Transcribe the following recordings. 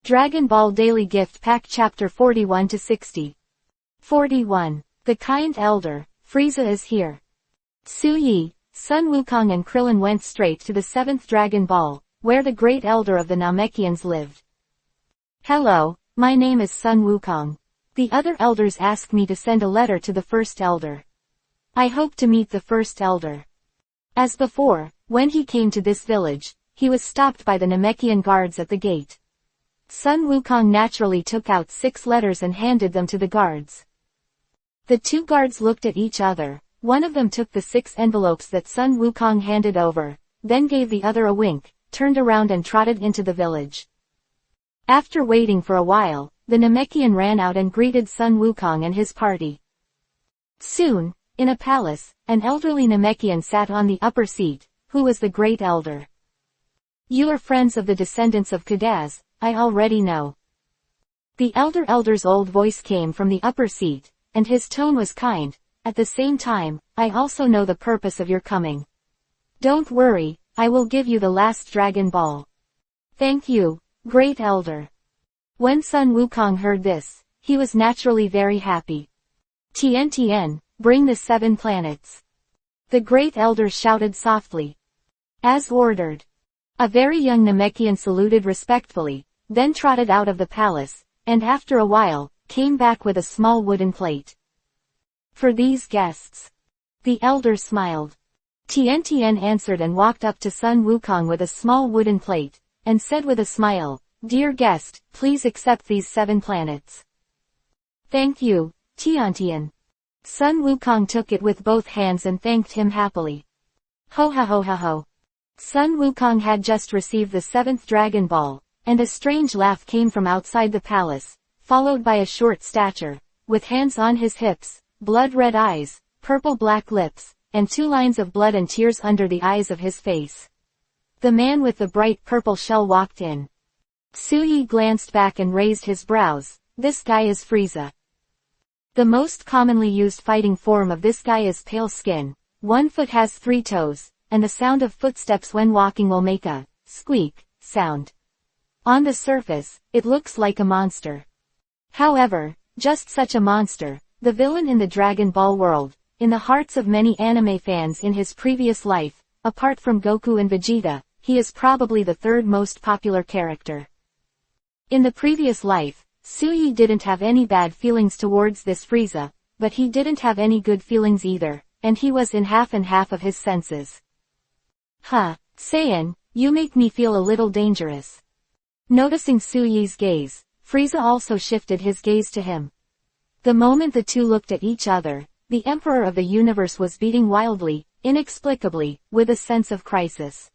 Dragon Ball Daily Gift Pack Chapter 41-60. 41. The Kind Elder, Frieza is here. Su-Yi, Sun Wukong and Krillin went straight to the 7th Dragon Ball, where the great elder of the Namekians lived. Hello, my name is Sun Wukong. The other elders asked me to send a letter to the first elder. I hope to meet the first elder. As before, when he came to this village, he was stopped by the Namekian guards at the gate. Sun Wukong naturally took out 6 letters and handed them to the guards. The 2 guards looked at each other. One of them took the 6 envelopes that Sun Wukong handed over, then gave the other a wink, turned around and trotted into the village. After waiting for a while, the Namekian ran out and greeted Sun Wukong and his party. Soon, in a palace, an elderly Namekian sat on the upper seat, who was the great elder. You are friends of the descendants of Kadaz, I already know. The elder's old voice came from the upper seat, and his tone was kind. At the same time, I also know the purpose of your coming. Don't worry, I will give you the last Dragon Ball. Thank you, great elder. When Sun Wukong heard this, he was naturally very happy. Tien, bring the 7 planets. The great elder shouted softly. As ordered. A very young Namekian saluted respectfully, then trotted out of the palace, and after a while, came back with a small wooden plate. For these guests. The elder smiled. Tien answered and walked up to Sun Wukong with a small wooden plate, and said with a smile, Dear guest, please accept these 7 planets. Thank you, Tien. Sun Wukong took it with both hands and thanked him happily. Ho ha ho ha ho. Sun Wukong had just received the 7th Dragon Ball, and a strange laugh came from outside the palace, followed by a short stature, with hands on his hips, blood-red eyes, purple-black lips, and 2 lines of blood and tears under the eyes of his face. The man with the bright purple shell walked in. Su-Yi glanced back and raised his brows. This guy is Frieza. The most commonly used fighting form of this guy is pale skin. 1 foot has 3 toes, and the sound of footsteps when walking will make a squeak sound. On the surface, it looks like a monster. However, just such a monster, the villain in the Dragon Ball world, in the hearts of many anime fans in his previous life, apart from Goku and Vegeta, he is probably the 3rd most popular character. In the previous life, Su-Yi didn't have any bad feelings towards this Frieza, but he didn't have any good feelings either, and he was in half and half of his senses. Huh, Saiyan, you make me feel a little dangerous. Noticing Su-Yi's gaze, Frieza also shifted his gaze to him. The moment the two looked at each other, the Emperor of the Universe was beating wildly, inexplicably, with a sense of crisis.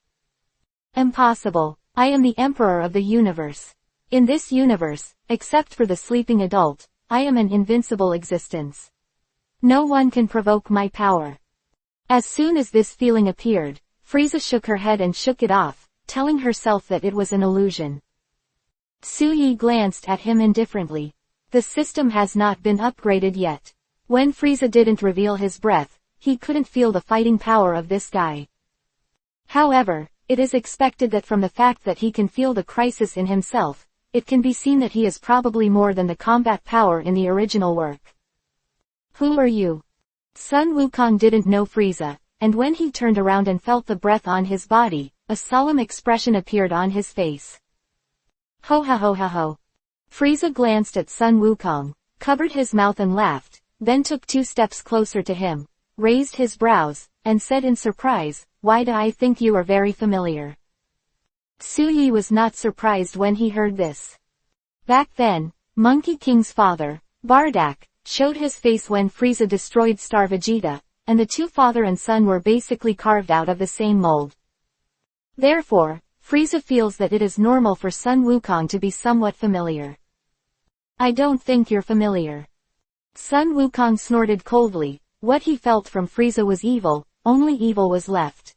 Impossible, I am the Emperor of the Universe. In this universe, except for the sleeping adult, I am an invincible existence. No one can provoke my power. As soon as this feeling appeared, Frieza shook her head and shook it off, telling herself that it was an illusion. Su-Yi glanced at him indifferently. The system has not been upgraded yet. When Frieza didn't reveal his breath, he couldn't feel the fighting power of this guy. However, it is expected that from the fact that he can feel the crisis in himself, it can be seen that he is probably more than the combat power in the original work. Who are you? Sun Wukong didn't know Frieza, and when he turned around and felt the breath on his body, a solemn expression appeared on his face. Ho ha ho ha ho. Frieza glanced at Sun Wukong, covered his mouth and laughed, then took 2 steps closer to him, raised his brows, and said in surprise, Why do I think you are very familiar? Su-Yi was not surprised when he heard this. Back then, Monkey King's father, Bardock, showed his face when Frieza destroyed Star Vegeta, and the 2 father and son were basically carved out of the same mold. Therefore, Frieza feels that it is normal for Sun Wukong to be somewhat familiar. I don't think you're familiar. Sun Wukong snorted coldly. What he felt from Frieza was evil, only evil was left.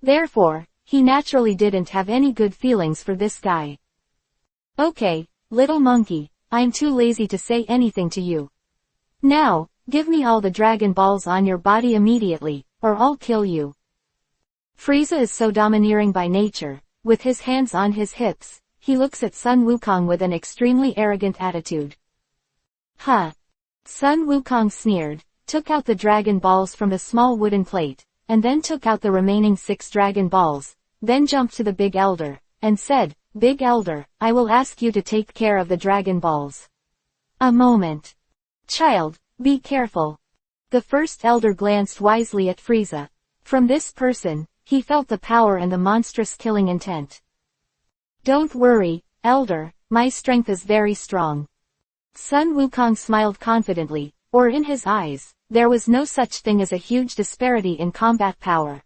Therefore, he naturally didn't have any good feelings for this guy. Okay, little monkey, I'm too lazy to say anything to you. Now, give me all the Dragon Balls on your body immediately, or I'll kill you. Frieza is so domineering by nature. With his hands on his hips, he looks at Sun Wukong with an extremely arrogant attitude. Huh. Sun Wukong sneered, took out the Dragon Balls from the small wooden plate, and then took out the remaining 6 Dragon Balls, then jumped to the Big Elder, and said, Big Elder, I will ask you to take care of the Dragon Balls. A moment. Child, be careful. The first elder glanced wisely at Frieza. From this person, he felt the power and the monstrous killing intent. Don't worry, Elder, my strength is very strong. Sun Wukong smiled confidently, or in his eyes, there was no such thing as a huge disparity in combat power.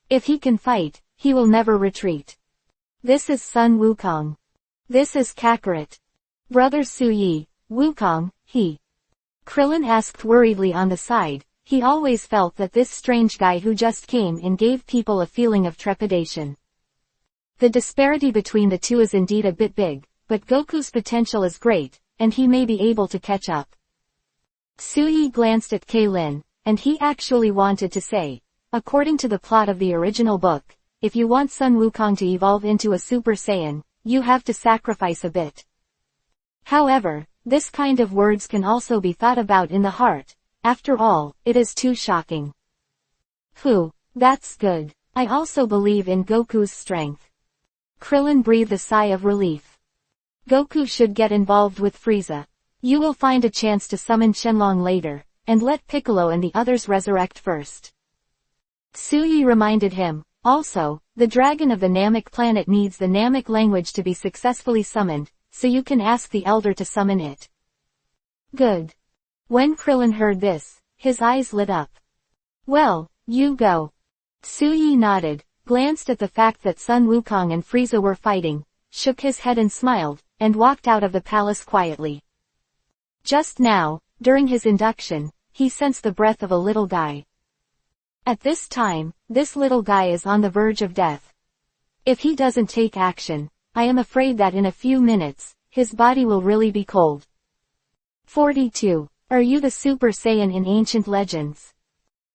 If he can fight, he will never retreat. This is Sun Wukong. This is Kakarot. Brother Suyi, Wukong, he. Krillin asked worriedly on the side. He always felt that this strange guy who just came in gave people a feeling of trepidation. The disparity between the two is indeed a bit big, but Goku's potential is great, and he may be able to catch up. Suyi glanced at Kaylin, and he actually wanted to say, according to the plot of the original book, if you want Sun Wukong to evolve into a Super Saiyan, you have to sacrifice a bit. However, this kind of words can also be thought about in the heart. After all, it is too shocking. Phew, that's good. I also believe in Goku's strength. Krillin breathed a sigh of relief. Goku should get involved with Frieza. You will find a chance to summon Shenlong later, and let Piccolo and the others resurrect first. Suyi reminded him, also, the dragon of the Namek planet needs the Namek language to be successfully summoned, so you can ask the elder to summon it. Good. When Krillin heard this, his eyes lit up. Well, you go. Suyi nodded, glanced at the fact that Sun Wukong and Frieza were fighting, shook his head and smiled, and walked out of the palace quietly. Just now, during his induction, he sensed the breath of a little guy. At this time, this little guy is on the verge of death. If he doesn't take action, I am afraid that in a few minutes, his body will really be cold. 42. Are you the Super Saiyan in ancient legends?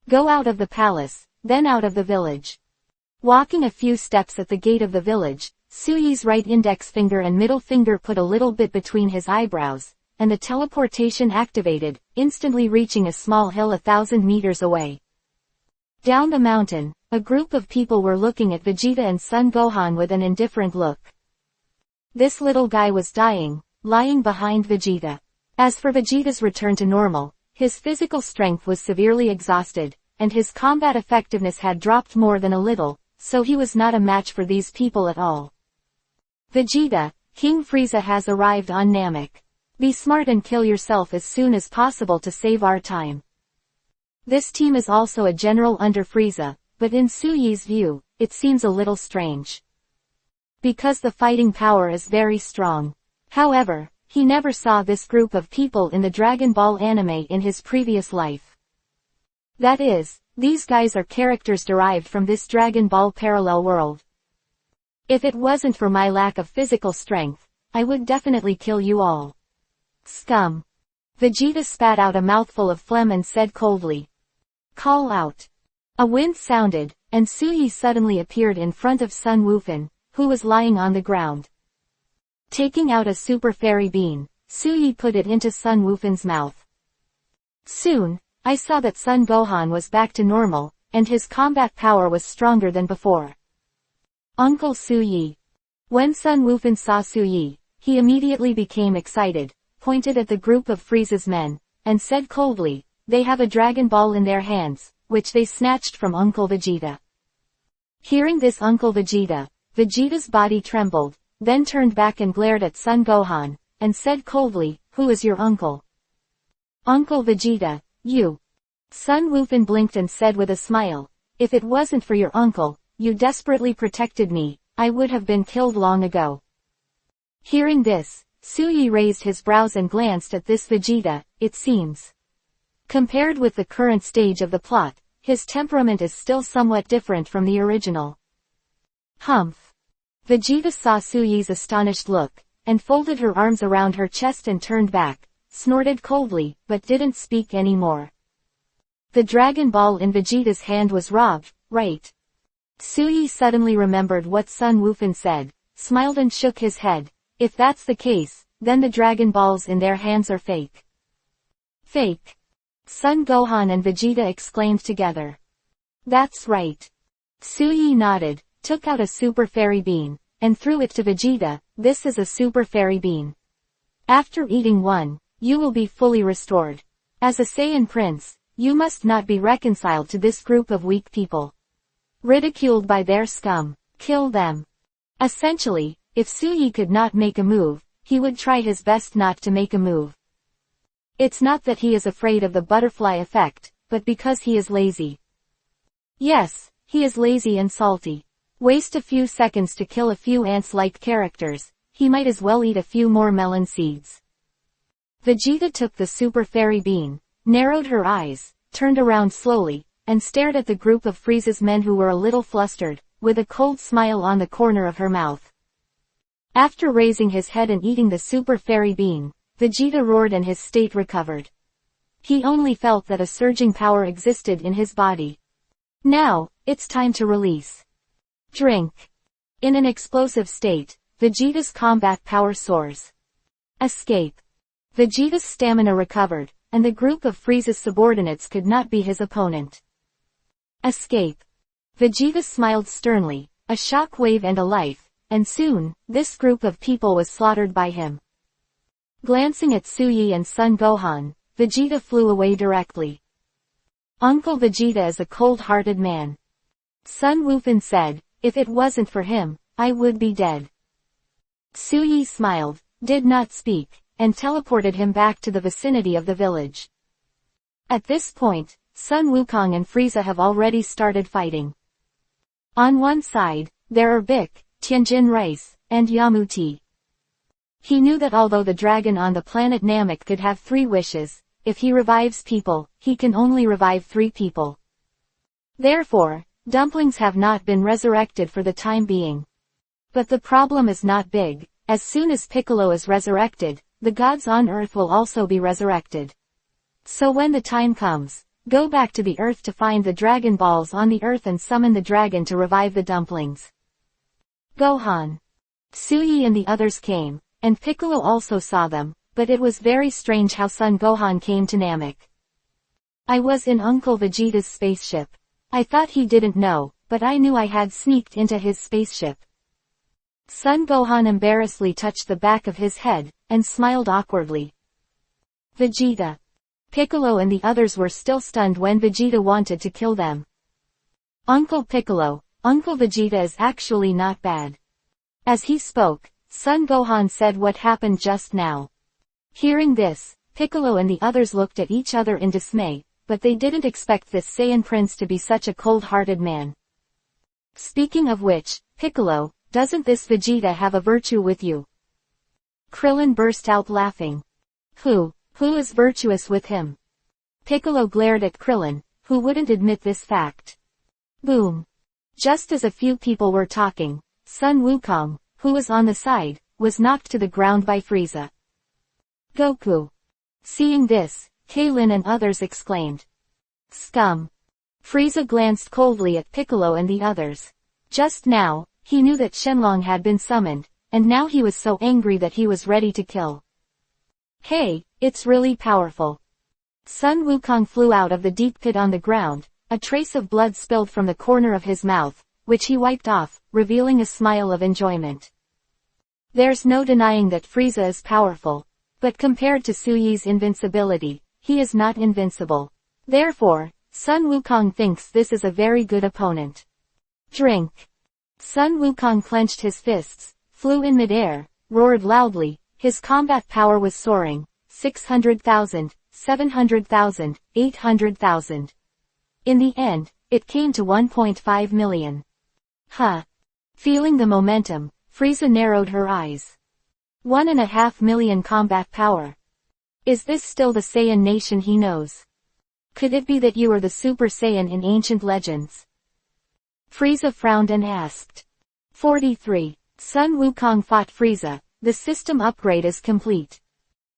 Go out of the palace, then out of the village. Walking a few steps at the gate of the village, Suyi's right index finger and middle finger put a little bit between his eyebrows, and the teleportation activated, instantly reaching a small hill 1,000 meters away. Down the mountain, a group of people were looking at Vegeta and Son Gohan with an indifferent look. This little guy was dying, lying behind Vegeta. As for Vegeta's return to normal, his physical strength was severely exhausted, and his combat effectiveness had dropped more than a little, so he was not a match for these people at all. Vegeta, King Frieza has arrived on Namek. Be smart and kill yourself as soon as possible to save our time. This team is also a general under Frieza, but in Suyi's view, it seems a little strange. Because the fighting power is very strong. However, he never saw this group of people in the Dragon Ball anime in his previous life. That is, these guys are characters derived from this Dragon Ball parallel world. If it wasn't for my lack of physical strength, I would definitely kill you all. Scum. Vegeta spat out a mouthful of phlegm and said coldly. Call out. A wind sounded, and Suyi suddenly appeared in front of Sun Wukong, who was lying on the ground. Taking out a super fairy bean, Suyi put it into Sun Wukong's mouth. Soon, I saw that Son Gohan was back to normal, and his combat power was stronger than before. Uncle Suyi. When Sun Wukong saw Suyi, he immediately became excited, pointed at the group of Frieza's men, and said coldly, they have a Dragon Ball in their hands, which they snatched from Uncle Vegeta. Hearing this Uncle Vegeta, Vegeta's body trembled, then turned back and glared at Son Gohan, and said coldly, who is your uncle? Uncle Vegeta, you. Sun Wukong blinked and said with a smile, if it wasn't for your uncle, you desperately protected me, I would have been killed long ago. Hearing this, Suyi raised his brows and glanced at this Vegeta, it seems. Compared with the current stage of the plot, his temperament is still somewhat different from the original. Humph. Vegeta saw Suyi's astonished look, and folded her arms around her chest and turned back, snorted coldly, but didn't speak anymore. The Dragon Ball in Vegeta's hand was robbed, right? Suyi suddenly remembered what Sun Wukong said, smiled and shook his head. If that's the case, then the Dragon Balls in their hands are fake. Fake? Son Gohan and Vegeta exclaimed together. That's right. Suyi nodded, took out a Super Fairy Bean, and threw it to Vegeta. This is a Super Fairy Bean. After eating one, you will be fully restored. As a Saiyan Prince, you must not be reconciled to this group of weak people. Ridiculed by their scum, kill them. Essentially, if Suyi could not make a move, he would try his best not to make a move. It's not that he is afraid of the butterfly effect, but because he is lazy. Yes, he is lazy and salty. Waste a few seconds to kill a few ants-like characters, he might as well eat a few more melon seeds. Vegeta took the Super Fairy Bean, narrowed her eyes, turned around slowly, and stared at the group of Frieza's men who were a little flustered, with a cold smile on the corner of her mouth. After raising his head and eating the Super Fairy Bean, Vegeta roared and his state recovered. He only felt that a surging power existed in his body. Now, it's time to release. Drink. In an explosive state, Vegeta's combat power soars. Escape. Vegeta's stamina recovered, and the group of Frieza's subordinates could not be his opponent. Escape. Vegeta smiled sternly, a shock wave and a life, and soon, this group of people was slaughtered by him. Glancing at Suyi and Son Gohan, Vegeta flew away directly. Uncle Vegeta is a cold-hearted man. Sun Wukong said, if it wasn't for him, I would be dead. Suyi smiled, did not speak, and teleported him back to the vicinity of the village. At this point, Sun Wukong and Frieza have already started fighting. On one side, there are Bic, Tianjin Rice, and Yamuti. He knew that although the dragon on the planet Namek could have 3 wishes, if he revives people, he can only revive 3 people. Therefore, dumplings have not been resurrected for the time being. But the problem is not big. As soon as Piccolo is resurrected, the gods on Earth will also be resurrected. So when the time comes, go back to the Earth to find the Dragon Balls on the Earth and summon the dragon to revive the dumplings. Gohan. Suyi and the others came, and Piccolo also saw them, but it was very strange how Son Gohan came to Namek. I was in Uncle Vegeta's spaceship. I thought he didn't know, but I knew I had sneaked into his spaceship. Son Gohan embarrassedly touched the back of his head, and smiled awkwardly. Vegeta. Piccolo and the others were still stunned when Vegeta wanted to kill them. Uncle Piccolo, Uncle Vegeta is actually not bad. As he spoke, Son Gohan said what happened just now. Hearing this, Piccolo and the others looked at each other in dismay, but they didn't expect this Saiyan prince to be such a cold-hearted man. Speaking of which, Piccolo, doesn't this Vegeta have a virtue with you? Krillin burst out laughing. Who is virtuous with him? Piccolo glared at Krillin, who wouldn't admit this fact. Boom. Just as a few people were talking, Sun Wukong, who was on the side, was knocked to the ground by Frieza. Goku. Seeing this, Kaylin and others exclaimed. Scum. Frieza glanced coldly at Piccolo and the others. Just now, he knew that Shenlong had been summoned, and now he was so angry that he was ready to kill. Hey, it's really powerful. Sun Wukong flew out of the deep pit on the ground, a trace of blood spilled from the corner of his mouth, which he wiped off, revealing a smile of enjoyment. There's no denying that Frieza is powerful, but compared to Suyi's invincibility, he is not invincible. Therefore, Sun Wukong thinks this is a very good opponent. Drink. Sun Wukong clenched his fists, flew in midair, roared loudly, his combat power was soaring, 600,000, 700,000, 800,000. In the end, it came to 1.5 million. Huh. Feeling the momentum, Frieza narrowed her eyes. 1.5 million combat power. Is this still the Saiyan nation he knows? Could it be that you are the Super Saiyan in ancient legends? Frieza frowned and asked. 43. Sun Wukong fought Frieza. The system upgrade is complete.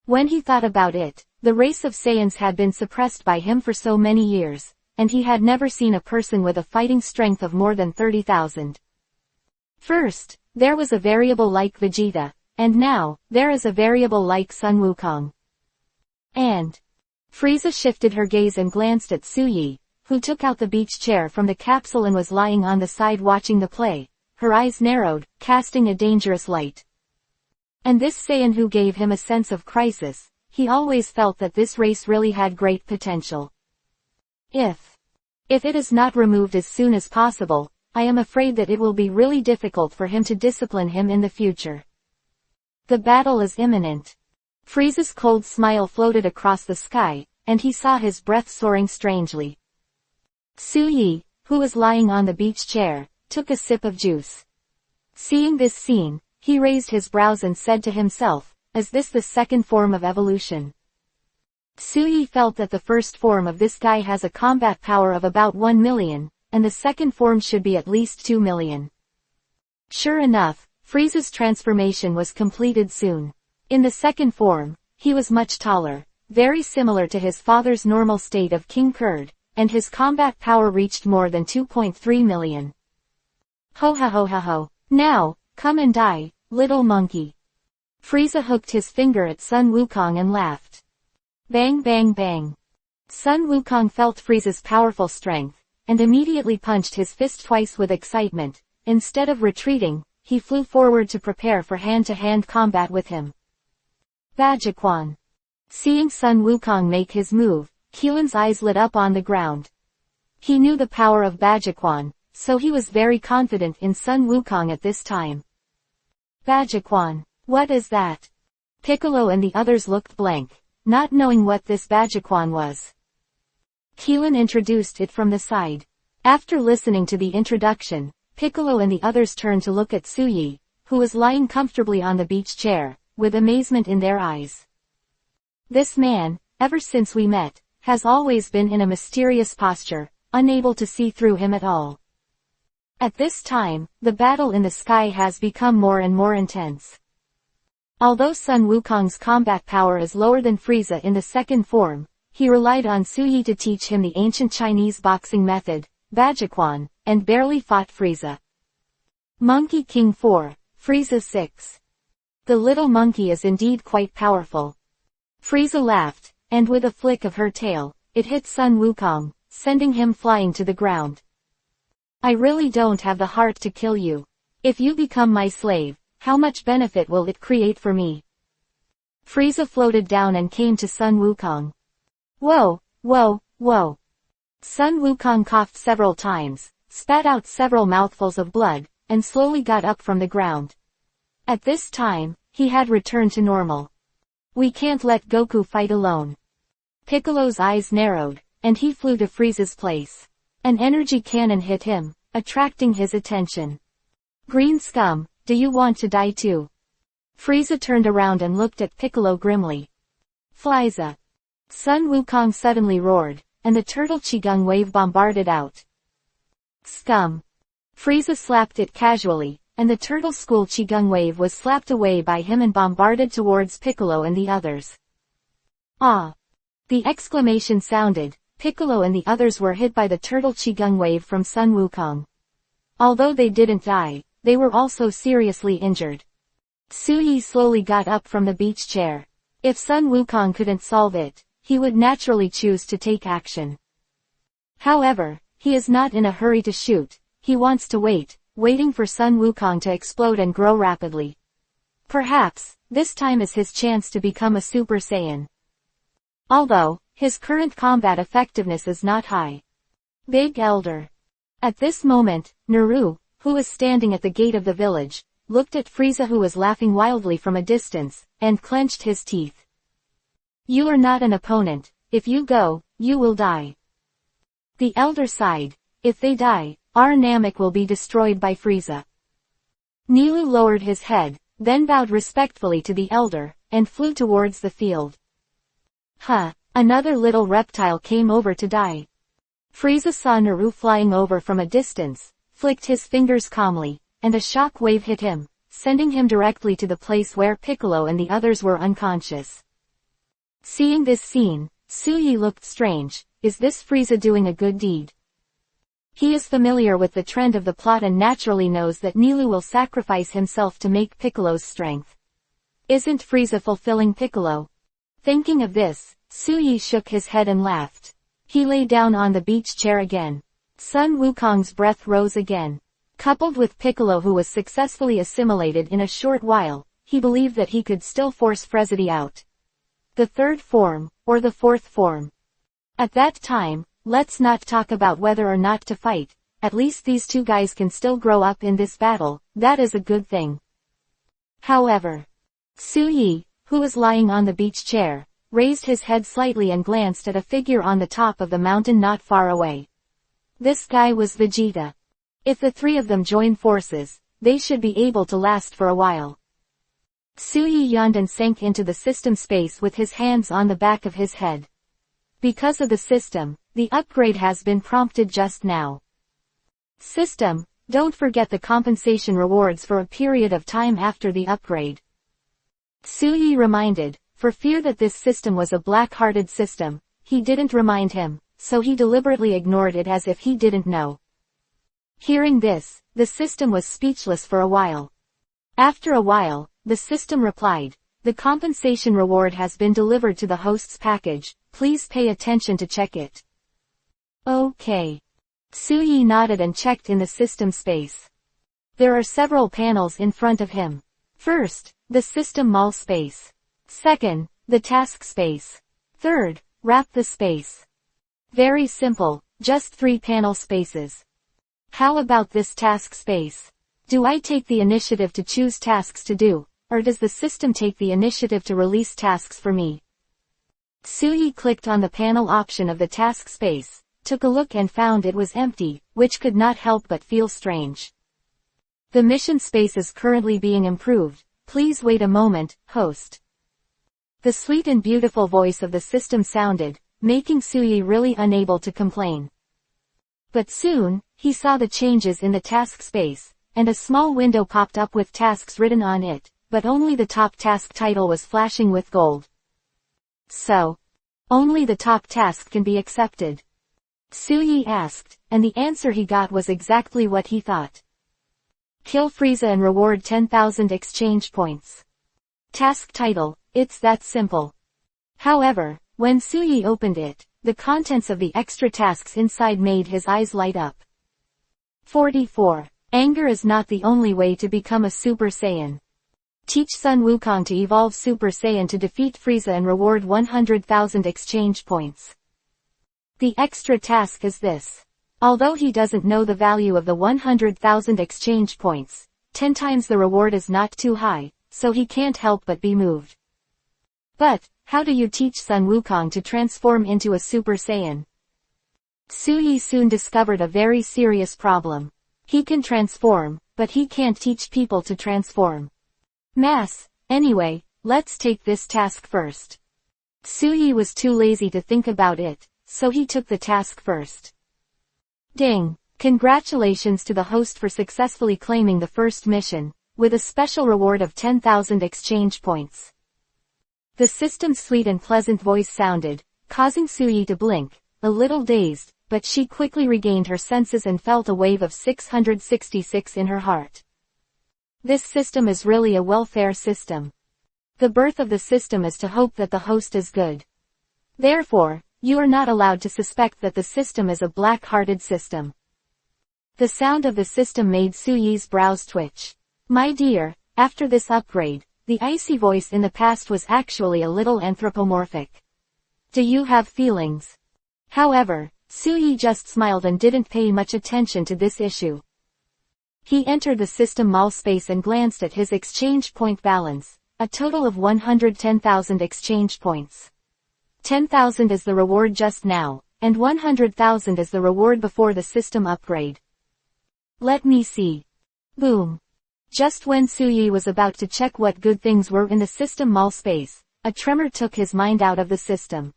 When he thought about it, the race of Saiyans had been suppressed by him for so many years, and he had never seen a person with a fighting strength of more than 30,000. First, there was a variable like Vegeta, and now, there is a variable like Sun Wukong. And Frieza shifted her gaze and glanced at Suyi, who took out the beach chair from the capsule and was lying on the side watching the play, her eyes narrowed, casting a dangerous light. And this Saiyan who gave him a sense of crisis, he always felt that this race really had great potential. If it is not removed as soon as possible, I am afraid that it will be really difficult for him to discipline him in the future. The battle is imminent. Frieza's cold smile floated across the sky, and he saw his breath soaring strangely. Suyi, who was lying on the beach chair, took a sip of juice. Seeing this scene, he raised his brows and said to himself, is this the second form of evolution? Suyi felt that the first form of this guy has a combat power of about 1 million, and the second form should be at least 2 million. Sure enough, Frieza's transformation was completed soon. In the second form, he was much taller, very similar to his father's normal state of King Kurd, and his combat power reached more than 2.3 million. Ho ha ho ha ho. Now, come and die, little monkey. Frieza hooked his finger at Sun Wukong and laughed. Bang bang bang. Sun Wukong felt Frieza's powerful strength, and immediately punched his fist twice with excitement. Instead of retreating, he flew forward to prepare for hand-to-hand combat with him. Bajiquan. Seeing Sun Wukong make his move, Qilin's eyes lit up on the ground. He knew the power of Bajiquan, so he was very confident in Sun Wukong at this time. Bajiquan. What is that? Piccolo and the others looked blank, not knowing what this Bajiquan was. Qilin introduced it from the side. After listening to the introduction, Piccolo and the others turned to look at Suyi, who was lying comfortably on the beach chair, with amazement in their eyes. This man, ever since we met, has always been in a mysterious posture, unable to see through him at all. At this time, the battle in the sky has become more and more intense. Although Sun Wukong's combat power is lower than Frieza in the second form, he relied on Suyi to teach him the ancient Chinese boxing method, Bajiquan, and barely fought Frieza. Monkey King 4, Frieza 6. The little monkey is indeed quite powerful. Frieza laughed, and with a flick of her tail, it hit Sun Wukong, sending him flying to the ground. I really don't have the heart to kill you. If you become my slave, how much benefit will it create for me? Frieza floated down and came to Sun Wukong. Whoa, whoa, whoa. Sun Wukong coughed several times, spat out several mouthfuls of blood, and slowly got up from the ground. At this time, he had returned to normal. We can't let Goku fight alone. Piccolo's eyes narrowed, and he flew to Frieza's place. An energy cannon hit him, attracting his attention. Green scum, do you want to die too? Frieza turned around and looked at Piccolo grimly. Frieza. Sun Wukong suddenly roared, and the turtle Qigong wave bombarded out. Scum. Frieza slapped it casually, and the turtle school Qigong wave was slapped away by him and bombarded towards Piccolo and the others. Ah! The exclamation sounded. Piccolo and the others were hit by the turtle Qigong wave from Sun Wukong. Although they didn't die, they were also seriously injured. Suyi slowly got up from the beach chair. If Sun Wukong couldn't solve it, he would naturally choose to take action. However, he is not in a hurry to shoot, he wants to wait, waiting for Sun Wukong to explode and grow rapidly. Perhaps, this time is his chance to become a Super Saiyan. Although, his current combat effectiveness is not high. Big Elder. At this moment, Naru, who was standing at the gate of the village, looked at Frieza who was laughing wildly from a distance, and clenched his teeth. You are not an opponent, if you go, you will die. The elder sighed. If they die, our Namek will be destroyed by Frieza. Nilu lowered his head, then bowed respectfully to the elder, and flew towards the field. Huh, another little reptile came over to die. Frieza saw Naru flying over from a distance, flicked his fingers calmly, and a shock wave hit him, sending him directly to the place where Piccolo and the others were unconscious. Seeing this scene, Suyi looked strange. Is this Frieza doing a good deed? He is familiar with the trend of the plot and naturally knows that Nilou will sacrifice himself to make Piccolo's strength. Isn't Frieza fulfilling Piccolo? Thinking of this, Suyi shook his head and laughed. He lay down on the beach chair again. Sun Wukong's breath rose again. Coupled with Piccolo, who was successfully assimilated in a short while, he believed that he could still force Frieza out. The third form, or the fourth form. At that time, let's not talk about whether or not to fight. At least these two guys can still grow up in this battle. That is a good thing. However, Suyi, who was lying on the beach chair, raised his head slightly and glanced at a figure on the top of the mountain not far away. This guy was Vegeta. If the three of them join forces, they should be able to last for a while. Suyi yawned and sank into the system space with his hands on the back of his head. Because of the system, the upgrade has been prompted just now. System, don't forget the compensation rewards for a period of time after the upgrade. Suyi reminded, for fear that this system was a black-hearted system. He didn't remind him, so he deliberately ignored it as if he didn't know. Hearing this, the system was speechless for a while. After a while, the system replied, "The compensation reward has been delivered to the host's package, please pay attention to check it." Okay. Suyi nodded and checked in the system space. There are several panels in front of him. First, the system mall space. Second, the task space. Third, wrap the space. Very simple, just 3 panel spaces. How about this task space? Do I take the initiative to choose tasks to do, or does the system take the initiative to release tasks for me? Suyi clicked on the panel option of the task space, took a look and found it was empty, which could not help but feel strange. The mission space is currently being improved. Please wait a moment, host. The sweet and beautiful voice of the system sounded, making Suyi really unable to complain. But soon, he saw the changes in the task space, and a small window popped up with tasks written on it, but only the top task title was flashing with gold. So, only the top task can be accepted? Suyi asked, and the answer he got was exactly what he thought. Kill Frieza and reward 10,000 exchange points. Task title, it's that simple. However, when Suyi opened it, the contents of the extra tasks inside made his eyes light up. 44. Anger is not the only way to become a Super Saiyan. Teach Sun Wukong to evolve Super Saiyan to defeat Frieza and reward 100,000 exchange points. The extra task is this. Although he doesn't know the value of the 100,000 exchange points, 10 times the reward is not too high, so he can't help but be moved. But, how do you teach Sun Wukong to transform into a Super Saiyan? Suyi soon discovered a very serious problem. He can transform, but he can't teach people to transform. Anyway, let's take this task first. Suyi was too lazy to think about it, so he took the task first. Ding! Congratulations to the host for successfully claiming the first mission, with a special reward of 10,000 exchange points. The system's sweet and pleasant voice sounded, causing Suyi to blink, a little dazed, but she quickly regained her senses and felt a wave of 666 in her heart. This system is really a welfare system. The birth of the system is to hope that the host is good. Therefore, you are not allowed to suspect that the system is a black-hearted system. The sound of the system made Suyi's brows twitch. My dear, after this upgrade, the icy voice in the past was actually a little anthropomorphic. Do you have feelings? However, Suyi just smiled and didn't pay much attention to this issue. He entered the system mall space and glanced at his exchange point balance, a total of 110,000 exchange points. 10,000 is the reward just now, and 100,000 is the reward before the system upgrade. Let me see. Boom. Just when Suyi was about to check what good things were in the system mall space, a tremor took his mind out of the system.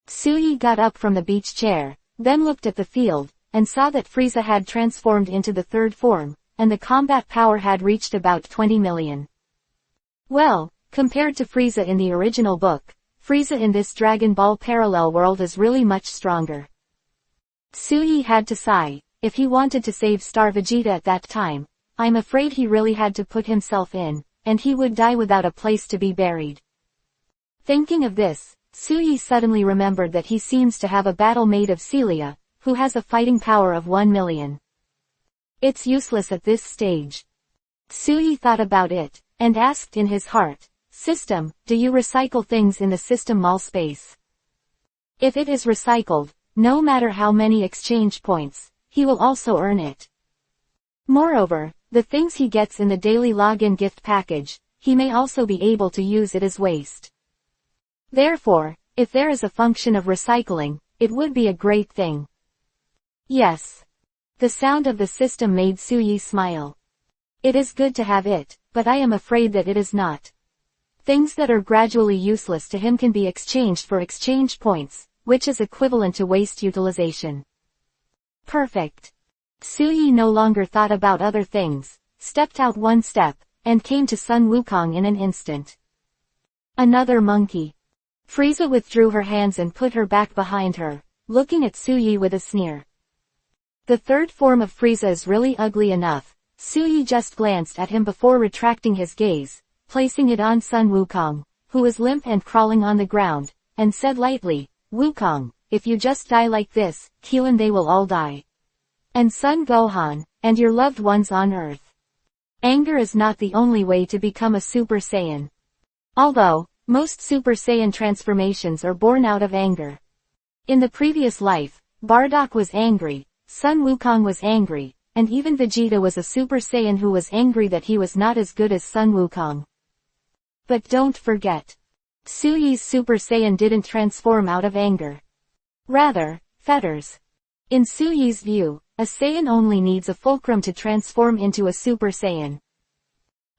Suyi got up from the beach chair, then looked at the field, and saw that Frieza had transformed into the third form, and the combat power had reached about 20 million. Well, compared to Frieza in the original book, Frieza in this Dragon Ball parallel world is really much stronger. Suyi had to sigh, if he wanted to save Star Vegeta at that time, I'm afraid he really had to put himself in, and he would die without a place to be buried. Thinking of this, Suyi suddenly remembered that he seems to have a battle mate of Celia, who has a fighting power of 1 million. It's useless at this stage. Suyi thought about it, and asked in his heart, System, do you recycle things in the system mall space? If it is recycled, no matter how many exchange points, he will also earn it. Moreover, the things he gets in the daily login gift package, he may also be able to use it as waste. Therefore, if there is a function of recycling, it would be a great thing. Yes. The sound of the system made Suyi smile. It is good to have it, but I am afraid that it is not. Things that are gradually useless to him can be exchanged for exchange points, which is equivalent to waste utilization. Perfect. Suyi no longer thought about other things, stepped out one step, and came to Sun Wukong in an instant. Another monkey. Frieza withdrew her hands and put her back behind her, looking at Suyi with a sneer. The third form of Frieza is really ugly enough. Suyi just glanced at him before retracting his gaze, placing it on Sun Wukong, who was limp and crawling on the ground, and said lightly, Wukong, if you just die like this, Keelan they will all die. And Sun Gohan, and your loved ones on Earth. Anger is not the only way to become a Super Saiyan. Although, most Super Saiyan transformations are born out of anger. In the previous life, Bardock was angry, Sun Wukong was angry, and even Vegeta was a Super Saiyan who was angry that he was not as good as Sun Wukong. But don't forget. Suyi's Super Saiyan didn't transform out of anger. Rather, fetters. In Suyi's view, a Saiyan only needs a fulcrum to transform into a Super Saiyan.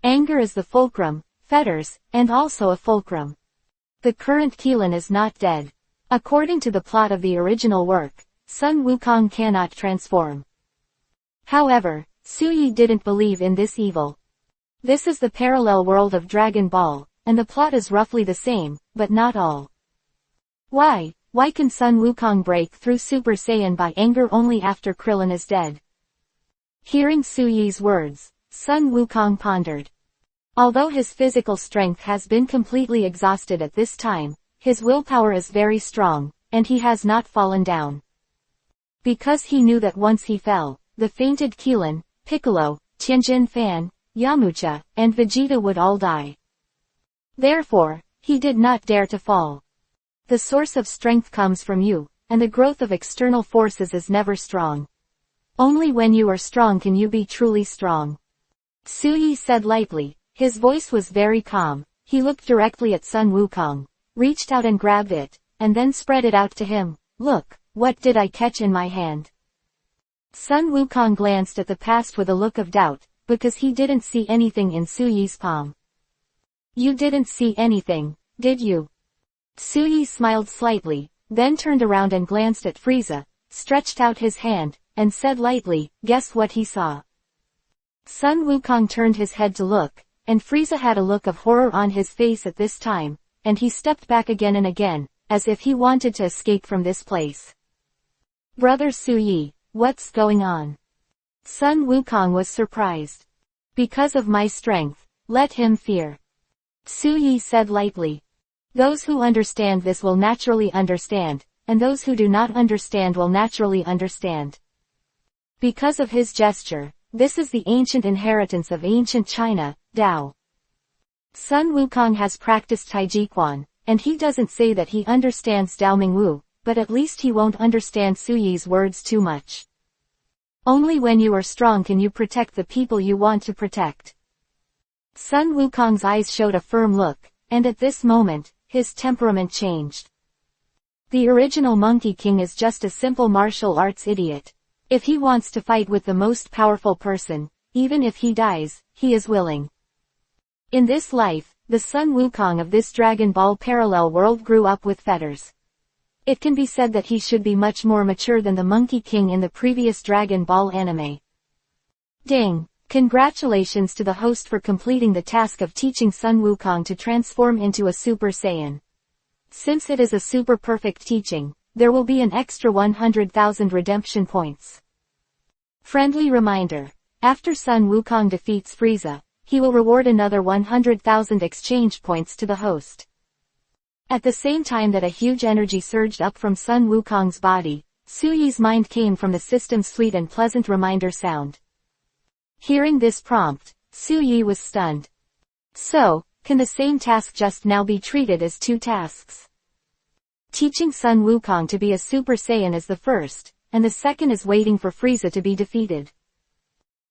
Anger is the fulcrum, fetters, and also a fulcrum. The current Keelan is not dead. According to the plot of the original work, Sun Wukong cannot transform. However, Suyi didn't believe in this evil. This is the parallel world of Dragon Ball, and the plot is roughly the same, but not all. Why can Sun Wukong break through Super Saiyan by anger only after Krillin is dead? Hearing Suyi's words, Sun Wukong pondered. Although his physical strength has been completely exhausted at this time, his willpower is very strong, and he has not fallen down. Because he knew that once he fell, the fainted Keelan, Piccolo, Tianjin Fan, Yamcha, and Vegeta would all die. Therefore, he did not dare to fall. The source of strength comes from you, and the growth of external forces is never strong. Only when you are strong can you be truly strong. Suyi said lightly, his voice was very calm. He looked directly at Sun Wukong, reached out and grabbed it, and then spread it out to him. Look, what did I catch in my hand? Sun Wukong glanced at the past with a look of doubt, because he didn't see anything in Suyi's palm. You didn't see anything, did you? Suyi smiled slightly, then turned around and glanced at Frieza, stretched out his hand, and said lightly, guess what he saw? Sun Wukong turned his head to look, and Frieza had a look of horror on his face at this time, and he stepped back again and again, as if he wanted to escape from this place. Brother Suyi, what's going on? Sun Wukong was surprised. Because of my strength, let him fear. Suyi said lightly. Those who understand this will naturally understand, and those who do not understand will naturally understand. Because of his gesture, this is the ancient inheritance of ancient China, Dao. Sun Wukong has practiced Taijiquan, and he doesn't say that he understands Dao Mingwu, but at least he won't understand Suyi's words too much. Only when you are strong can you protect the people you want to protect. Sun Wukong's eyes showed a firm look, and at this moment, his temperament changed. The original Monkey King is just a simple martial arts idiot. If he wants to fight with the most powerful person, even if he dies, he is willing. In this life, the Sun Wukong of this Dragon Ball parallel world grew up with fetters. It can be said that he should be much more mature than the Monkey King in the previous Dragon Ball anime. Ding! Congratulations to the host for completing the task of teaching Sun Wukong to transform into a Super Saiyan. Since it is a super perfect teaching, there will be an extra 100,000 redemption points. Friendly reminder. After Sun Wukong defeats Frieza, he will reward another 100,000 exchange points to the host. At the same time that a huge energy surged up from Sun Wukong's body, Su Yi's mind came from the system's sweet and pleasant reminder sound. Hearing this prompt, Su Yi was stunned. So, can the same task just now be treated as two tasks? Teaching Sun Wukong to be a Super Saiyan is the first, and the second is waiting for Frieza to be defeated.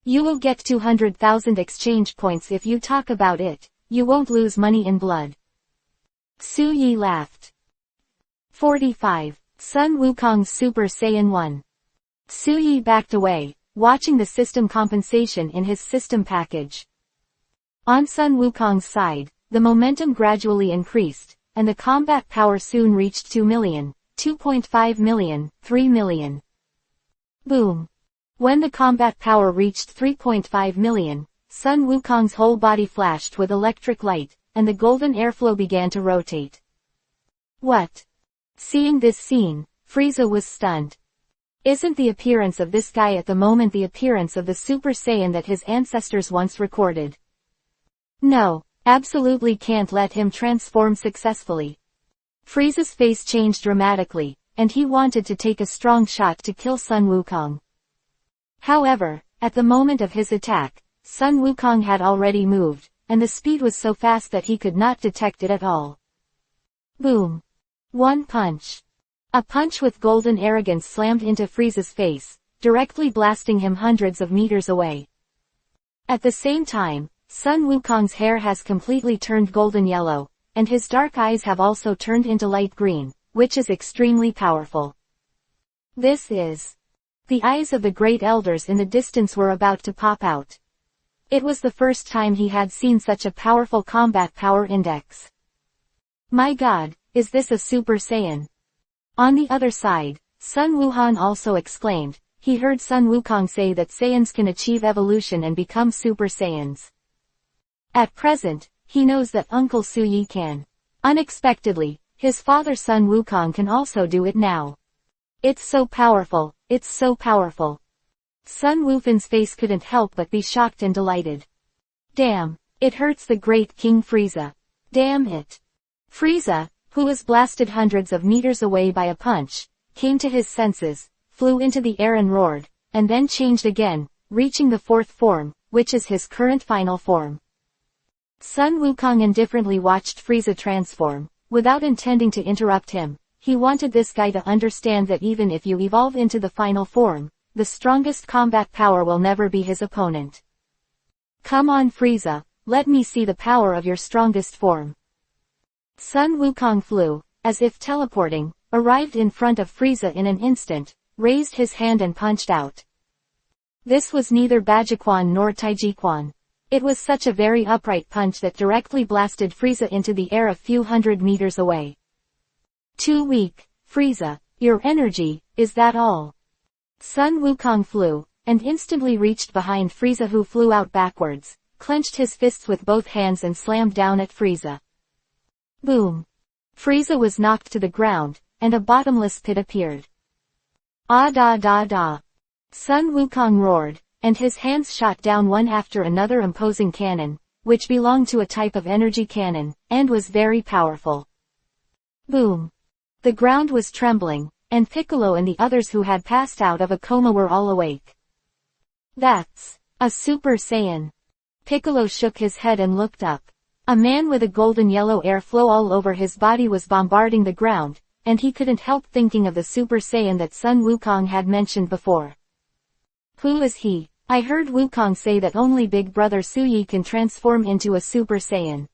You will get 200,000 exchange points if you talk about it, you won't lose money in blood. Su Yi laughed. 45. Sun Wukong's Super Saiyan 1. Su Yi backed away, watching the system compensation in his system package. On Sun Wukong's side, the momentum gradually increased, and the combat power soon reached 2 million, 2.5 million, 3 million. Boom. When the combat power reached 3.5 million, Sun Wukong's whole body flashed with electric light, and the golden airflow began to rotate. What? Seeing this scene, Frieza was stunned. Isn't the appearance of this guy at the moment the appearance of the Super Saiyan that his ancestors once recorded? No, absolutely can't let him transform successfully. Frieza's face changed dramatically, and he wanted to take a strong shot to kill Sun Wukong. However, at the moment of his attack, Sun Wukong had already moved, and the speed was so fast that he could not detect it at all. Boom. One punch. A punch with golden arrogance slammed into Frieza's face, directly blasting him hundreds of meters away. At the same time, Sun Wukong's hair has completely turned golden yellow, and his dark eyes have also turned into light green, which is extremely powerful. This is... The eyes of the great elders in the distance were about to pop out. It was the first time he had seen such a powerful combat power index. My god, is this a Super Saiyan? On the other side, Sun Wuhan also exclaimed. He heard Sun Wukong say that Saiyans can achieve evolution and become Super Saiyans. At present, he knows that Uncle Su Yi can. Unexpectedly, his father Sun Wukong can also do it now. It's so powerful, it's so powerful. Sun Wufan's face couldn't help but be shocked and delighted. Damn, it hurts the great King Frieza. Damn it. Frieza, who was blasted hundreds of meters away by a punch, came to his senses, flew into the air and roared, and then changed again, reaching the fourth form, which is his current final form. Sun Wukong indifferently watched Frieza transform, without intending to interrupt him. He wanted this guy to understand that even if you evolve into the final form, the strongest combat power will never be his opponent. Come on Frieza, let me see the power of your strongest form. Sun Wukong flew, as if teleporting, arrived in front of Frieza in an instant, raised his hand and punched out. This was neither Bajiquan nor Taijiquan. It was such a very upright punch that directly blasted Frieza into the air a few hundred meters away. Too weak, Frieza, your energy, is that all? Sun Wukong flew, and instantly reached behind Frieza who flew out backwards, clenched his fists with both hands and slammed down at Frieza. Boom. Frieza was knocked to the ground, and a bottomless pit appeared. Ah da da da. Sun Wukong roared, and his hands shot down one after another imposing cannon, which belonged to a type of energy cannon, and was very powerful. Boom. The ground was trembling, and Piccolo and the others who had passed out of a coma were all awake. That's a Super Saiyan. Piccolo shook his head and looked up. A man with a golden yellow airflow all over his body was bombarding the ground, and he couldn't help thinking of the Super Saiyan that Sun Wukong had mentioned before. Who is he? I heard Wukong say that only Big Brother Su Yi can transform into a Super Saiyan.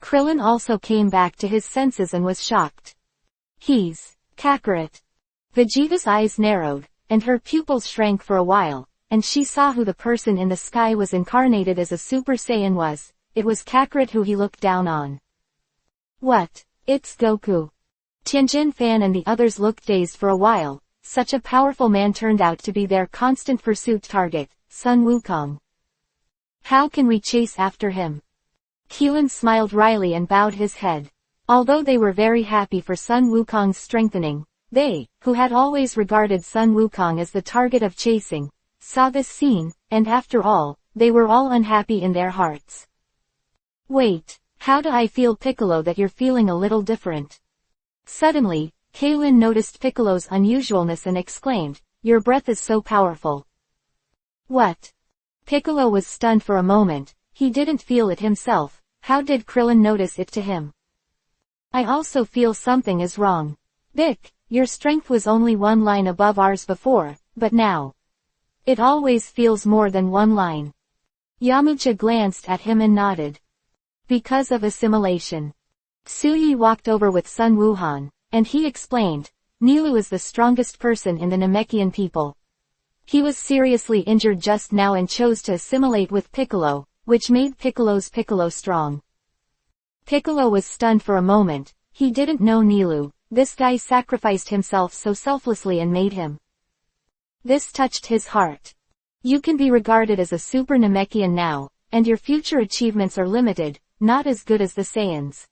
Krillin also came back to his senses and was shocked. He's Kakarot. Vegeta's eyes narrowed, and her pupils shrank for a while, and she saw who the person in the sky was incarnated as a Super Saiyan was. It was Kakarot who he looked down on. What? It's Goku. Tianjin Fan and the others looked dazed for a while. Such a powerful man turned out to be their constant pursuit target, Sun Wukong. How can we chase after him? Keelan smiled wryly and bowed his head. Although they were very happy for Sun Wukong's strengthening, they, who had always regarded Sun Wukong as the target of chasing, saw this scene, and after all, they were all unhappy in their hearts. Wait, how do I feel, Piccolo, that you're feeling a little different? Suddenly, Kaylin noticed Piccolo's unusualness and exclaimed, your breath is so powerful. What? Piccolo was stunned for a moment. He didn't feel it himself. How did Krillin notice it to him? I also feel something is wrong. Bic, your strength was only one line above ours before, but now it always feels more than one line. Yamcha glanced at him and nodded. Because of assimilation. Suyi walked over with Sun Wuhan, and he explained, Nilu is the strongest person in the Namekian people. He was seriously injured just now and chose to assimilate with Piccolo, which made Piccolo strong. Piccolo was stunned for a moment. He didn't know Nilu. This guy sacrificed himself so selflessly and made him. This touched his heart. You can be regarded as a super Namekian now, and your future achievements are limited, not as good as the Saiyans.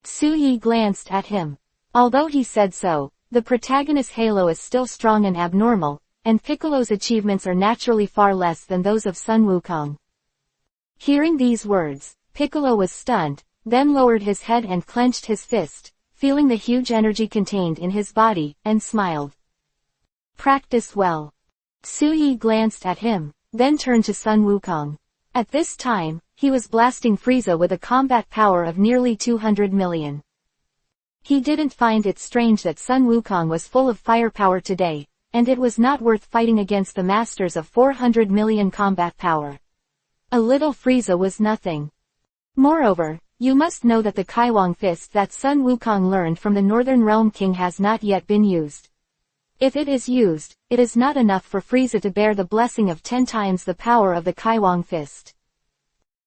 Suyi glanced at him. Although he said so, the protagonist's halo is still strong and abnormal, and Piccolo's achievements are naturally far less than those of Sun Wukong. Hearing these words, Piccolo was stunned, then lowered his head and clenched his fist, feeling the huge energy contained in his body, and smiled. Practice well. Suyi glanced at him, then turned to Sun Wukong. At this time, he was blasting Frieza with a combat power of nearly 200 million. He didn't find it strange that Sun Wukong was full of firepower today, and it was not worth fighting against the masters of 400 million combat power. A little Frieza was nothing. Moreover, you must know that the Kaiwang fist that Sun Wukong learned from the Northern Realm King has not yet been used. If it is used, it is not enough for Frieza to bear the blessing of 10 times the power of the Kaiwang fist.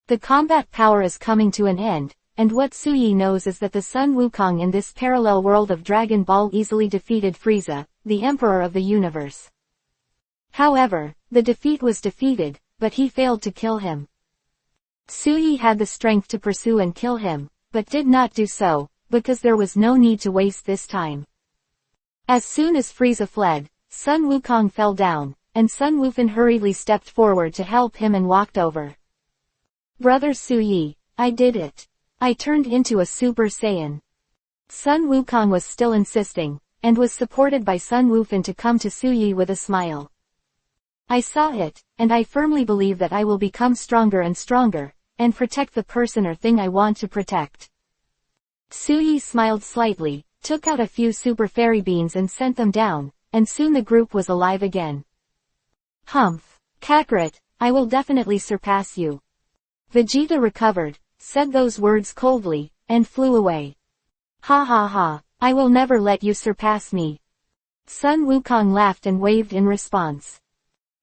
The combat power is coming to an end, and what Suyi knows is that the Sun Wukong in this parallel world of Dragon Ball easily defeated Frieza, the Emperor of the Universe. However, the defeat was defeated, but he failed to kill him. Suyi had the strength to pursue and kill him, but did not do so, because there was no need to waste this time. As soon as Frieza fled, Sun Wukong fell down, and Sun Wufan hurriedly stepped forward to help him and walked over. Brother Suyi, I did it. I turned into a Super Saiyan. Sun Wukong was still insisting, and was supported by Sun Wufan to come to Suyi with a smile. I saw it, and I firmly believe that I will become stronger and stronger, and protect the person or thing I want to protect. Suyi smiled slightly, took out a few super fairy beans and sent them down, and soon the group was alive again. Humph. Kakarot, I will definitely surpass you. Vegeta recovered, said those words coldly, and flew away. Ha ha ha, I will never let you surpass me. Sun Wukong laughed and waved in response.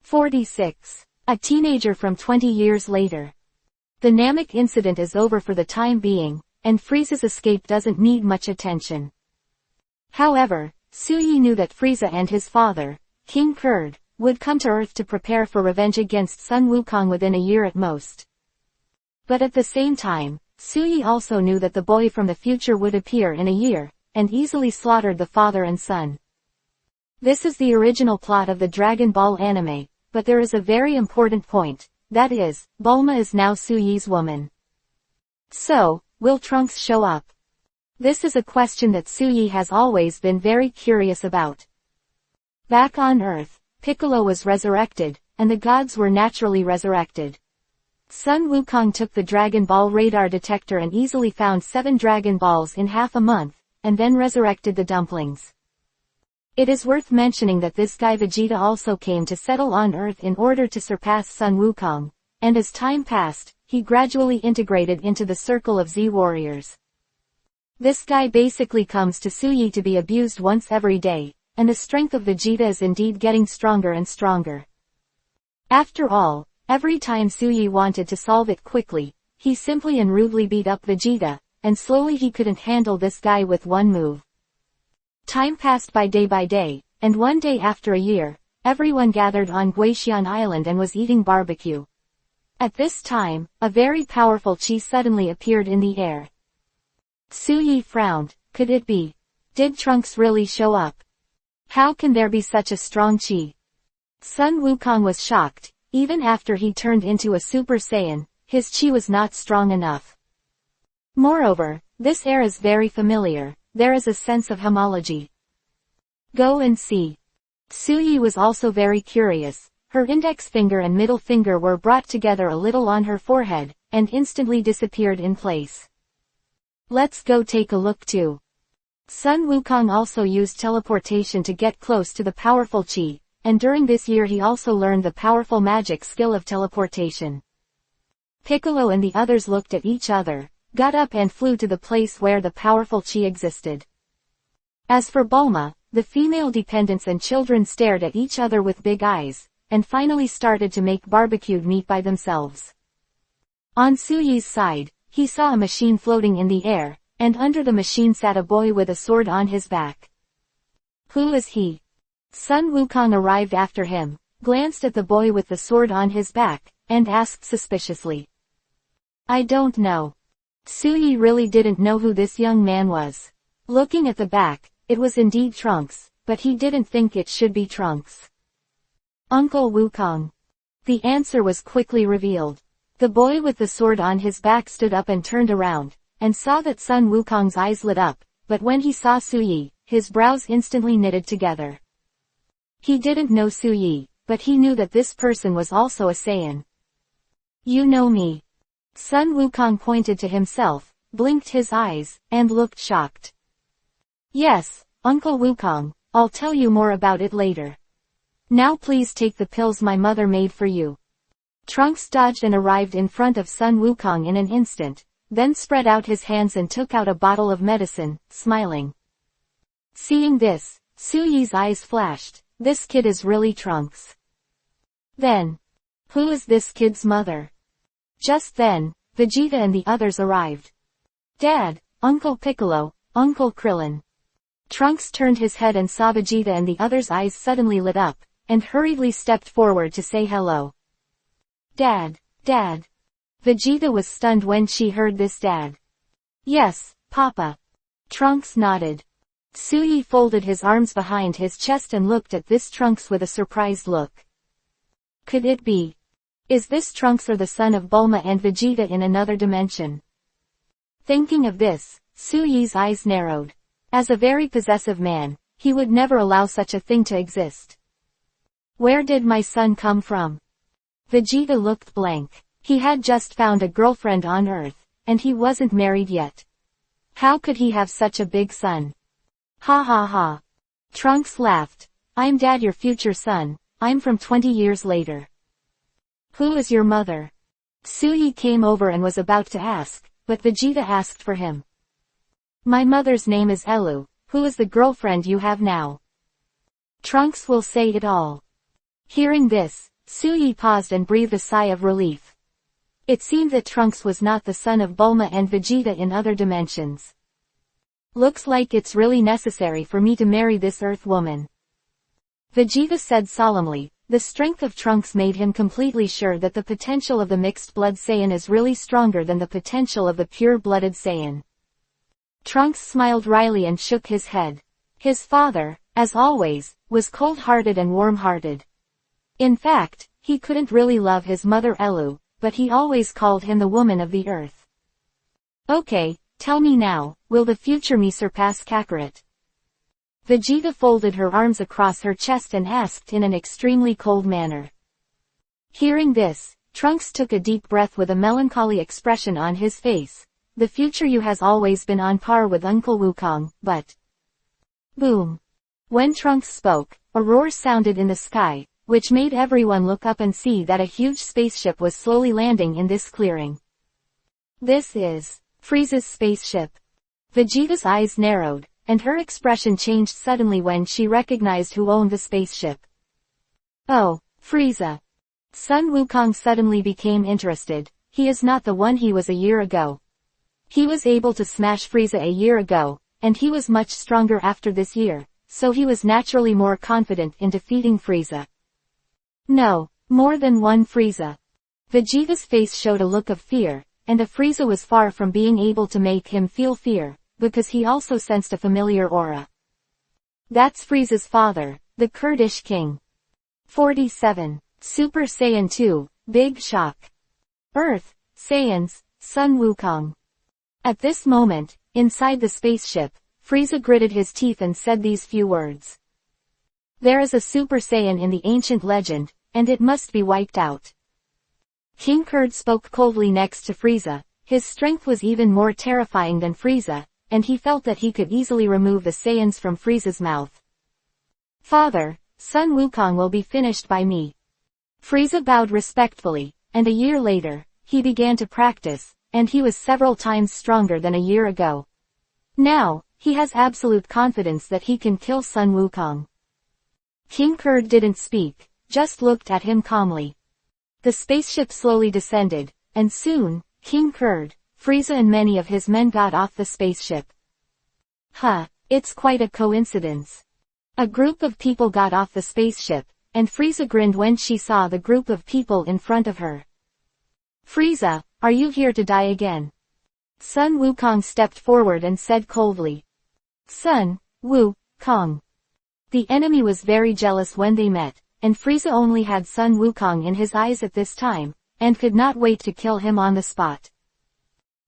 46. A teenager from 20 years later. The Namek incident is over for the time being, and Frieza's escape doesn't need much attention. However, Suyi knew that Frieza and his father, King Kurd, would come to Earth to prepare for revenge against Sun Wukong within a year at most. But at the same time, Suyi also knew that the boy from the future would appear in a year, and easily slaughtered the father and son. This is the original plot of the Dragon Ball anime, but there is a very important point. That is, Bulma is now Suyi's woman. So, will Trunks show up? This is a question that Suyi has always been very curious about. Back on Earth, Piccolo was resurrected, and the gods were naturally resurrected. Sun Wukong took the Dragon Ball radar detector and easily found 7 Dragon Balls in half a month, and then resurrected the dumplings. It is worth mentioning that this guy Vegeta also came to settle on Earth in order to surpass Sun Wukong, and as time passed, he gradually integrated into the circle of Z warriors. This guy basically comes to Suyi to be abused once every day, and the strength of Vegeta is indeed getting stronger and stronger. After all, every time Suyi wanted to solve it quickly, he simply and rudely beat up Vegeta, and slowly he couldn't handle this guy with one move. Time passed by day, and one day after a year, everyone gathered on Guaxian Island and was eating barbecue. At this time, a very powerful chi suddenly appeared in the air. Suyi frowned. Could it be? Did Trunks really show up? How can there be such a strong chi? Sun Wukong was shocked. Even after he turned into a Super Saiyan, his chi was not strong enough. Moreover, this air is very familiar. There is a sense of homology. Go and see. Suyi was also very curious. Her index finger and middle finger were brought together a little on her forehead, and instantly disappeared in place. Let's go take a look too. Sun Wukong also used teleportation to get close to the powerful chi, and during this year he also learned the powerful magic skill of teleportation. Piccolo and the others looked at each other, got up and flew to the place where the powerful chi existed. As for Bulma, the female dependents and children stared at each other with big eyes, and finally started to make barbecued meat by themselves. On Suyi's side, he saw a machine floating in the air, and under the machine sat a boy with a sword on his back. Who is he? Sun Wukong arrived after him, glanced at the boy with the sword on his back, and asked suspiciously. I don't know. Suyi really didn't know who this young man was. Looking at the back, it was indeed Trunks, but he didn't think it should be Trunks. Uncle Wukong. The answer was quickly revealed. The boy with the sword on his back stood up and turned around, and saw that Sun Wukong's eyes lit up, but when he saw Suyi, his brows instantly knitted together. He didn't know Suyi, but he knew that this person was also a Saiyan. You know me. Sun Wukong pointed to himself, blinked his eyes, and looked shocked. Yes, Uncle Wukong, I'll tell you more about it later. Now please take the pills my mother made for you. Trunks dodged and arrived in front of Sun Wukong in an instant, then spread out his hands and took out a bottle of medicine, smiling. Seeing this, Suyi's eyes flashed. This kid is really Trunks. Then, who is this kid's mother? Just then, Vegeta and the others arrived. Dad, Uncle Piccolo, Uncle Krillin. Trunks turned his head and saw Vegeta and the others' eyes suddenly lit up, and hurriedly stepped forward to say hello. Dad, Dad. Vegeta was stunned when she heard this. Dad. Yes, Papa. Trunks nodded. Suyi folded his arms behind his chest and looked at this Trunks with a surprised look. Could it be? Is this Trunks or the son of Bulma and Vegeta in another dimension? Thinking of this, Suyi's eyes narrowed. As a very possessive man, he would never allow such a thing to exist. Where did my son come from? Vegeta looked blank. He had just found a girlfriend on Earth, and he wasn't married yet. How could he have such a big son? Ha ha ha. Trunks laughed. I'm Dad, your future son. I'm from 20 years later. Who is your mother? Suyi came over and was about to ask, but Vegeta asked for him. My mother's name is Elu. Who is the girlfriend you have now? Trunks will say it all. Hearing this, Suyi paused and breathed a sigh of relief. It seemed that Trunks was not the son of Bulma and Vegeta in other dimensions. Looks like it's really necessary for me to marry this Earth woman. Vegeta said solemnly. The strength of Trunks made him completely sure that the potential of the mixed-blood Saiyan is really stronger than the potential of the pure-blooded Saiyan. Trunks smiled wryly and shook his head. His father, as always, was cold-hearted and warm-hearted. In fact, he couldn't really love his mother Elu, but he always called him the woman of the earth. Okay, tell me now, will the future me surpass Kakarot? Vegeta folded her arms across her chest and asked in an extremely cold manner. Hearing this, Trunks took a deep breath with a melancholy expression on his face. The future you has always been on par with Uncle Wukong, but... Boom! When Trunks spoke, a roar sounded in the sky, which made everyone look up and see that a huge spaceship was slowly landing in this clearing. This is Frieza's spaceship. Vegeta's eyes narrowed, and her expression changed suddenly when she recognized who owned the spaceship. Oh, Frieza. Sun Wukong suddenly became interested. He is not the one he was a year ago. He was able to smash Frieza a year ago, and he was much stronger after this year, so he was naturally more confident in defeating Frieza. No, more than one Frieza. Vegeta's face showed a look of fear, and a Frieza was far from being able to make him feel fear, because he also sensed a familiar aura. That's Frieza's father, the Kurdish king. 47. Super Saiyan 2, Big Shock. Earth, Saiyans, Sun Wukong. At this moment, inside the spaceship, Frieza gritted his teeth and said these few words. There is a Super Saiyan in the ancient legend, and it must be wiped out. King Kurd spoke coldly next to Frieza. His strength was even more terrifying than Frieza, and he felt that he could easily remove the Saiyans from Frieza's mouth. Father, Sun Wukong will be finished by me. Frieza bowed respectfully, and a year later, he began to practice, and he was several times stronger than a year ago. Now, he has absolute confidence that he can kill Sun Wukong. King Kurd didn't speak, just looked at him calmly. The spaceship slowly descended, and soon, King Kurd, Frieza and many of his men got off the spaceship. It's quite a coincidence. A group of people got off the spaceship, and Frieza grinned when she saw the group of people in front of her. Frieza, are you here to die again? Sun Wukong stepped forward and said coldly. Sun Wukong. The enemy was very jealous when they met, and Frieza only had Sun Wukong in his eyes at this time, and could not wait to kill him on the spot.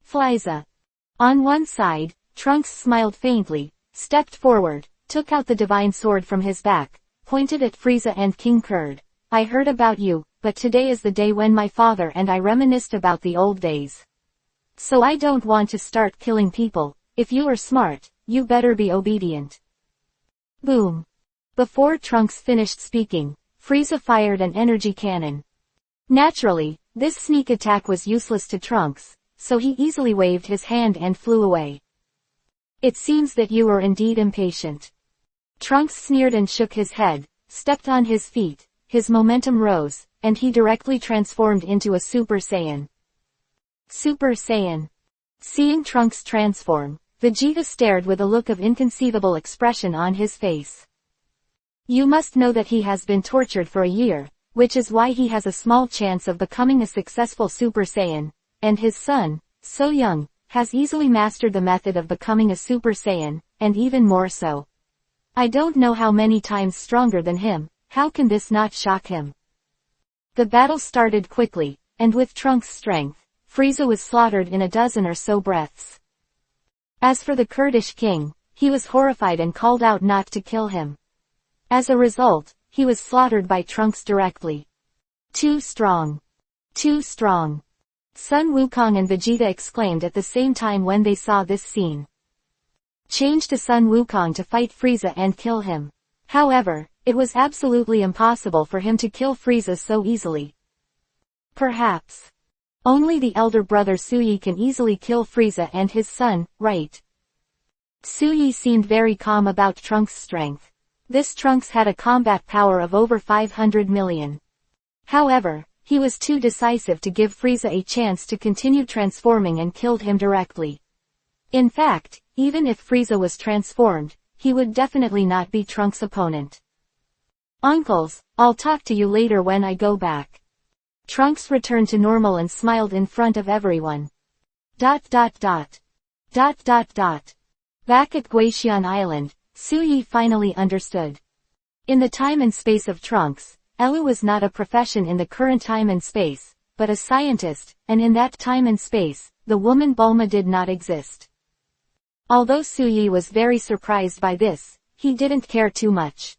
Frieza. On one side, Trunks smiled faintly, stepped forward, took out the divine sword from his back, pointed at Frieza and King Kurd. I heard about you, but today is the day when my father and I reminisced about the old days. So I don't want to start killing people. If you are smart, you better be obedient. Boom. Before Trunks finished speaking, Frieza fired an energy cannon. Naturally, this sneak attack was useless to Trunks, so he easily waved his hand and flew away. It seems that you are indeed impatient. Trunks sneered and shook his head, stepped on his feet, his momentum rose, and he directly transformed into a Super Saiyan. Super Saiyan. Seeing Trunks transform, Vegeta stared with a look of inconceivable expression on his face. You must know that he has been tortured for a year, which is why he has a small chance of becoming a successful Super Saiyan, and his son, so young, has easily mastered the method of becoming a Super Saiyan, and even more so. I don't know how many times stronger than him. How can this not shock him? The battle started quickly, and with Trunks' strength, Frieza was slaughtered in a dozen or so breaths. As for the Kurdish king, he was horrified and called out not to kill him. As a result, he was slaughtered by Trunks directly. Too strong. Too strong. Sun Wukong and Vegeta exclaimed at the same time when they saw this scene. Change to Sun Wukong to fight Frieza and kill him. However, it was absolutely impossible for him to kill Frieza so easily. Perhaps. Only the elder brother Suyi can easily kill Frieza and his son, right? Suyi seemed very calm about Trunks' strength. This Trunks had a combat power of over 500 million. However, he was too decisive to give Frieza a chance to continue transforming and killed him directly. In fact, even if Frieza was transformed, he would definitely not be Trunks' opponent. Uncles, I'll talk to you later when I go back. Trunks returned to normal and smiled in front of everyone. Back at Guaxian Island, Suyi finally understood. In the time and space of Trunks, Elu was not a profession in the current time and space, but a scientist, and in that time and space, the woman Bulma did not exist. Although Suyi was very surprised by this, he didn't care too much.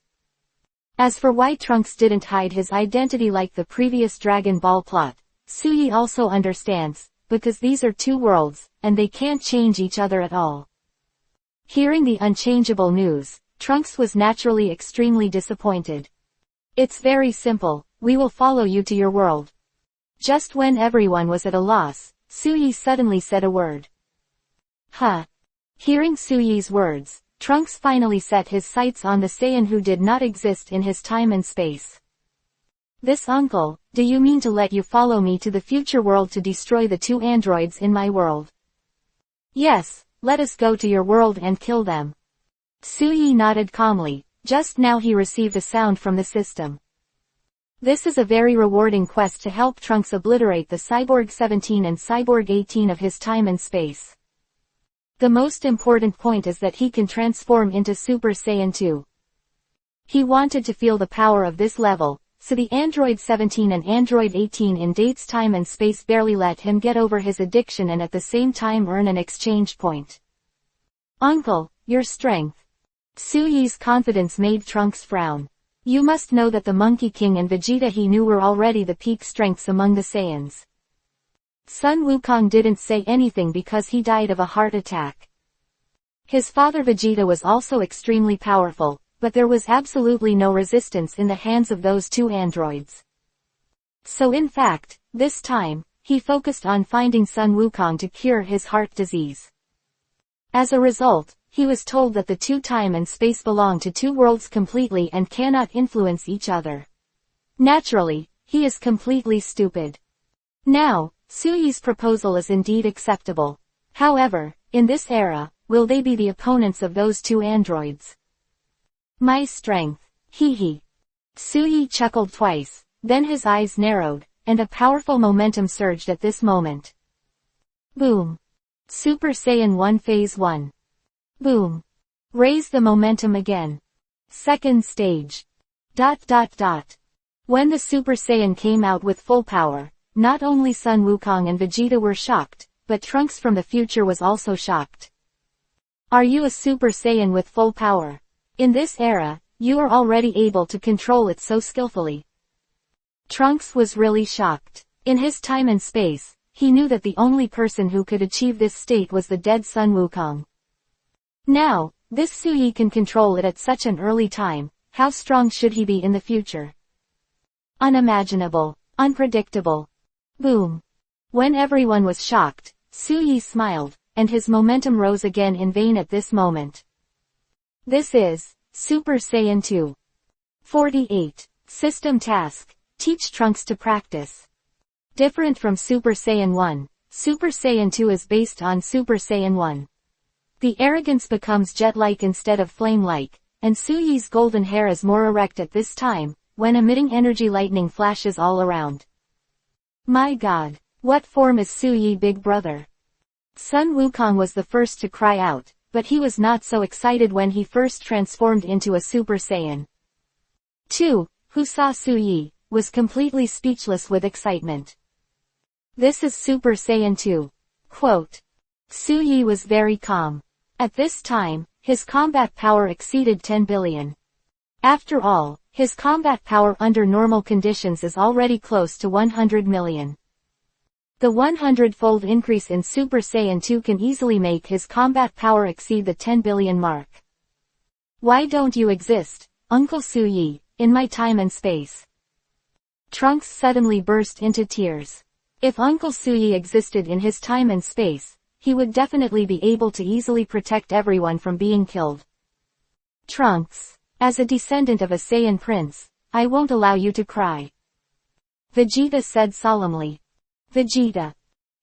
As for why Trunks didn't hide his identity like the previous Dragon Ball plot, Suyi also understands, because these are two worlds, and they can't change each other at all. Hearing the unchangeable news, Trunks was naturally extremely disappointed. It's very simple, we will follow you to your world. Just when everyone was at a loss, Suyi suddenly said a word. Hearing Suyi's words, Trunks finally set his sights on the Saiyan who did not exist in his time and space. This uncle, do you mean to let you follow me to the future world to destroy the two androids in my world? Yes, let us go to your world and kill them. Suyi nodded calmly, just now he received a sound from the system. This is a very rewarding quest to help Trunks obliterate the Cyborg 17 and Cyborg 18 of his time and space. The most important point is that he can transform into Super Saiyan 2. He wanted to feel the power of this level, so the Android 17 and Android 18 in dates time and space barely let him get over his addiction and at the same time earn an exchange point. Uncle, your strength. Suyi's confidence made Trunks frown. You must know that the Monkey King and Vegeta he knew were already the peak strengths among the Saiyans. Sun Wukong didn't say anything because he died of a heart attack. His father Vegeta was also extremely powerful, but there was absolutely no resistance in the hands of those two androids. So in fact, this time, he focused on finding Sun Wukong to cure his heart disease. As a result, he was told that the two time and space belong to two worlds completely and cannot influence each other. Naturally, he is completely stupid. Now, Suyi's proposal is indeed acceptable. However, in this era, will they be the opponents of those two androids? My strength. Hee. Suyi chuckled twice, then his eyes narrowed, and a powerful momentum surged at this moment. Boom. Super Saiyan 1 Phase 1. Boom. Raise the momentum again. Second stage. ... When the Super Saiyan came out with full power, not only Sun Wukong and Vegeta were shocked, but Trunks from the future was also shocked. Are you a Super Saiyan with full power? In this era, you are already able to control it so skillfully. Trunks was really shocked. In his time and space, he knew that the only person who could achieve this state was the dead Sun Wukong. Now, this Suyi can control it at such an early time, how strong should he be in the future? Unimaginable. Unpredictable. Boom. When everyone was shocked, Suyi smiled, and his momentum rose again in vain at this moment. This is Super Saiyan 2. 48. System task. Teach Trunks to practice. Different from Super Saiyan 1, Super Saiyan 2 is based on Super Saiyan 1. The arrogance becomes jet-like instead of flame-like, and Suyi's golden hair is more erect at this time, when emitting energy lightning flashes all around. My god, what form is Suyi big brother? Sun Wukong was the first to cry out, but he was not so excited when he first transformed into a Super Saiyan. 2, who saw Suyi, was completely speechless with excitement. This is Super Saiyan 2. Quote. Suyi was very calm. At this time, his combat power exceeded 10 billion. After all, his combat power under normal conditions is already close to 100 million. The 100-fold increase in Super Saiyan 2 can easily make his combat power exceed the 10 billion mark. Why don't you exist, Uncle Suyi, in my time and space? Trunks suddenly burst into tears. If Uncle Suyi existed in his time and space, he would definitely be able to easily protect everyone from being killed. Trunks, as a descendant of a Saiyan prince, I won't allow you to cry. Vegeta said solemnly. Vegeta.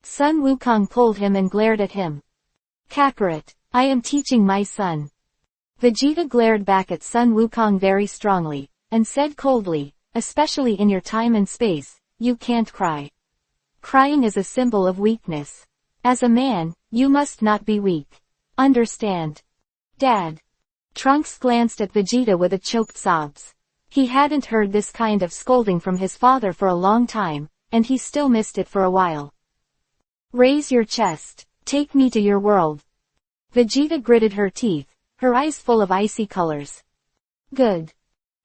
Sun Wukong pulled him and glared at him. Kakarot, I am teaching my son. Vegeta glared back at Sun Wukong very strongly, and said coldly, especially in your time and space, you can't cry. Crying is a symbol of weakness. As a man, you must not be weak. Understand? Dad. Trunks glanced at Vegeta with a choked sobs. He hadn't heard this kind of scolding from his father for a long time, and he still missed it for a while. Raise your chest. Take me to your world. Vegeta gritted her teeth, her eyes full of icy colors. Good.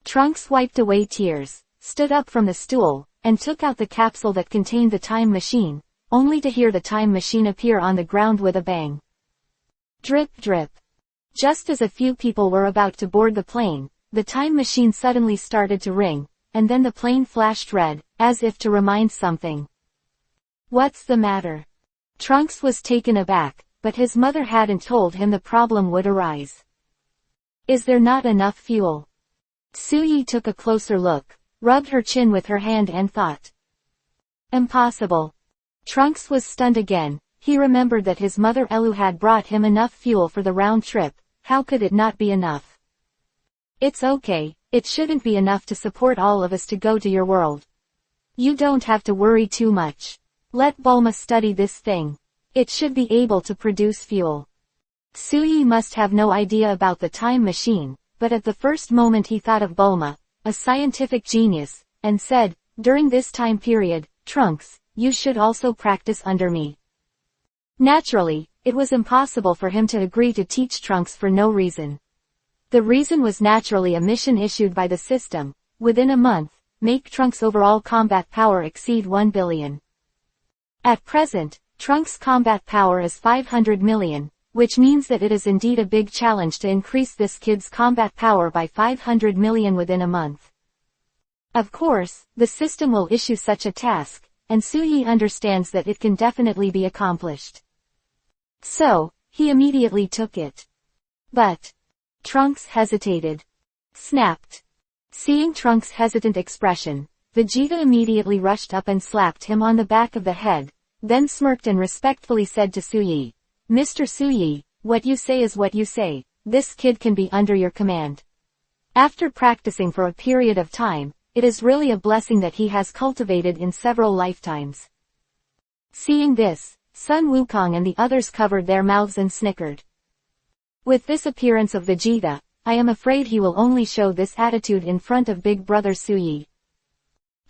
Trunks wiped away tears, stood up from the stool, and took out the capsule that contained the time machine, only to hear the time machine appear on the ground with a bang. Drip drip. Just as a few people were about to board the plane, the time machine suddenly started to ring, and then the plane flashed red, as if to remind something. What's the matter? Trunks was taken aback, but his mother hadn't told him the problem would arise. Is there not enough fuel? Suyi took a closer look, rubbed her chin with her hand and thought. Impossible. Trunks was stunned again. He remembered that his mother Elu had brought him enough fuel for the round trip. How could it not be enough? It's okay, it shouldn't be enough to support all of us to go to your world. You don't have to worry too much. Let Bulma study this thing. It should be able to produce fuel. Suyi must have no idea about the time machine, but at the first moment he thought of Bulma, a scientific genius, and said, "During this time period, Trunks, you should also practice under me." Naturally, it was impossible for him to agree to teach Trunks for no reason. The reason was naturally a mission issued by the system: within a month, make Trunks' overall combat power exceed 1 billion. At present, Trunks' combat power is 500 million, which means that it is indeed a big challenge to increase this kid's combat power by 500 million within a month. Of course, the system will issue such a task, and Suyi understands that it can definitely be accomplished. So, he immediately took it. But Trunks hesitated. Snapped. Seeing Trunks' hesitant expression, Vegeta immediately rushed up and slapped him on the back of the head, then smirked and respectfully said to Suyi, "Mr. Suyi, what you say is what you say. This kid can be under your command." After practicing for a period of time, it is really a blessing that he has cultivated in several lifetimes. Seeing this, Sun Wukong and the others covered their mouths and snickered. With this appearance of Vegeta, I am afraid he will only show this attitude in front of big brother Suyi.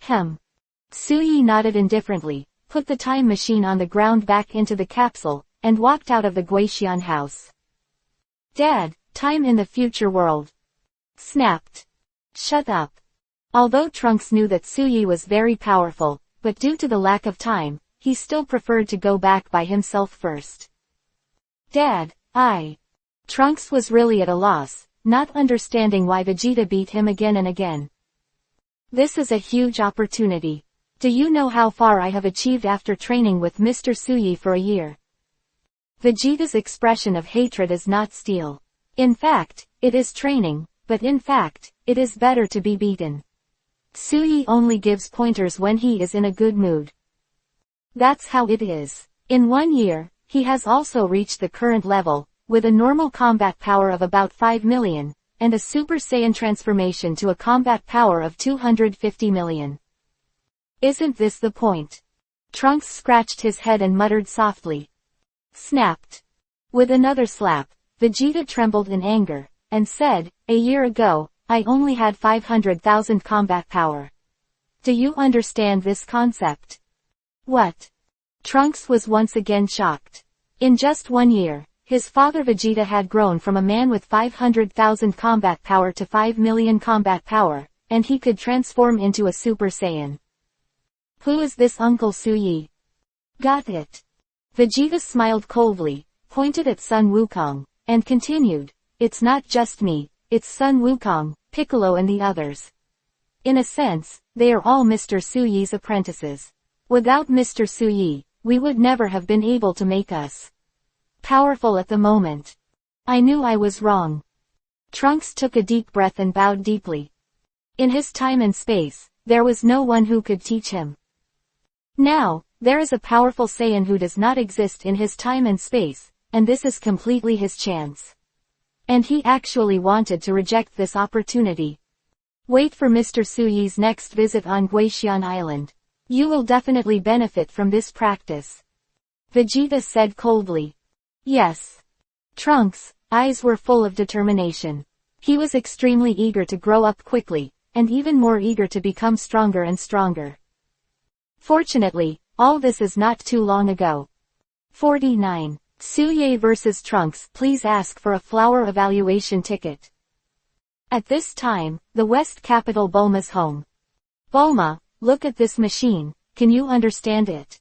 Suyi nodded indifferently, put the time machine on the ground back into the capsule, and walked out of the Guixian house. "Dad, time in the future world." Snapped. "Shut up." Although Trunks knew that Suyi was very powerful, but due to the lack of time, he still preferred to go back by himself first. "Dad, Trunks was really at a loss, not understanding why Vegeta beat him again and again. "This is a huge opportunity. Do you know how far I have achieved after training with Mr. Suyi for a year?" Vegeta's expression of hatred is not steel. In fact, it is training, but in fact, it is better to be beaten. Suyi only gives pointers when he is in a good mood. That's how it is. In 1 year, he has also reached the current level, with a normal combat power of about 5 million, and a Super Saiyan transformation to a combat power of 250 million. Isn't this the point? Trunks scratched his head and muttered softly. Snapped. With another slap, Vegeta trembled in anger, and said, "A year ago, I only had 500,000 combat power. Do you understand this concept?" What? Trunks was once again shocked. In just 1 year, his father Vegeta had grown from a man with 500,000 combat power to 5 million combat power, and he could transform into a Super Saiyan. Who is this Uncle Suyi? Got it. Vegeta smiled coldly, pointed at Sun Wukong, and continued, "It's not just me, it's Sun Wukong, Piccolo and the others. In a sense, they are all Mr. Suyi's apprentices. Without Mr. Suyi, we would never have been able to make us powerful at the moment. I knew I was wrong." Trunks took a deep breath and bowed deeply. In his time and space, there was no one who could teach him. Now, there is a powerful Saiyan who does not exist in his time and space, and this is completely his chance. And he actually wanted to reject this opportunity. Wait for Mr. Suyi's next visit on Guixian Island. You will definitely benefit from this practice. Vegeta said coldly. Yes. Trunks' eyes were full of determination. He was extremely eager to grow up quickly, and even more eager to become stronger and stronger. Fortunately, all this is not too long ago. 49. Suyi vs. Trunks. Please ask for a flower evaluation ticket. At this time, the West capital Bulma's home. Bulma, look at this machine, can you understand it?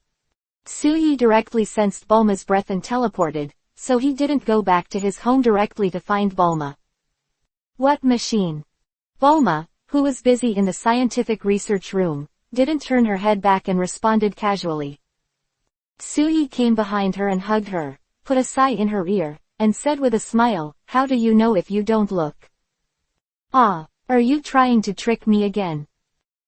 Suyi directly sensed Bulma's breath and teleported, so he didn't go back to his home directly to find Bulma. What machine? Bulma, who was busy in the scientific research room, didn't turn her head back and responded casually. Suyi came behind her and hugged her, put a sigh in her ear, and said with a smile, "How do you know if you don't look? Ah, are you trying to trick me again?"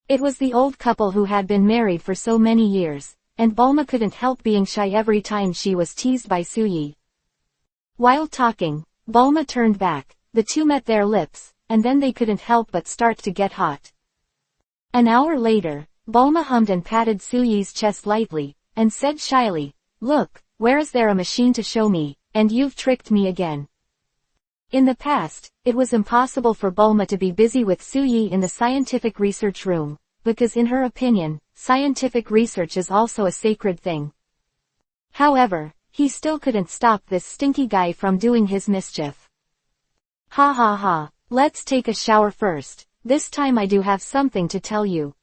It was the old couple who had been married for so many years, and Bulma couldn't help being shy every time she was teased by Suyi. While talking, Bulma turned back, the two met their lips, and then they couldn't help but start to get hot. An hour later, Bulma hummed and patted Suyi's chest lightly, and said shyly, "Look, where is there a machine to show me, and you've tricked me again." In the past, it was impossible for Bulma to be busy with Suyi in the scientific research room, because in her opinion, scientific research is also a sacred thing. However, he still couldn't stop this stinky guy from doing his mischief. Ha ha ha, let's take a shower first, this time I do have something to tell you.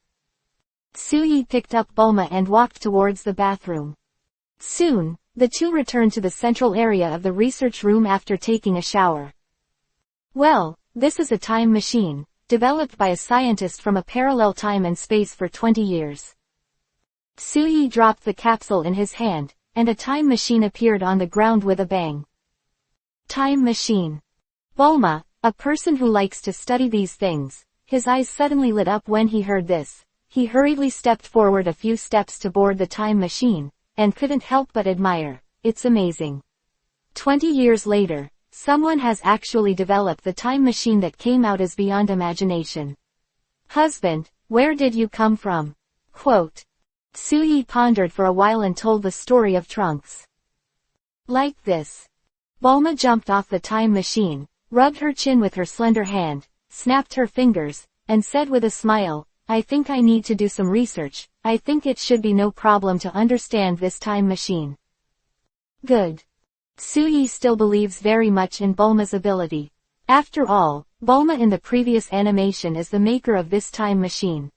Suyi picked up Bulma and walked towards the bathroom. Soon, the two returned to the central area of the research room after taking a shower. Well, this is a time machine, developed by a scientist from a parallel time and space for 20 years. Suyi dropped the capsule in his hand, and a time machine appeared on the ground with a bang. Time machine. Bulma, a person who likes to study these things, his eyes suddenly lit up when he heard this. He hurriedly stepped forward a few steps to board the time machine, and couldn't help but admire. It's amazing. 20 years later, someone has actually developed the time machine that came out as beyond imagination. Husband, where did you come from? Quote. Suyi pondered for a while and told the story of Trunks. Like this. Bulma jumped off the time machine, rubbed her chin with her slender hand, snapped her fingers, and said with a smile, I think I need to do some research, I think it should be no problem to understand this time machine. Good. Suyi still believes very much in Bulma's ability. After all, Bulma in the previous animation is the maker of this time machine.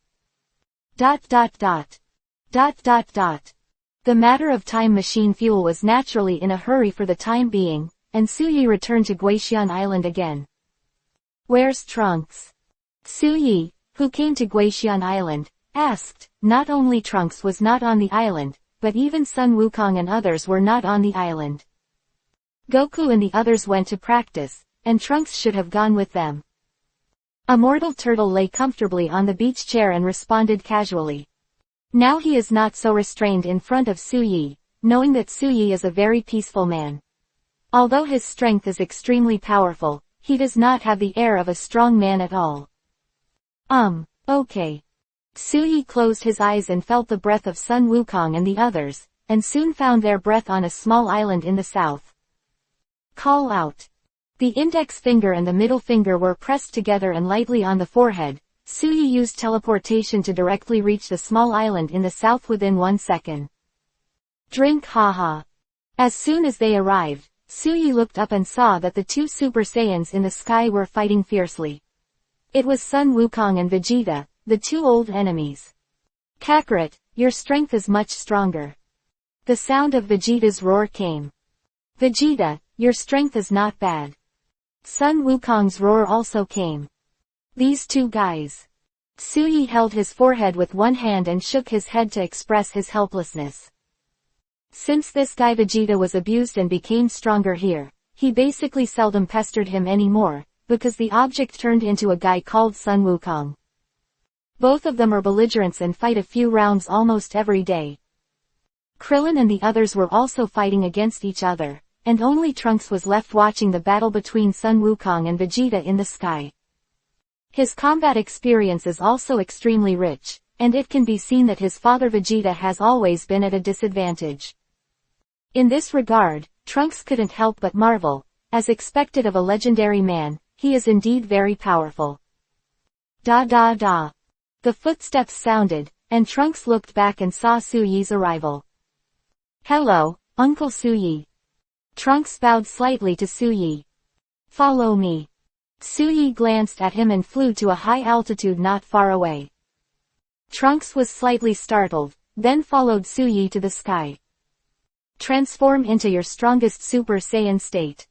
The matter of time machine fuel was naturally in a hurry for the time being, and Suyi returned to Guixian Island again. Where's Trunks? Suyi, who came to Guixian Island, asked. Not only Trunks was not on the island, but even Sun Wukong and others were not on the island. Goku and the others went to practice, and Trunks should have gone with them. A mortal turtle lay comfortably on the beach chair and responded casually. Now he is not so restrained in front of Suyi, knowing that Suyi is a very peaceful man. Although his strength is extremely powerful, he does not have the air of a strong man at all. Okay. Suyi closed his eyes and felt the breath of Sun Wukong and the others, and soon found their breath on a small island in the south. Call out. The index finger and the middle finger were pressed together and lightly on the forehead. Suyi used teleportation to directly reach the small island in the south within 1 second. Drink haha. As soon as they arrived, Suyi looked up and saw that the two Super Saiyans in the sky were fighting fiercely. It was Sun Wukong and Vegeta, the two old enemies. Kakarot, your strength is much stronger. The sound of Vegeta's roar came. Vegeta, your strength is not bad. Sun Wukong's roar also came. These two guys. Suyi held his forehead with one hand and shook his head to express his helplessness. Since this guy Vegeta was abused and became stronger here, he basically seldom pestered him anymore, because the object turned into a guy called Sun Wukong. Both of them are belligerents and fight a few rounds almost every day. Krillin and the others were also fighting against each other, and only Trunks was left watching the battle between Sun Wukong and Vegeta in the sky. His combat experience is also extremely rich, and it can be seen that his father Vegeta has always been at a disadvantage. In this regard, Trunks couldn't help but marvel. As expected of a legendary man, he is indeed very powerful. The footsteps sounded, and Trunks looked back and saw Suyi's arrival. Hello, Uncle Suyi. Trunks bowed slightly to Suyi. Follow me. Suyi glanced at him and flew to a high altitude not far away. Trunks was slightly startled, then followed Suyi to the sky. Transform into your strongest Super Saiyan state.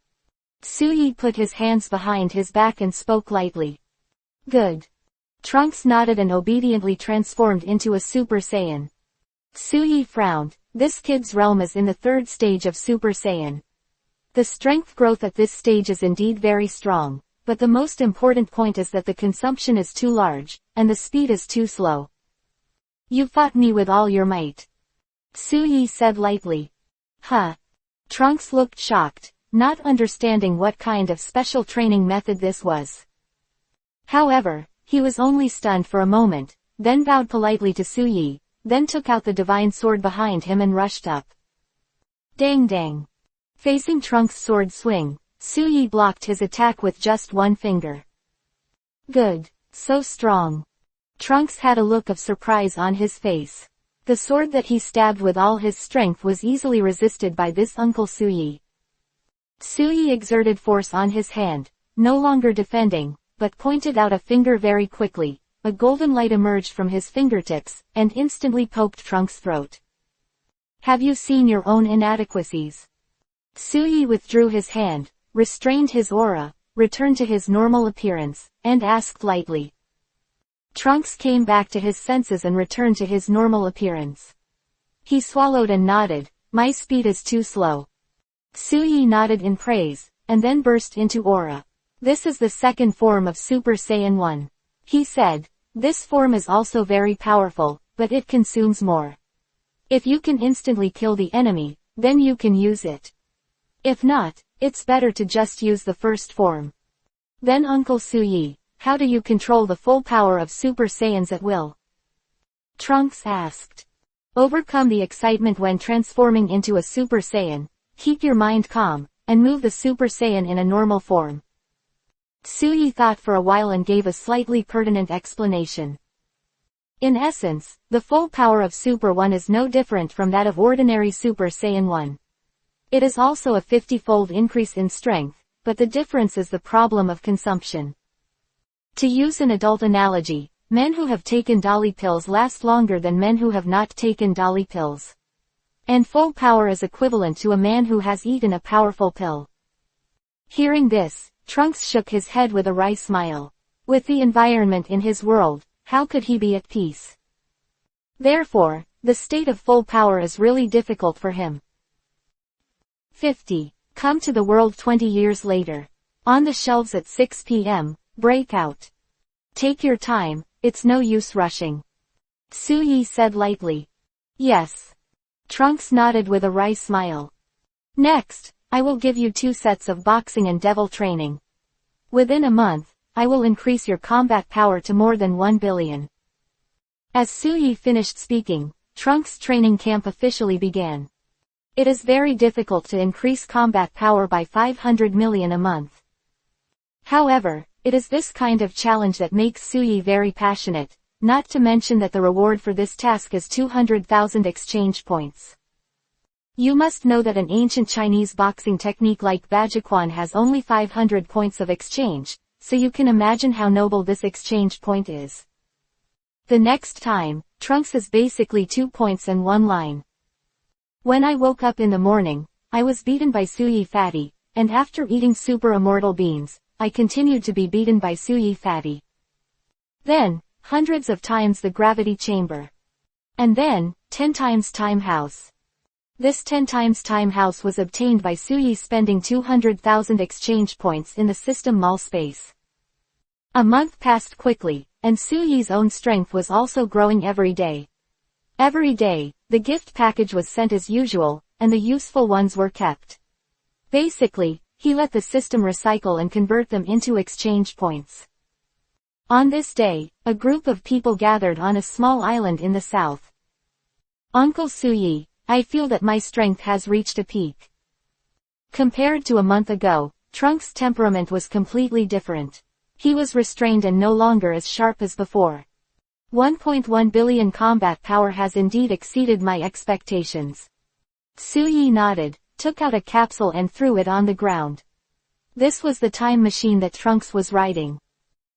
Suyi put his hands behind his back and spoke lightly. Good. Trunks nodded and obediently transformed into a Super Saiyan. Suyi frowned. This kid's realm is in the 3rd stage of Super Saiyan. The strength growth at this stage is indeed very strong, but the most important point is that the consumption is too large, and the speed is too slow. You fought me with all your might. Suyi said lightly. Huh. Trunks looked shocked, not understanding what kind of special training method this was. However, he was only stunned for a moment, then bowed politely to Suyi, then took out the divine sword behind him and rushed up. Dang dang. Facing Trunks' sword swing, Suyi blocked his attack with just one finger. Good. So strong. Trunks had a look of surprise on his face. The sword that he stabbed with all his strength was easily resisted by this Uncle Suyi. Suyi exerted force on his hand, no longer defending, but pointed out a finger very quickly. A golden light emerged from his fingertips, and instantly poked Trunks' throat. Have you seen your own inadequacies? Suyi withdrew his hand, restrained his aura, returned to his normal appearance, and asked lightly. Trunks came back to his senses and returned to his normal appearance. He swallowed and nodded. My speed is too slow. Suyi nodded in praise, and then burst into aura. This is the second form of Super Saiyan 1. He said, this form is also very powerful, but it consumes more. If you can instantly kill the enemy, then you can use it. If not, it's better to just use the first form. Then Uncle Suyi, how do you control the full power of Super Saiyans at will? Trunks asked. Overcome the excitement when transforming into a Super Saiyan, keep your mind calm, and move the Super Saiyan in a normal form. Suyi thought for a while and gave a slightly pertinent explanation. In essence, the full power of Super 1 is no different from that of ordinary Super Saiyan 1. It is also a 50-fold increase in strength, but the difference is the problem of consumption. To use an adult analogy, men who have taken dolly pills last longer than men who have not taken dolly pills. And full power is equivalent to a man who has eaten a powerful pill. Hearing this, Trunks shook his head with a wry smile. With the environment in his world, how could he be at peace? Therefore, the state of full power is really difficult for him. 50. Come to the world 20 years later. On the shelves at 6 p.m., breakout. Take your time, it's no use rushing. Suyi said lightly. Yes. Trunks nodded with a wry smile. Next, I will give you 2 sets of boxing and devil training. Within a month, I will increase your combat power to more than 1 billion. As Suyi finished speaking, Trunks' training camp officially began. It is very difficult to increase combat power by 500 million a month. However, it is this kind of challenge that makes Suyi very passionate, not to mention that the reward for this task is 200,000 exchange points. You must know that an ancient Chinese boxing technique like Bajiquan has only 500 points of exchange, so you can imagine how noble this exchange point is. The next time, Trunks is basically 2 points and 1 line. When I woke up in the morning, I was beaten by Suyi Fatty, and after eating super immortal beans, I continued to be beaten by Suyi Fatty. Then, hundreds of times the gravity chamber. And then, 10 times time house. This 10 times time house was obtained by Suyi spending 200,000 exchange points in the system mall space. A month passed quickly, and Suyi's own strength was also growing every day. Every day, the gift package was sent as usual, and the useful ones were kept. Basically, he let the system recycle and convert them into exchange points. On this day, a group of people gathered on a small island in the south. Uncle Suyi, I feel that my strength has reached a peak. Compared to a month ago, Trunks' temperament was completely different. He was restrained and no longer as sharp as before. 1.1 billion combat power has indeed exceeded my expectations. Suyi nodded, took out a capsule and threw it on the ground. This was the time machine that Trunks was riding.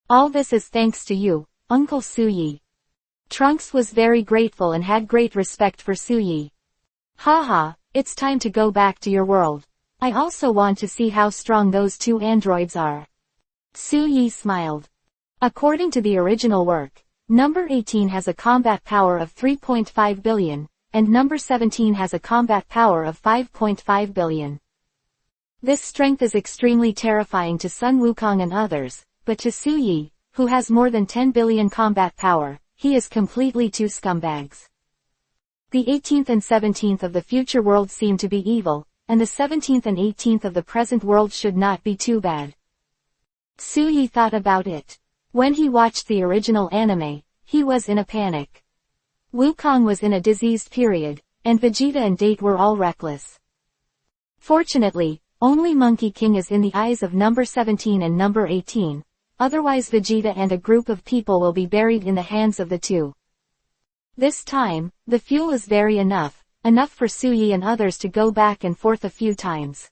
All this is thanks to you, Uncle Suyi. Trunks was very grateful and had great respect for Suyi. Haha, it's time to go back to your world. I also want to see how strong those 2 androids are. Suyi smiled. According to the original work, number 18 has a combat power of 3.5 billion, and number 17 has a combat power of 5.5 billion. This strength is extremely terrifying to Sun Wukong and others, but to Suyi, who has more than 10 billion combat power, he is completely 2 scumbags. The 18th and 17th of the future world seem to be evil, and the 17th and 18th of the present world should not be too bad. Suyi thought about it. When he watched the original anime, he was in a panic. Wukong was in a diseased period, and Vegeta and Date were all reckless. Fortunately, only Monkey King is in the eyes of number 17 and number 18, otherwise Vegeta and a group of people will be buried in the hands of the two. This time, the fuel is very enough for Suyi and others to go back and forth a few times.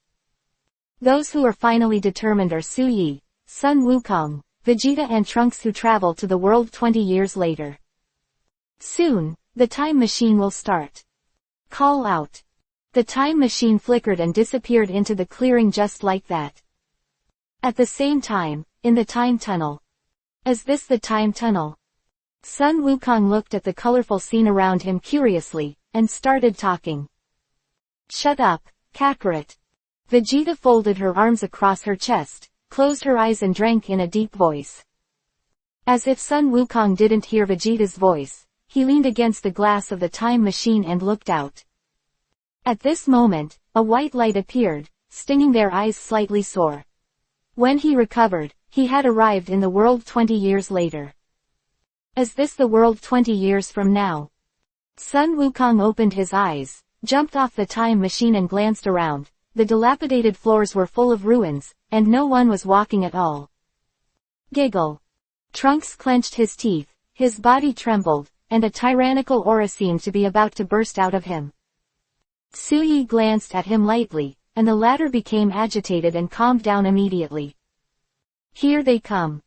Those who are finally determined are Suyi, Sun Wukong, Vegeta and Trunks, who travel to the world 20 years later. Soon, the time machine will start. Call out. The time machine flickered and disappeared into the clearing just like that. At the same time, in the time tunnel. Is this the time tunnel? Sun Wukong looked at the colorful scene around him curiously, and started talking. Shut up, Kakarot. Vegeta folded her arms across her chest, closed her eyes and drank in a deep voice. As if Sun Wukong didn't hear Vegeta's voice, he leaned against the glass of the time machine and looked out. At this moment, a white light appeared, stinging their eyes slightly sore. When he recovered, he had arrived in the world 20 years later. Is this the world 20 years from now? Sun Wukong opened his eyes, jumped off the time machine and glanced around. The dilapidated floors were full of ruins, and no one was walking at all. Giggle. Trunks clenched his teeth, his body trembled, and a tyrannical aura seemed to be about to burst out of him. Suyi glanced at him lightly, and the latter became agitated and calmed down immediately. Here they come.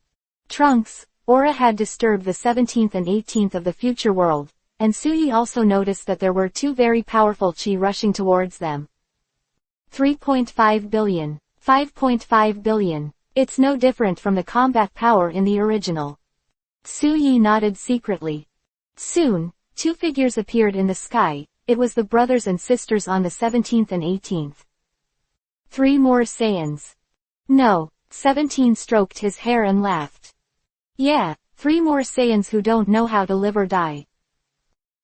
Trunks' aura had disturbed the 17th and 18th of the future world, and Suyi also noticed that there were two very powerful chi rushing towards them. 3.5 billion, 5.5 billion. It's no different from the combat power in the original. Suyi nodded secretly. Soon, two figures appeared in the sky. It was the brothers and sisters on the 17th and 18th. 3 more Saiyans. No, 17 stroked his hair and laughed. Yeah, 3 more Saiyans who don't know how to live or die.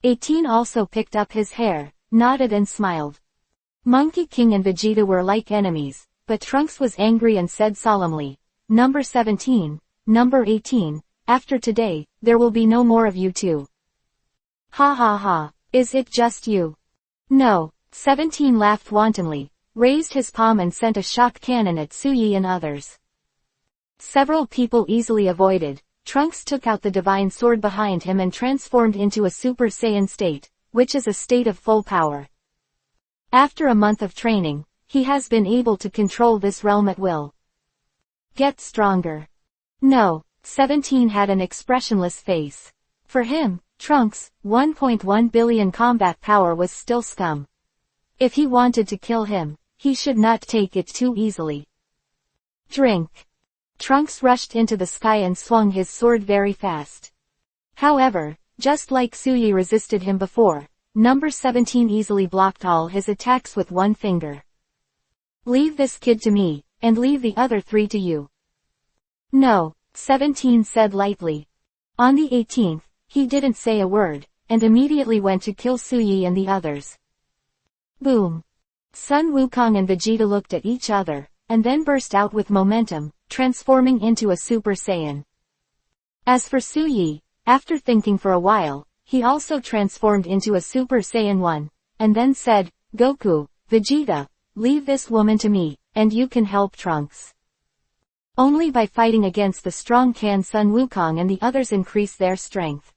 18 also picked up his hair, nodded and smiled. Monkey King and Vegeta were like enemies, but Trunks was angry and said solemnly, Number 17, Number 18, after today, there will be no more of you two. Ha ha ha. Is it just you? No, 17 laughed wantonly, raised his palm and sent a shock cannon at Suyi and others. Several people easily avoided. Trunks took out the divine sword behind him and transformed into a Super Saiyan state, which is a state of full power. After a month of training, he has been able to control this realm at will. Get stronger. No, 17 had an expressionless face. For him, Trunks' 1.1 billion combat power was still scum. If he wanted to kill him, he should not take it too easily. Drink. Trunks rushed into the sky and swung his sword very fast. However, just like Suyi resisted him before, Number 17 easily blocked all his attacks with one finger. Leave this kid to me, and leave the other 3 to you. No, 17 said lightly. On the 18th, he didn't say a word, and immediately went to kill Suyi and the others. Boom. Sun Wukong and Vegeta looked at each other, and then burst out with momentum, transforming into a Super Saiyan. As for Suyi, after thinking for a while, he also transformed into a Super Saiyan 1, and then said, Goku, Vegeta, leave this woman to me, and you can help Trunks. Only by fighting against the strong can Sun Wukong and the others increase their strength.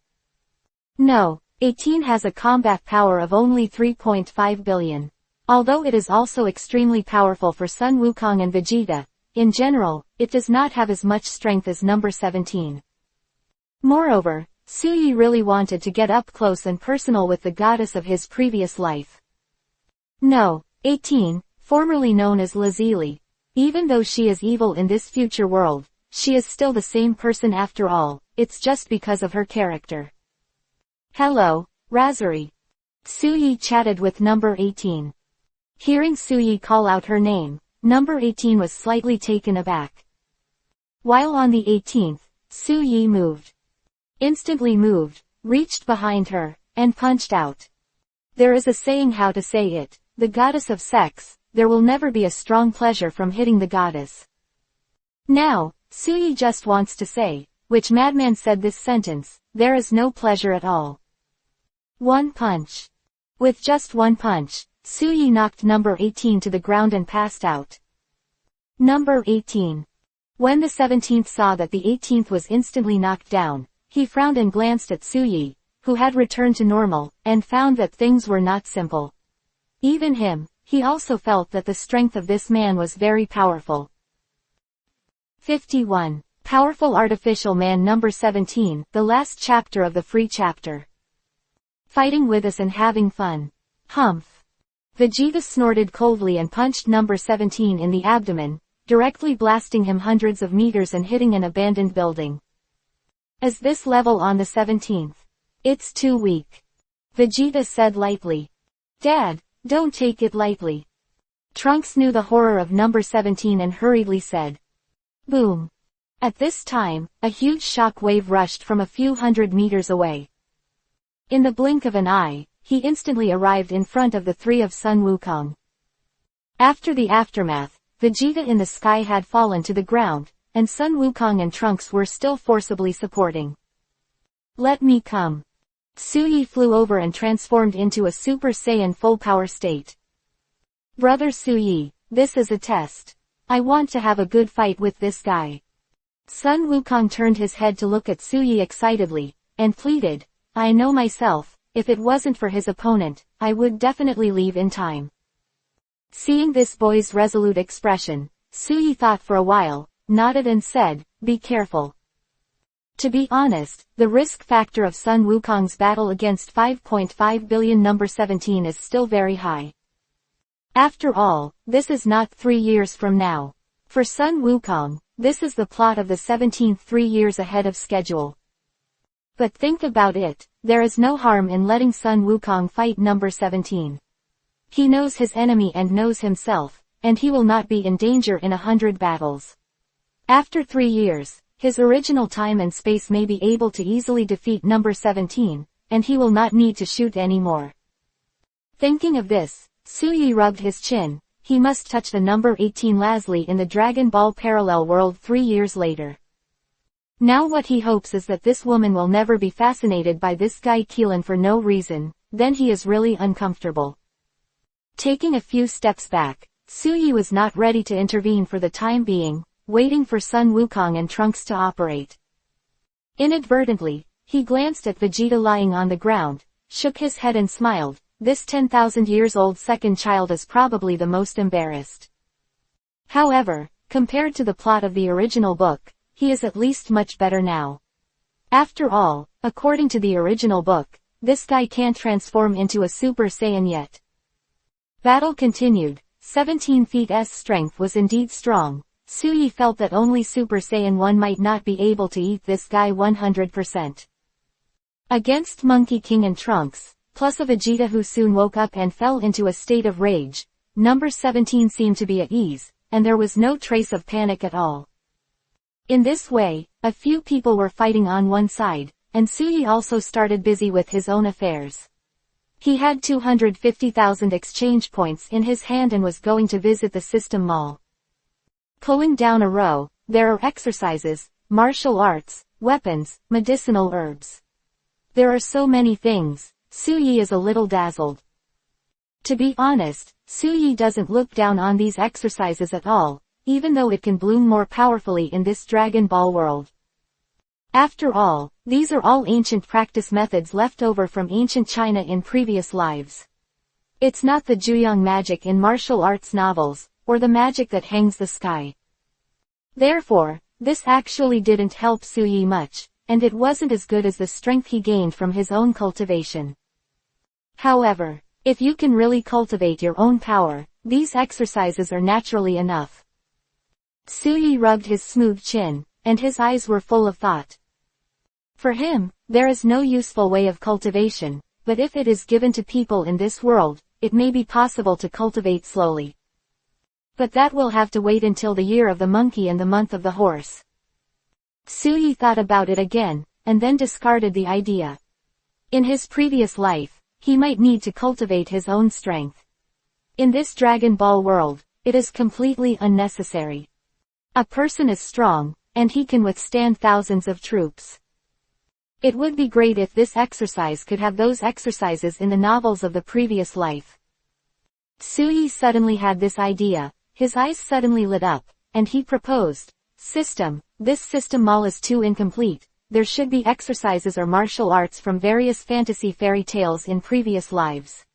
No, 18 has a combat power of only 3.5 billion. Although it is also extremely powerful for Sun Wukong and Vegeta, in general, it does not have as much strength as Number 17. Moreover, Suyi really wanted to get up close and personal with the goddess of his previous life. No, 18, formerly known as Lazuli. Even though she is evil in this future world, she is still the same person after all, it's just because of her character. Hello, Razuri. Suyi chatted with Number 18. Hearing Suyi call out her name, Number 18 was slightly taken aback. While on the 18th, Suyi moved. Instantly moved, reached behind her, and punched out. There is a saying how to say it, the goddess of sex, there will never be a strong pleasure from hitting the goddess. Now, Suyi just wants to say, which madman said this sentence, there is no pleasure at all. One punch. With just one punch, Suyi knocked Number 18 to the ground and passed out. Number 18. When the 17th saw that the 18th was instantly knocked down, he frowned and glanced at Suyi, who had returned to normal, and found that things were not simple. Even he also felt that the strength of this man was very powerful. 51. Powerful Artificial Man Number 17, the last chapter of the free chapter. Fighting with us and having fun. Humph. Vegeta snorted coldly and punched number 17 in the abdomen, directly blasting him hundreds of meters and hitting an abandoned building. Is this level on the 17th? It's too weak. Vegeta said lightly. Dad, don't take it lightly. Trunks knew the horror of number 17 and hurriedly said. Boom. At this time, a huge shock wave rushed from a few hundred meters away. In the blink of an eye, he instantly arrived in front of the three of Sun Wukong. After the aftermath, Vegeta in the sky had fallen to the ground, and Sun Wukong and Trunks were still forcibly supporting. Let me come. Suyi flew over and transformed into a Super Saiyan full power state. Brother Suyi, this is a test. I want to have a good fight with this guy. Sun Wukong turned his head to look at Suyi excitedly, and pleaded, I know myself, if it wasn't for his opponent, I would definitely leave in time. Seeing this boy's resolute expression, Suyi thought for a while, nodded and said, be careful. To be honest, the risk factor of Sun Wukong's battle against 5.5 billion number 17 is still very high. After all, this is not 3 years from now. For Sun Wukong, this is the plot of the 17th 3 years ahead of schedule. But think about it, there is no harm in letting Sun Wukong fight number 17. He knows his enemy and knows himself, and he will not be in danger in 100 battles. After 3 years, his original time and space may be able to easily defeat number 17, and he will not need to shoot anymore. Thinking of this, Suyi rubbed his chin. He must touch the number 18 Leslie in the Dragon Ball parallel world 3 years later. Now what he hopes is that this woman will never be fascinated by this guy Keelan for no reason, then he is really uncomfortable. Taking a few steps back, Suyi was not ready to intervene for the time being, waiting for Sun Wukong and Trunks to operate. Inadvertently, he glanced at Vegeta lying on the ground, shook his head and smiled. This 10,000 years old second child is probably the most embarrassed. However, compared to the plot of the original book, he is at least much better now. After all, according to the original book, this guy can't transform into a Super Saiyan yet. Battle continued. 17 feet's strength was indeed strong. Suyi felt that only Super Saiyan 1 might not be able to eat this guy 100%. Against Monkey King and Trunks, plus a Vegeta who soon woke up and fell into a state of rage, number 17 seemed to be at ease, and there was no trace of panic at all. In this way, a few people were fighting on one side, and Suyi also started busy with his own affairs. He had 250,000 exchange points in his hand and was going to visit the system mall. Going down a row, there are exercises, martial arts, weapons, medicinal herbs. There are so many things. Suyi is a little dazzled. To be honest, Suyi doesn't look down on these exercises at all, even though it can bloom more powerfully in this Dragon Ball world. After all, these are all ancient practice methods left over from ancient China in previous lives. It's not the Juyong magic in martial arts novels, or the magic that hangs the sky. Therefore, this actually didn't help Suyi much, and it wasn't as good as the strength he gained from his own cultivation. However, if you can really cultivate your own power, these exercises are naturally enough. Suyi rubbed his smooth chin, and his eyes were full of thought. For him, there is no useful way of cultivation, but if it is given to people in this world, it may be possible to cultivate slowly. But that will have to wait until the year of the monkey and the month of the horse. Suyi thought about it again, and then discarded the idea. In his previous life, he might need to cultivate his own strength. In this Dragon Ball world, it is completely unnecessary. A person is strong, and he can withstand thousands of troops. It would be great if this exercise could have those exercises in the novels of the previous life. Suyi suddenly had this idea, his eyes suddenly lit up, and he proposed, System. This system mall is too incomplete. There should be exercises or martial arts from various fantasy fairy tales in previous lives.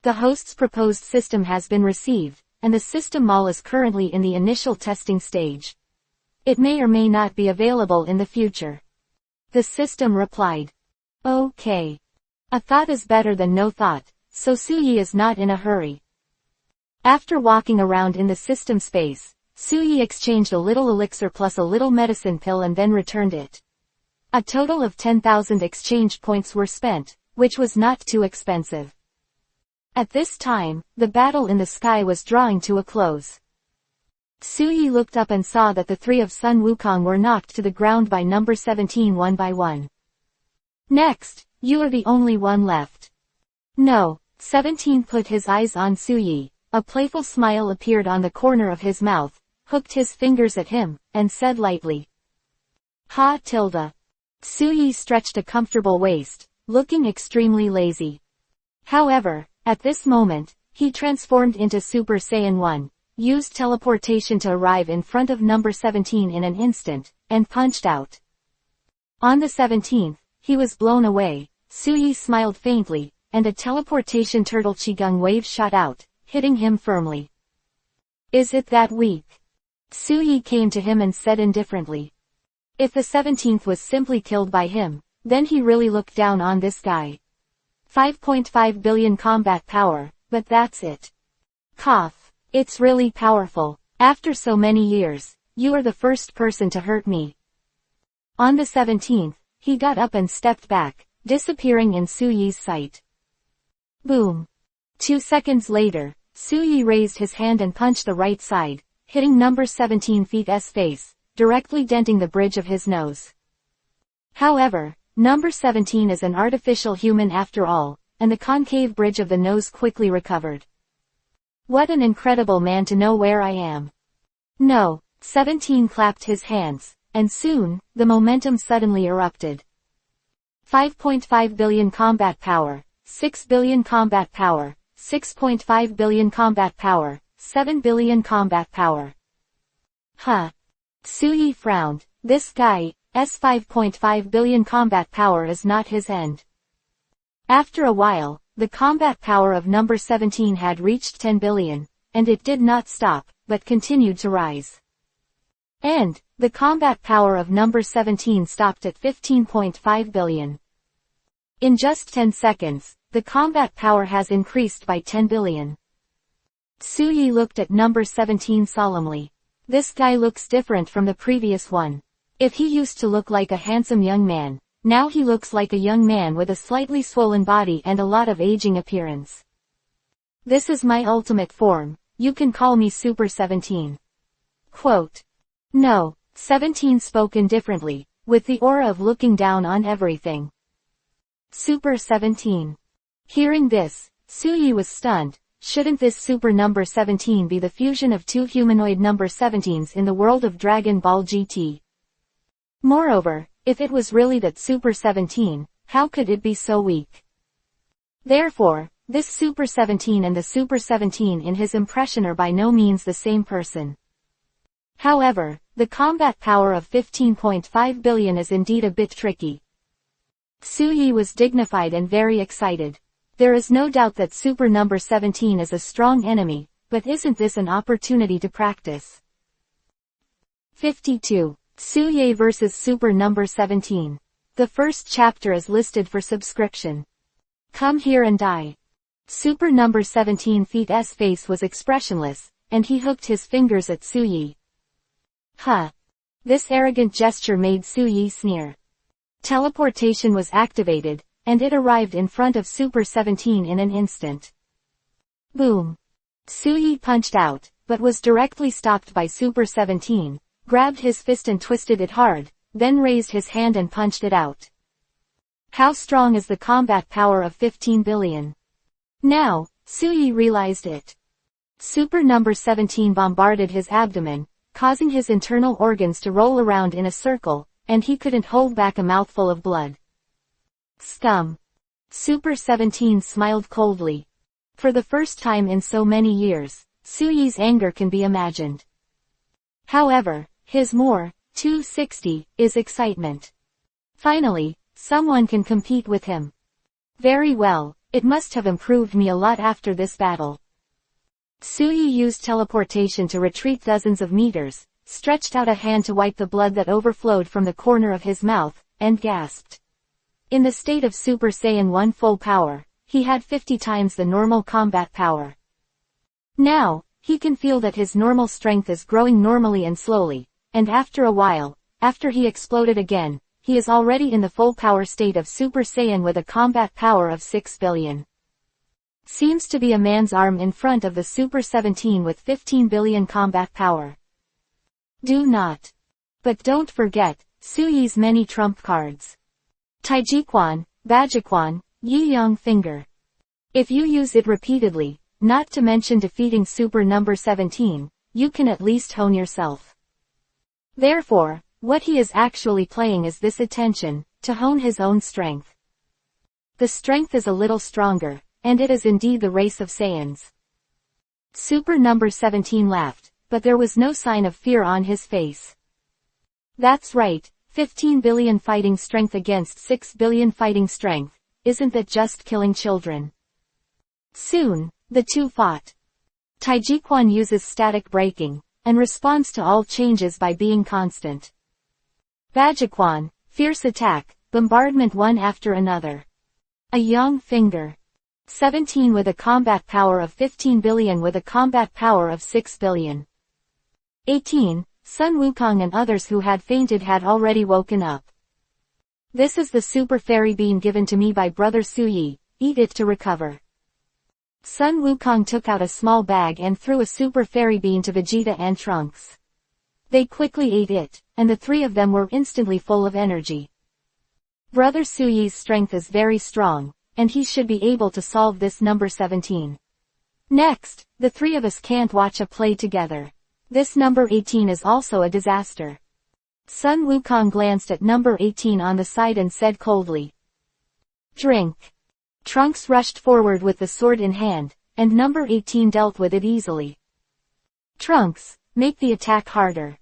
The host's proposed system has been received, and the system mall is currently in the initial testing stage. It may or may not be available in the future. The system replied. Okay. A thought is better than no thought, so Suyi is not in a hurry. After walking around in the system space, Suyi exchanged a little elixir plus a little medicine pill and then returned it. A total of 10,000 exchange points were spent, which was not too expensive. At this time, the battle in the sky was drawing to a close. Suyi looked up and saw that the three of Sun Wukong were knocked to the ground by number 17 one by one. Next, you are the only one left. No, 17 put his eyes on Suyi, a playful smile appeared on the corner of his mouth, hooked his fingers at him, and said lightly. Ha tilde. Suyi stretched a comfortable waist, looking extremely lazy. However, at this moment, he transformed into Super Saiyan 1, used teleportation to arrive in front of number 17 in an instant, and punched out. On the 17th, he was blown away. Suyi smiled faintly, and a teleportation turtle Qigong wave shot out, hitting him firmly. Is it that weak? Suyi came to him and said indifferently. If the 17th was simply killed by him, then he really looked down on this guy. 5.5 billion combat power, but that's it. Cough. It's really powerful. After so many years, you are the first person to hurt me. On the 17th, he got up and stepped back, disappearing in Suyi's sight. Boom. 2 seconds later, Suyi raised his hand and punched the right side, hitting number 17's face, directly denting the bridge of his nose. However, number 17 is an artificial human after all, and the concave bridge of the nose quickly recovered. What an incredible man to know where I am. No, 17 clapped his hands, and soon, the momentum suddenly erupted. 5.5 billion combat power, 6 billion combat power, 6.5 billion combat power, 7 billion combat power. Huh. Suyi frowned. This guy's 5.5 billion combat power is not his end. After a while, the combat power of number 17 had reached 10 billion, and it did not stop, but continued to rise. And, the combat power of number 17 stopped at 15.5 billion. In just 10 seconds, the combat power has increased by 10 billion. Suyi looked at number 17 solemnly. This guy looks different from the previous one. If he used to look like a handsome young man, now he looks like a young man with a slightly swollen body and a lot of aging appearance. This is my ultimate form, you can call me Super 17. Quote. No, 17 spoke indifferently, with the aura of looking down on everything. Super 17. Hearing this, Suyi was stunned. Shouldn't this super number 17 be the fusion of two humanoid number 17s in the world of Dragon Ball GT? Moreover, if it was really that Super 17, how could it be so weak? Therefore, this Super 17 and the Super 17 in his impression are by no means the same person. However, the combat power of 15.5 billion is indeed a bit tricky. Suyi was dignified and very excited. There is no doubt that Super number 17 is a strong enemy, but isn't this an opportunity to practice? 52. Suyi vs Super number 17. The first chapter is listed for subscription. Come here and die. Super number 17's face was expressionless, and he hooked his fingers at Suyi. Huh. This arrogant gesture made Suyi sneer. Teleportation was activated, and it arrived in front of Super 17 in an instant. Boom. Suyi punched out, but was directly stopped by Super 17, grabbed his fist and twisted it hard, then raised his hand and punched it out. How strong is the combat power of 15 billion? Now, Suyi realized it. Super number 17 bombarded his abdomen, causing his internal organs to roll around in a circle, and he couldn't hold back a mouthful of blood. Scum. Super 17 smiled coldly. For the first time in so many years, Suyi's anger can be imagined. However, His more, 260, is excitement. Finally, someone can compete with him. Very well, it must have improved me a lot after this battle. Suyi used teleportation to retreat dozens of meters, stretched out a hand to wipe the blood that overflowed from the corner of his mouth, and gasped. In the state of Super Saiyan 1 full power, he had 50 times the normal combat power. Now, he can feel that his normal strength is growing normally and slowly, and after a while, after he exploded again, he is already in the full power state of Super Saiyan with a combat power of 6 billion. Seems to be a man's arm in front of the Super 17 with 15 billion combat power. Do not. But don't forget, Suyi's many trump cards. Taijiquan, Bajiquan, Yi-Yang Finger. If you use it repeatedly, not to mention defeating Super number 17, you can at least hone yourself. Therefore, what he is actually playing is this attention, to hone his own strength. The strength is a little stronger, and it is indeed the race of Saiyans. Super number 17 laughed, but there was no sign of fear on his face. That's right, 15 billion fighting strength against 6 billion fighting strength, isn't that just killing children? Soon, the two fought. Taijiquan uses static breaking, and responds to all changes by being constant. Bajiquan, fierce attack, bombardment one after another. A Yang Finger. 17 with a combat power of 15 billion with a combat power of 6 billion. 18, Sun Wukong and others who had fainted had already woken up. This is the super fairy bean given to me by Brother Suyi, eat it to recover. Sun Wukong took out a small bag and threw a super fairy bean to Vegeta and Trunks. They quickly ate it, and the three of them were instantly full of energy. Brother Suyi's strength is very strong, and he should be able to solve this number 17. Next, the three of us can't watch a play together. This number 18 is also a disaster. Sun Wukong glanced at number 18 on the side and said coldly. Drink. Trunks rushed forward with the sword in hand, and number 18 dealt with it easily. Trunks, make the attack harder.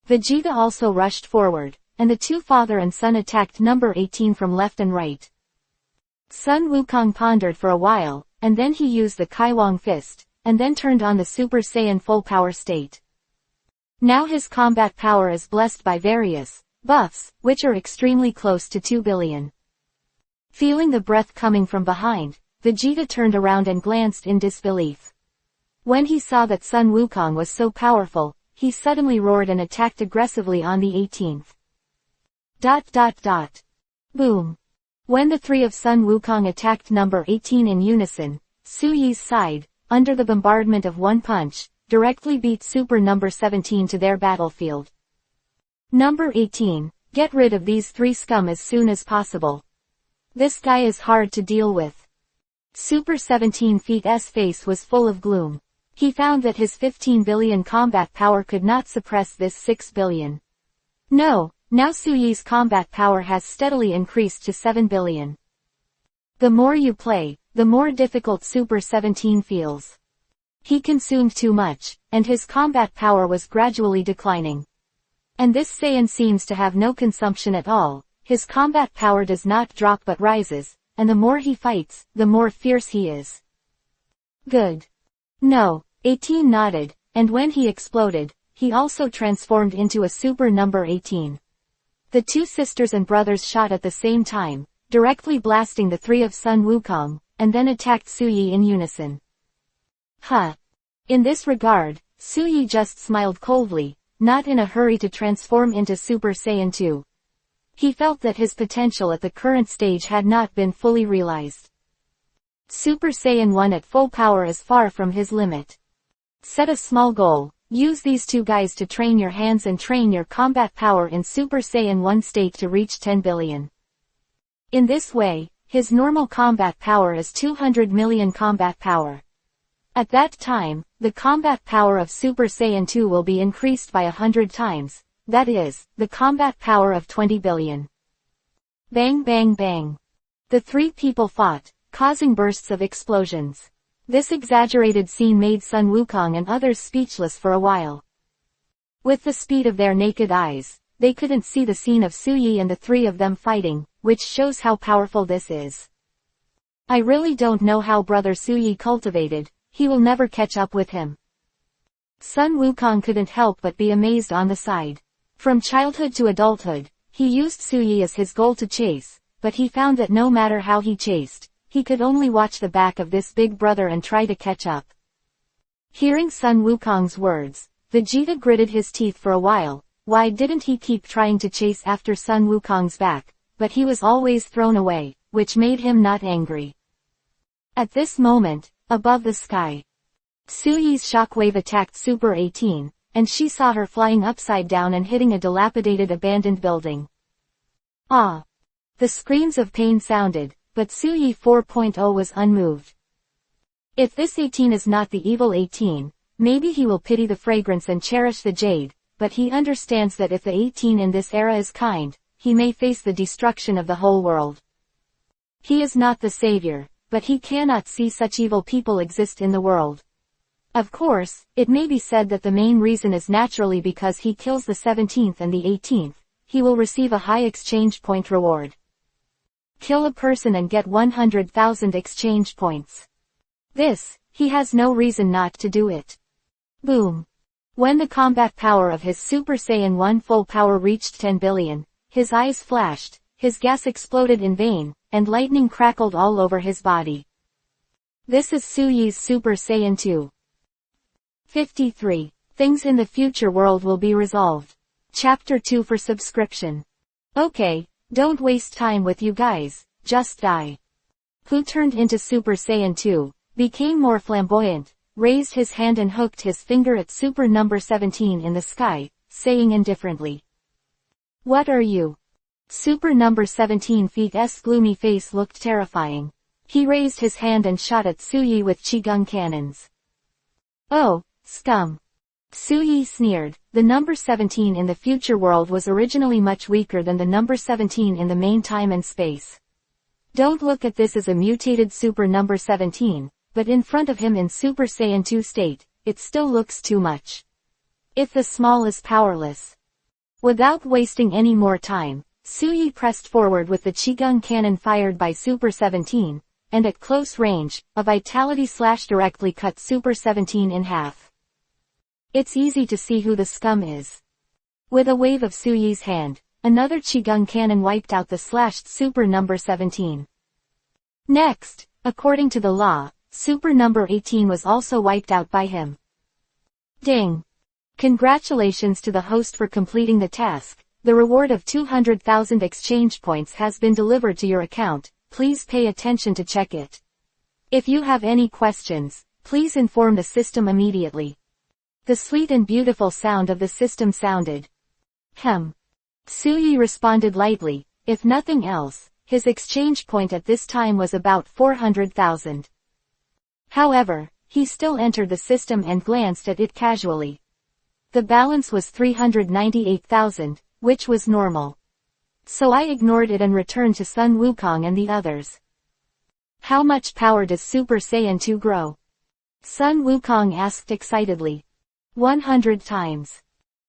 Vegeta also rushed forward, and the two father and son attacked number 18 from left and right. Sun Wukong pondered for a while, and then he used the Kaiwang fist, and then turned on the Super Saiyan full power state. Now his combat power is blessed by various buffs, which are extremely close to 2 billion. Feeling the breath coming from behind, Vegeta turned around and glanced in disbelief. When he saw that Sun Wukong was so powerful, he suddenly roared and attacked aggressively on the 18th. Boom. When the three of Sun Wukong attacked number 18 in unison, Suyi's side, under the bombardment of one punch, directly beat Super number 17 to their battlefield. Number 18, get rid of these three scum as soon as possible. This guy is hard to deal with. Super 17 feet's face was full of gloom. He found that his 15 billion combat power could not suppress this 6 billion. No, now Suyi's combat power has steadily increased to 7 billion. The more you play, the more difficult Super 17 feels. He consumed too much, and his combat power was gradually declining. And this Saiyan seems to have no consumption at all. His combat power does not drop but rises, and the more he fights, the more fierce he is. Good. No, 18 nodded, and when he exploded, he also transformed into a Super number 18. The two sisters and brothers shot at the same time, directly blasting the three of Sun Wukong, and then attacked Suyi in unison. In this regard, Suyi just smiled coldly, not in a hurry to transform into Super Saiyan 2. He felt that his potential at the current stage had not been fully realized. Super Saiyan 1 at full power is far from his limit. Set a small goal, use these two guys to train your hands and train your combat power in Super Saiyan 1 state to reach 10 billion. In this way, his normal combat power is 200 million combat power. At that time, the combat power of Super Saiyan 2 will be increased by 100 times, that is, the combat power of 20 billion. Bang bang bang. The three people fought, causing bursts of explosions. This exaggerated scene made Sun Wukong and others speechless for a while. With the speed of their naked eyes, they couldn't see the scene of Suyi and the three of them fighting, which shows how powerful this is. I really don't know how Brother Suyi cultivated, he will never catch up with him. Sun Wukong couldn't help but be amazed on the side. From childhood to adulthood, he used Suyi as his goal to chase, but he found that no matter how he chased, he could only watch the back of this big brother and try to catch up. Hearing Sun Wukong's words, Vegeta gritted his teeth for a while. Why didn't he keep trying to chase after Sun Wukong's back, but he was always thrown away, which made him not angry. At this moment, above the sky, Suyi's shockwave attacked Super 18, and she saw her flying upside down and hitting a dilapidated abandoned building. Ah! The screams of pain sounded, but Suyi 4.0 was unmoved. If this 18 is not the evil 18, maybe he will pity the fragrance and cherish the jade, but he understands that if the 18 in this era is kind, he may face the destruction of the whole world. He is not the savior, but he cannot see such evil people exist in the world. Of course, it may be said that the main reason is naturally because he kills the 17th and the 18th, he will receive a high exchange point reward. Kill a person and get 100,000 exchange points. This, he has no reason not to do it. Boom. When the combat power of his Super Saiyan 1 full power reached 10 billion, his eyes flashed, his gas exploded in vain, and lightning crackled all over his body. This is Suyi's Super Saiyan 2. 53. Things in the future world will be resolved. Chapter 2 for subscription. Okay, don't waste time with you guys, just die. Who turned into Super Saiyan 2, became more flamboyant, raised his hand and hooked his finger at Super number 17 in the sky, saying indifferently, "What are you?" Super number 17 feet's gloomy face looked terrifying. He raised his hand and shot at Suyi with Qigong cannons. "Oh, scum." Suyi sneered. The number 17 in the future world was originally much weaker than the number 17 in the main time and space. Don't look at this as a mutated Super number 17, but in front of him in Super Saiyan 2 state, it still looks too much. If the small is powerless. Without wasting any more time, Suyi pressed forward with the Qigong cannon fired by Super 17, and at close range, a vitality slash directly cut Super 17 in half. It's easy to see who the scum is. With a wave of Suyi's hand, another Qigong cannon wiped out the slashed Super number 17. Next, according to the law, Super number 18 was also wiped out by him. Ding! Congratulations to the host for completing the task. The reward of 200,000 exchange points has been delivered to your account. Please pay attention to check it. If you have any questions, please inform the system immediately. The sweet and beautiful sound of the system sounded. Suyi responded lightly. If nothing else, his exchange point at this time was about 400,000. However, he still entered the system and glanced at it casually. The balance was 398,000, which was normal. So I ignored it and returned to Sun Wukong and the others. How much power does Super Saiyan 2 grow? Sun Wukong asked excitedly. 100 times.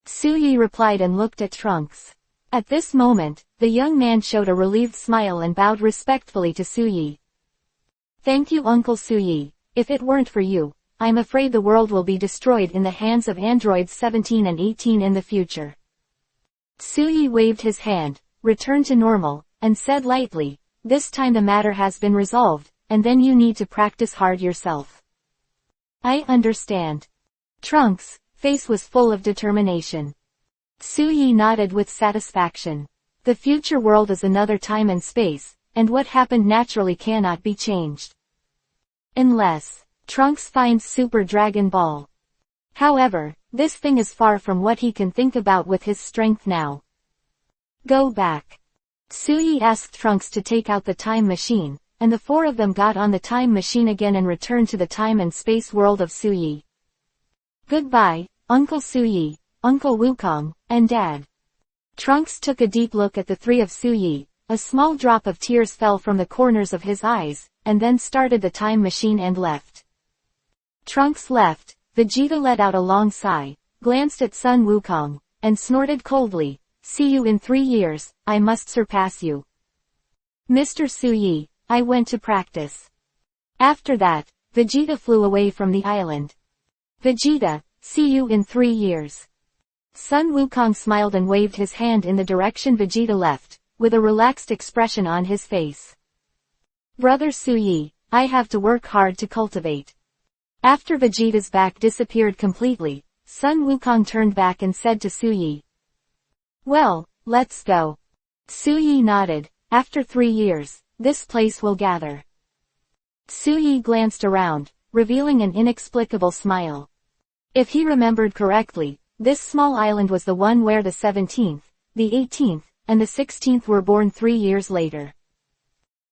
Suyi replied and looked at Trunks. At this moment, the young man showed a relieved smile and bowed respectfully to Suyi. Thank you, Uncle Suyi. If it weren't for you, I'm afraid the world will be destroyed in the hands of androids 17 and 18 in the future. Suyi waved his hand, returned to normal, and said lightly, this time the matter has been resolved, and then you need to practice hard yourself. I understand. Trunks' face was full of determination. Suyi nodded with satisfaction. The future world is another time and space, and what happened naturally cannot be changed. Unless Trunks finds Super Dragon Ball. However, this thing is far from what he can think about with his strength now. Go back. Suyi asked Trunks to take out the time machine, and the four of them got on the time machine again and returned to the time and space world of Suyi. Goodbye, Uncle Suyi, Uncle Wukong, and Dad. Trunks took a deep look at the three of Suyi, a small drop of tears fell from the corners of his eyes, and then started the time machine and left. Trunks left, Vegeta let out a long sigh, glanced at Sun Wukong, and snorted coldly, "See you in 3 years, I must surpass you." "Mr. Suyi, I went to practice." After that, Vegeta flew away from the island. "Vegeta, see you in 3 years." Sun Wukong smiled and waved his hand in the direction Vegeta left, with a relaxed expression on his face. "Brother Suyi, I have to work hard to cultivate." After Vegeta's back disappeared completely, Sun Wukong turned back and said to Suyi, "Well, let's go." Suyi nodded. "After 3 years, this place will gather." Suyi glanced around, revealing an inexplicable smile. If he remembered correctly, this small island was the one where the 17th, the 18th, and the 16th were born 3 years later.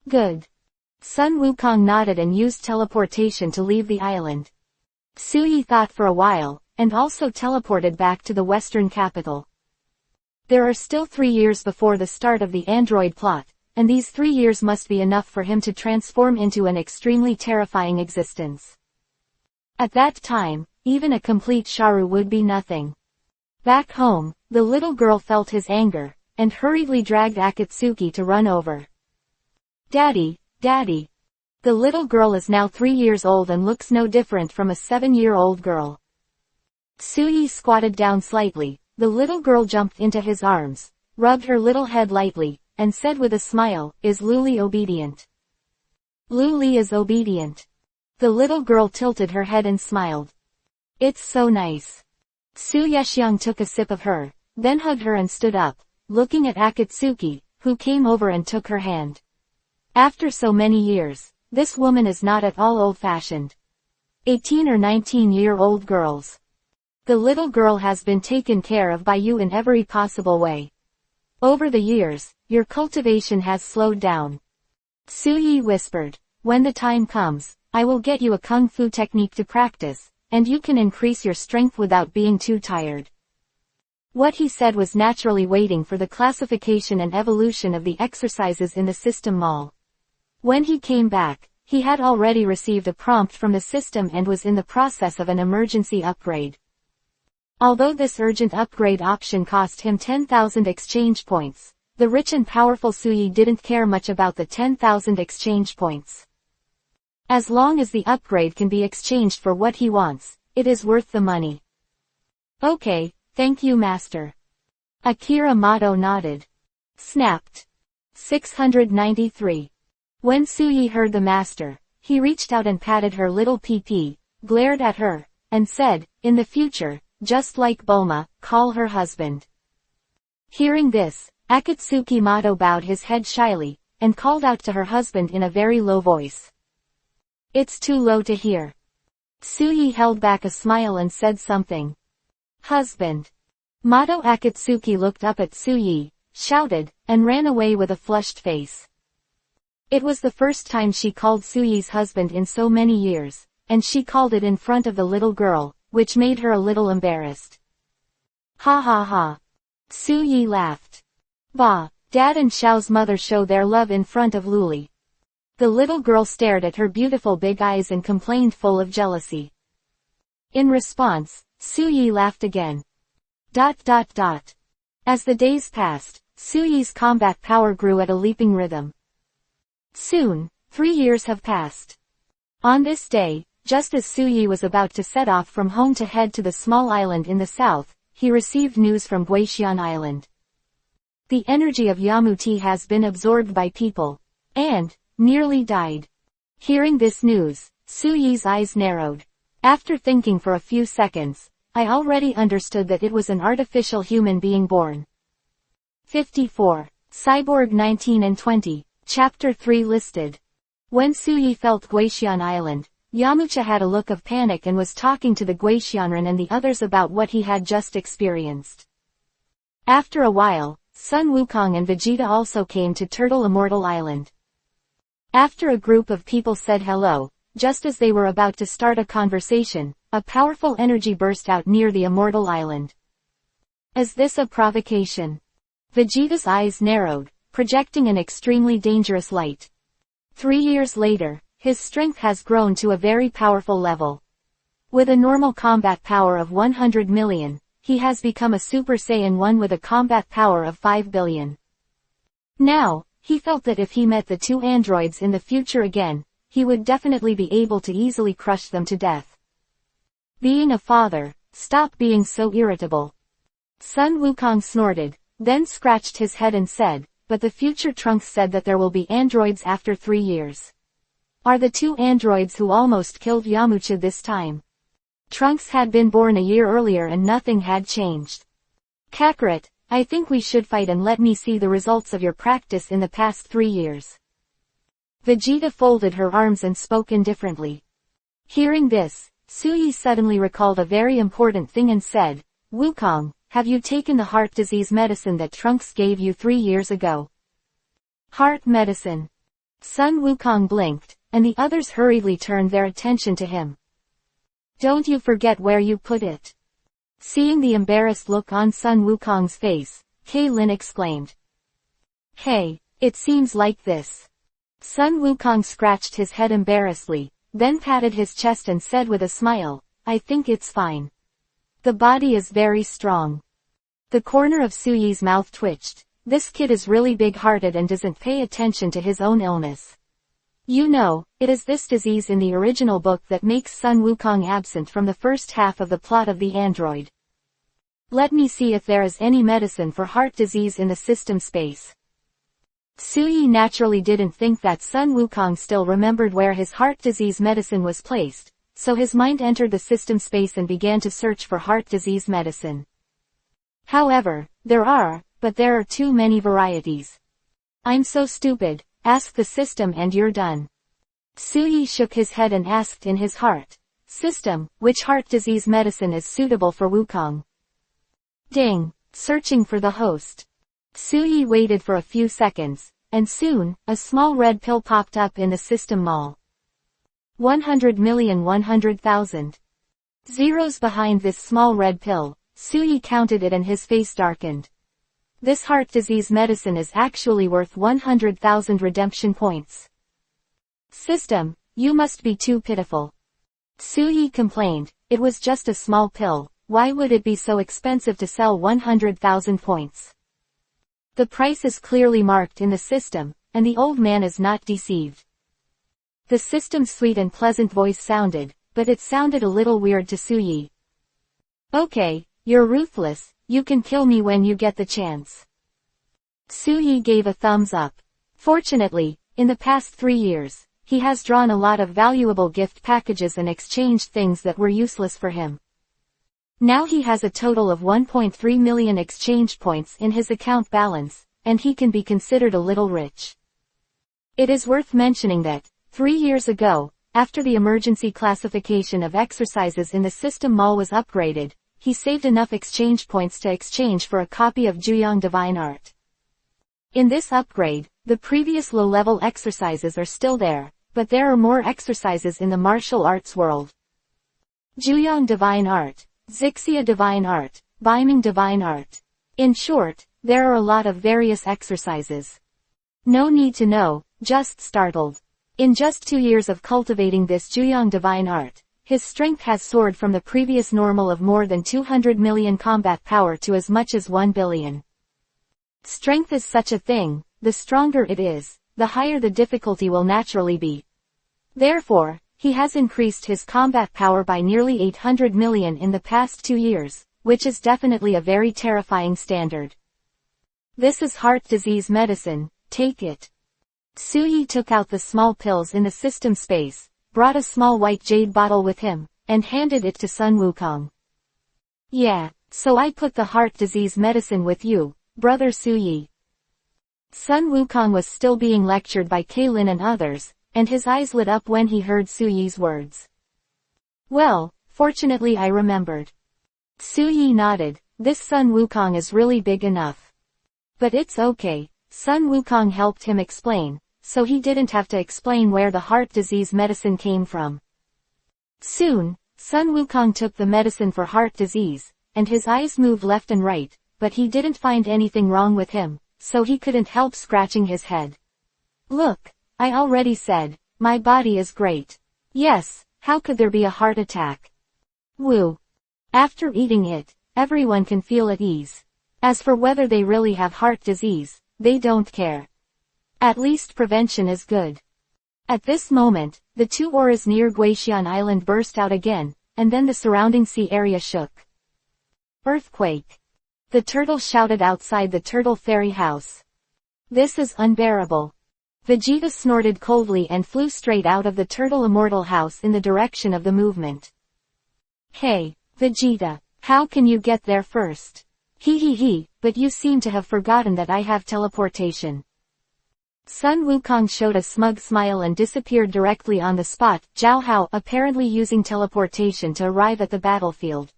Good. Sun Wukong nodded and used teleportation to leave the island. Suyi thought for a while, and also teleported back to the western capital. There are still 3 years before the start of the android plot, and these 3 years must be enough for him to transform into an extremely terrifying existence. At that time, even a complete Sharu would be nothing. Back home, the little girl felt his anger, and hurriedly dragged Akatsuki to run over. "Daddy, Daddy." The little girl is now 3 years old and looks no different from a 7-year-old girl. Suyi squatted down slightly, the little girl jumped into his arms, rubbed her little head lightly, and said with a smile, "Is Luli obedient?" "Luli is obedient." The little girl tilted her head and smiled. "It's so nice." Su Yexiang took a sip of her, then hugged her and stood up, looking at Akatsuki, who came over and took her hand. After so many years, this woman is not at all old-fashioned. 18 or 19-year-old girls. The little girl has been taken care of by you in every possible way. Over the years, your cultivation has slowed down. Suyi whispered, "When the time comes, I will get you a kung fu technique to practice, and you can increase your strength without being too tired." What he said was naturally waiting for the classification and evolution of the exercises in the system mall. When he came back, he had already received a prompt from the system and was in the process of an emergency upgrade. Although this urgent upgrade option cost him 10,000 exchange points, the rich and powerful Suyi didn't care much about the 10,000 exchange points. As long as the upgrade can be exchanged for what he wants, it is worth the money. "Okay, thank you, Master." Akira Mato nodded. Snapped. 693. When Suyi heard the master, he reached out and patted her little pee-pee, glared at her, and said, "In the future, just like Bulma, call her husband." Hearing this, Akatsuki Mato bowed his head shyly, and called out to her husband in a very low voice. "It's too low to hear." Suyi held back a smile and said something. "Husband." Mato Akatsuki looked up at Suyi, shouted, and ran away with a flushed face. It was the first time she called Suyi's husband in so many years, and she called it in front of the little girl, which made her a little embarrassed. "Ha ha ha." Suyi laughed. "Bah, Dad and Xiao's mother show their love in front of Luli." The little girl stared at her beautiful big eyes and complained full of jealousy. In response, Suyi laughed again. ... As the days passed, Suyi's combat power grew at a leaping rhythm. Soon, 3 years have passed. On this day, just as Suyi was about to set off from home to head to the small island in the south, he received news from Guixian Island. The energy of Yamuti has been absorbed by people, and nearly died. Hearing this news, Suyi's eyes narrowed. After thinking for a few seconds, I already understood that it was an artificial human being born. 54. Cyborg 19 and 20. Chapter 3 listed. When Suyi felt Guixian Island, Yamcha had a look of panic and was talking to the Guixianren and the others about what he had just experienced. After a while, Sun Wukong and Vegeta also came to Turtle Immortal Island. After a group of people said hello, just as they were about to start a conversation, a powerful energy burst out near the Immortal Island. Is this a provocation? Vegeta's eyes narrowed, projecting an extremely dangerous light. 3 years later, his strength has grown to a very powerful level. With a normal combat power of 100 million, he has become a Super Saiyan 1 with a combat power of 5 billion. Now, he felt that if he met the two androids in the future again, he would definitely be able to easily crush them to death. Being a father, stop being so irritable. Sun Wukong snorted, then scratched his head and said, but the future Trunks said that there will be androids after 3 years. Are the two androids who almost killed Yamcha this time? Trunks had been born a year earlier and nothing had changed. Kakarot, I think we should fight and let me see the results of your practice in the past 3 years. Vegeta folded her arms and spoke indifferently. Hearing this, Suyi suddenly recalled a very important thing and said, Wukong, have you taken the heart disease medicine that Trunks gave you 3 years ago? Heart medicine. Sun Wukong blinked, and the others hurriedly turned their attention to him. Don't you forget where you put it. Seeing the embarrassed look on Sun Wukong's face, Kaylin exclaimed. Hey, it seems like this. Sun Wukong scratched his head embarrassedly, then patted his chest and said with a smile, I think it's fine. The body is very strong. The corner of Suyi's mouth twitched. This kid is really big-hearted and doesn't pay attention to his own illness. You know, it is this disease in the original book that makes Sun Wukong absent from the first half of the plot of the android. Let me see if there is any medicine for heart disease in the system space. Suyi naturally didn't think that Sun Wukong still remembered where his heart disease medicine was placed, so his mind entered the system space and began to search for heart disease medicine. However, there are too many varieties. I'm so stupid, ask the system and you're done. Suyi shook his head and asked in his heart, System, which heart disease medicine is suitable for Wukong? Ding, searching for the host. Suyi waited for a few seconds, and soon, a small red pill popped up in the system mall. 100,100,000. Zeros behind this small red pill, Suyi counted it and his face darkened. This heart disease medicine is actually worth 100,000 redemption points. System, you must be too pitiful. Suyi complained, it was just a small pill, why would it be so expensive to sell 100,000 points? The price is clearly marked in the system, and the old man is not deceived. The system's sweet and pleasant voice sounded, but it sounded a little weird to Suyi. Okay, you're ruthless, you can kill me when you get the chance. Suyi gave a thumbs up. Fortunately, in the past 3 years, he has drawn a lot of valuable gift packages and exchanged things that were useless for him. Now he has a total of 1.3 million exchange points in his account balance, and he can be considered a little rich. It is worth mentioning that, 3 years ago, after the emergency classification of exercises in the system mall was upgraded, he saved enough exchange points to exchange for a copy of Juyong Divine Art. In this upgrade, the previous low-level exercises are still there, but there are more exercises in the martial arts world. Juyong Divine Art, Zixia Divine Art, Beiming Divine Art. In short, there are a lot of various exercises. No need to know, just startled. In just 2 years of cultivating this Juyong Divine Art, his strength has soared from the previous normal of more than 200 million combat power to as much as 1 billion. Strength is such a thing, the stronger it is, the higher the difficulty will naturally be. Therefore, he has increased his combat power by nearly 800 million in the past 2 years, which is definitely a very terrifying standard. This is heart disease medicine, take it. Suyi took out the small pills in the system space, brought a small white jade bottle with him, and handed it to Sun Wukong. Yeah, so I put the heart disease medicine with you, brother Suyi. Sun Wukong was still being lectured by Kaylin and others, and his eyes lit up when he heard Suyi's words. Well, fortunately I remembered. Suyi nodded, this Sun Wukong is really big enough. But it's okay, Sun Wukong helped him explain, so he didn't have to explain where the heart disease medicine came from. Soon, Sun Wukong took the medicine for heart disease, and his eyes moved left and right, but he didn't find anything wrong with him, so he couldn't help scratching his head. Look, I already said, my body is great. Yes, how could there be a heart attack? Woo. After eating it, everyone can feel at ease. As for whether they really have heart disease, they don't care. At least prevention is good. At this moment, the two auras near Guatian Island burst out again, and then the surrounding sea area shook. Earthquake. The turtle shouted outside the turtle fairy house. This is unbearable. Vegeta snorted coldly and flew straight out of the turtle immortal house in the direction of the movement. Hey, Vegeta, how can you get there first? He, but you seem to have forgotten that I have teleportation. Sun Wukong showed a smug smile and disappeared directly on the spot, Zhao Hao apparently using teleportation to arrive at the battlefield.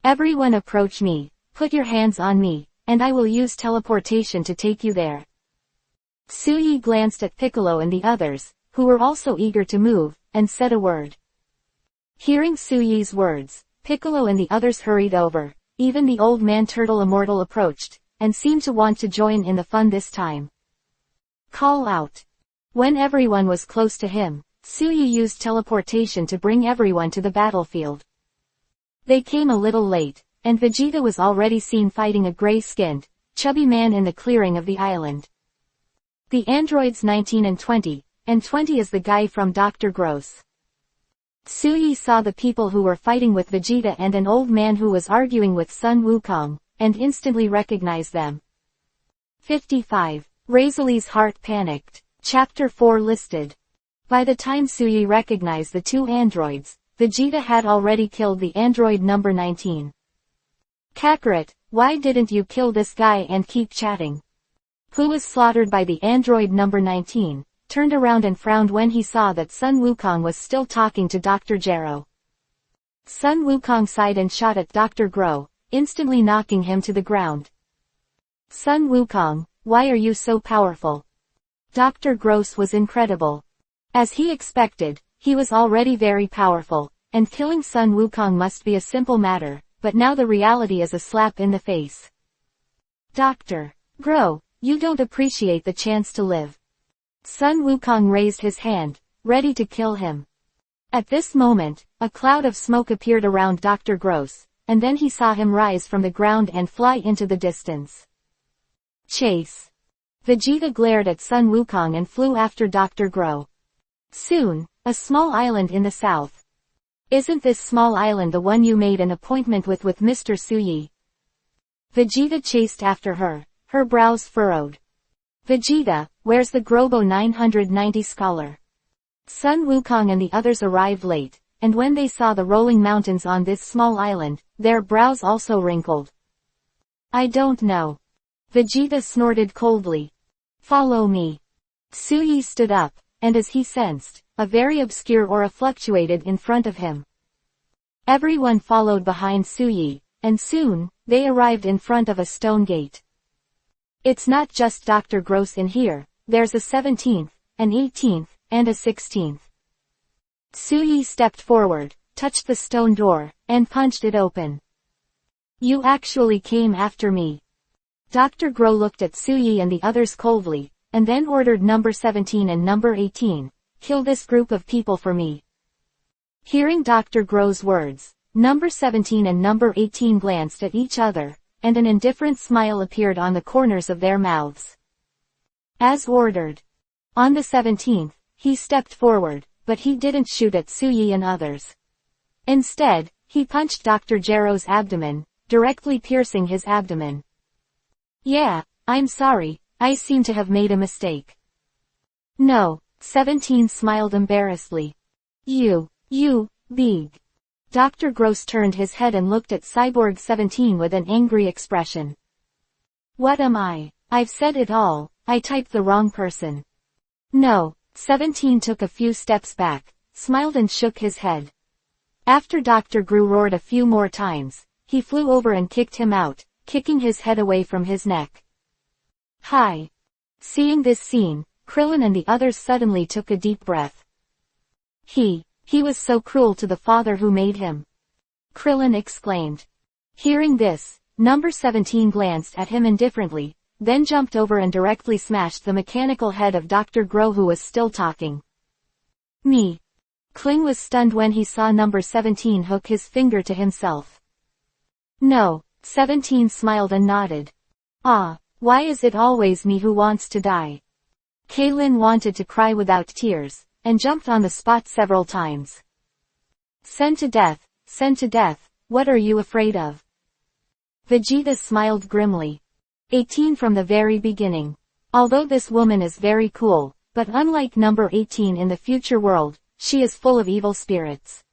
Everyone approach me, put your hands on me, and I will use teleportation to take you there. Suyi glanced at Piccolo and the others, who were also eager to move, and said a word. Hearing Suyi's words, Piccolo and the others hurried over. Even the old man turtle immortal approached, and seemed to want to join in the fun this time. Call out. When everyone was close to him, Suyi used teleportation to bring everyone to the battlefield. They came a little late, and Vegeta was already seen fighting a gray-skinned, chubby man in the clearing of the island. The androids 19 and 20 is the guy from Dr. Gross. Suyi saw the people who were fighting with Vegeta and an old man who was arguing with Sun Wukong, and instantly recognized them. 55. Razali's heart panicked. Chapter 4 listed. By the time Suyi recognized the two androids, Vegeta had already killed the android number 19. Kakarot, why didn't you kill this guy and keep chatting? Who was slaughtered by the android number 19. Turned around and frowned when he saw that Sun Wukong was still talking to Dr. Gero. Sun Wukong sighed and shot at Dr. Gro, instantly knocking him to the ground. Sun Wukong, why are you so powerful? Dr. Gross was incredible. As he expected, he was already very powerful, and killing Sun Wukong must be a simple matter, but now the reality is a slap in the face. Dr. Gro, you don't appreciate the chance to live. Sun Wukong raised his hand, ready to kill him. At this moment, a cloud of smoke appeared around Dr. Gross, and then he saw him rise from the ground and fly into the distance. Chase. Vegeta glared at Sun Wukong and flew after Dr. Gro. Soon, a small island in the south. Isn't this small island the one you made an appointment with Mr. Suyi? Vegeta chased after her, her brows furrowed. Vegeta, where's the Grobo 990 scholar? Sun Wukong and the others arrived late, and when they saw the rolling mountains on this small island, their brows also wrinkled. I don't know. Vegeta snorted coldly. Follow me. Suyi stood up, and as he sensed, a very obscure aura fluctuated in front of him. Everyone followed behind Suyi, and soon, they arrived in front of a stone gate. It's not just Dr. Gross in here, there's a 17th, an 18th, and a 16th. Suyi stepped forward, touched the stone door, and punched it open. You actually came after me. Dr. Gro looked at Suyi and the others coldly, and then ordered number 17 and number 18, kill this group of people for me. Hearing Dr. Gro's words, number 17 and number 18 glanced at each other, and an indifferent smile appeared on the corners of their mouths. As ordered. On the 17th, he stepped forward, but he didn't shoot at Suyi and others. Instead, he punched Dr. Gero's abdomen, directly piercing his abdomen. Yeah, I'm sorry, I seem to have made a mistake. No, 17 smiled embarrassedly. You, big. Dr. Gross turned his head and looked at Cyborg 17 with an angry expression. What am I? I've said it all, I typed the wrong person. No, 17 took a few steps back, smiled and shook his head. After Dr. Gru roared a few more times, he flew over and kicked him out, kicking his head away from his neck. Hi. Seeing this scene, Krillin and the others suddenly took a deep breath. He was so cruel to the father who made him. Krillin exclaimed. Hearing this, number 17 glanced at him indifferently, then jumped over and directly smashed the mechanical head of Dr. Gro who was still talking. Me. Kling was stunned when he saw number 17 hook his finger to himself. No, 17 smiled and nodded. Ah, why is it always me who wants to die? Kaylin wanted to cry without tears, and jumped on the spot several times. Send to death, what are you afraid of? Vegeta smiled grimly. 18 from the very beginning. Although this woman is very cool, but unlike number 18 in the future world, she is full of evil spirits.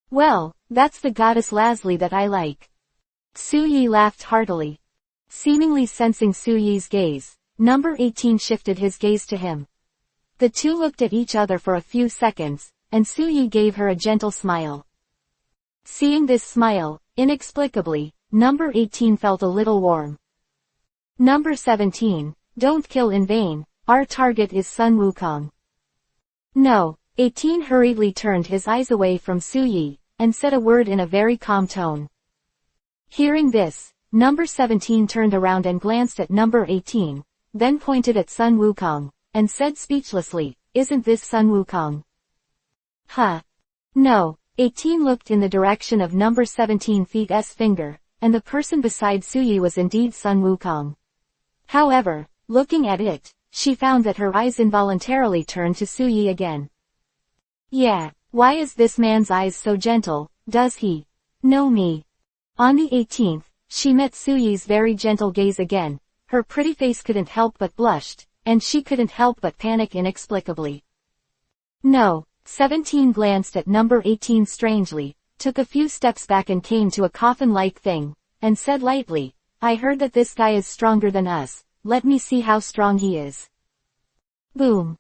Well, that's the goddess Lazuli that I like. Suyi laughed heartily. Seemingly sensing Suyi's gaze, number 18 shifted his gaze to him. The two looked at each other for a few seconds, and Suyi gave her a gentle smile. Seeing this smile, inexplicably, number 18 felt a little warm. Number 17, don't kill in vain, our target is Sun Wukong. No, 18 hurriedly turned his eyes away from Suyi, and said a word in a very calm tone. Hearing this, number 17 turned around and glanced at number 18, then pointed at Sun Wukong, and said speechlessly, isn't this Sun Wukong? Huh? No, 18 looked in the direction of number 17's finger, and the person beside Suyi was indeed Sun Wukong. However, looking at it, she found that her eyes involuntarily turned to Suyi again. Yeah, why is this man's eyes so gentle, does he know me? On the 18th, she met Suyi's very gentle gaze again, her pretty face couldn't help but blushed, and she couldn't help but panic inexplicably. No, 17 glanced at number 18 strangely, took a few steps back and came to a coffin-like thing, and said lightly, I heard that this guy is stronger than us, let me see how strong he is. Boom.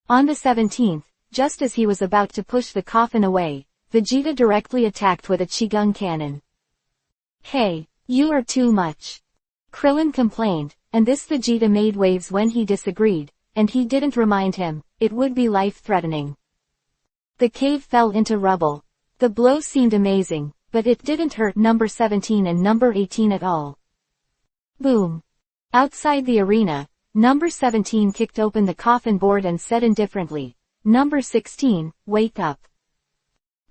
On the 17th, just as he was about to push the coffin away, Vegeta directly attacked with a Qigong cannon. Hey, you are too much. Krillin complained, and this Vegeta made waves when he disagreed, and he didn't remind him, it would be life-threatening. The cave fell into rubble. The blow seemed amazing, but it didn't hurt number 17 and number 18 at all. Boom. Outside the arena, number 17 kicked open the coffin board and said indifferently, Number 16, wake up.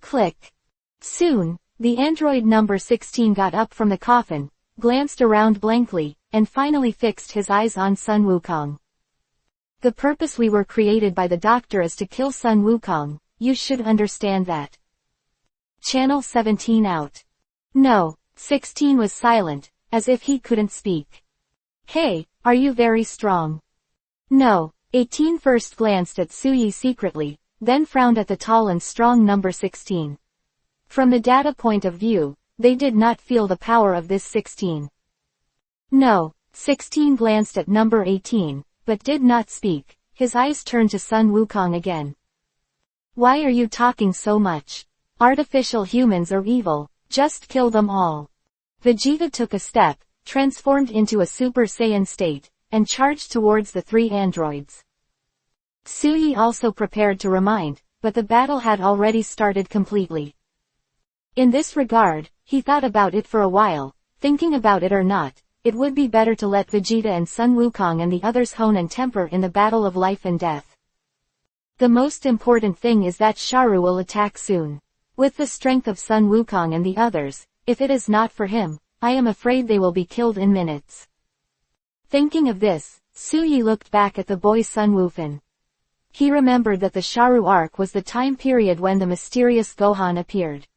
Click. Soon, the android number 16 got up from the coffin, glanced around blankly, and finally fixed his eyes on Sun Wukong. The purpose we were created by the doctor is to kill Sun Wukong, you should understand that. Channel 17 out. No, 16 was silent, as if he couldn't speak. Hey, are you very strong? No, 18 first glanced at Suyi secretly, then frowned at the tall and strong number 16. From the data point of view, they did not feel the power of this 16. No, 16 glanced at number 18, but did not speak, his eyes turned to Sun Wukong again. Why are you talking so much? Artificial humans are evil, just kill them all. Vegeta took a step, transformed into a Super Saiyan state, and charged towards the three androids. Suyi also prepared to remind, but the battle had already started completely. In this regard, he thought about it for a while, thinking about it or not, it would be better to let Vegeta and Sun Wukong and the others hone and temper in the battle of life and death. The most important thing is that Sharu will attack soon. With the strength of Sun Wukong and the others, if it is not for him, I am afraid they will be killed in minutes. Thinking of this, Suyi looked back at the boy Sun Wufan. He remembered that the Sharu arc was the time period when the mysterious Gohan appeared.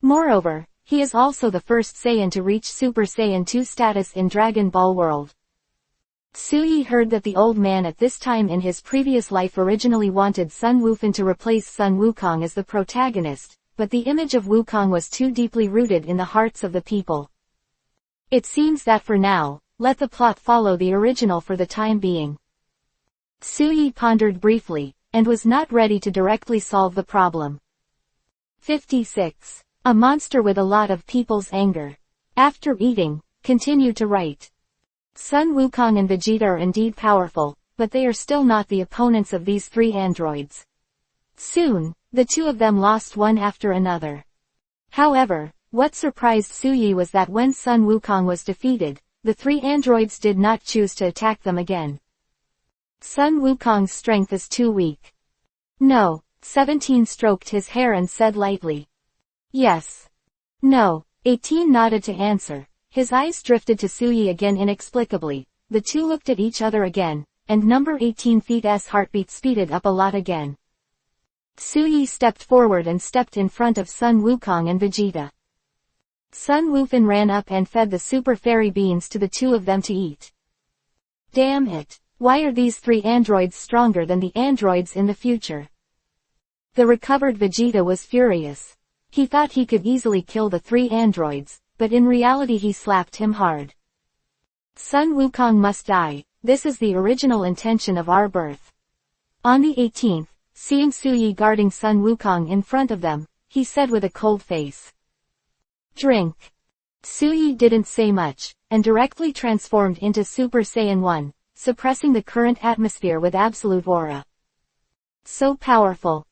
Moreover, he is also the first Saiyan to reach Super Saiyan 2 status in Dragon Ball world. Suyi heard that the old man at this time in his previous life originally wanted Sun Wufan to replace Sun Wukong as the protagonist, but the image of Wukong was too deeply rooted in the hearts of the people. It seems that for now, let the plot follow the original for the time being. Suyi pondered briefly, and was not ready to directly solve the problem. 56. A monster with a lot of people's anger. After eating, continue to write. Sun Wukong and Vegeta are indeed powerful, but they are still not the opponents of these three androids. Soon, the two of them lost one after another. However, what surprised Suyi was that when Sun Wukong was defeated, the three androids did not choose to attack them again. Sun Wukong's strength is too weak. No, 17 stroked his hair and said lightly. Yes. No. 18 nodded to answer. His eyes drifted to Suyi again inexplicably. The two looked at each other again, and number 18's heartbeat speeded up a lot again. Suyi stepped forward and stepped in front of Sun Wukong and Vegeta. Sun Wufan ran up and fed the super fairy beans to the two of them to eat. Damn it! Why are these 3 androids stronger than the androids in the future? The recovered Vegeta was furious. He thought he could easily kill the 3 androids, but in reality he slapped him hard. Sun Wukong must die. This is the original intention of our birth. On the 18th, seeing Suyi guarding Sun Wukong in front of them, he said with a cold face. Drink. Suyi didn't say much, and directly transformed into Super Saiyan 1, suppressing the current atmosphere with absolute aura. So powerful.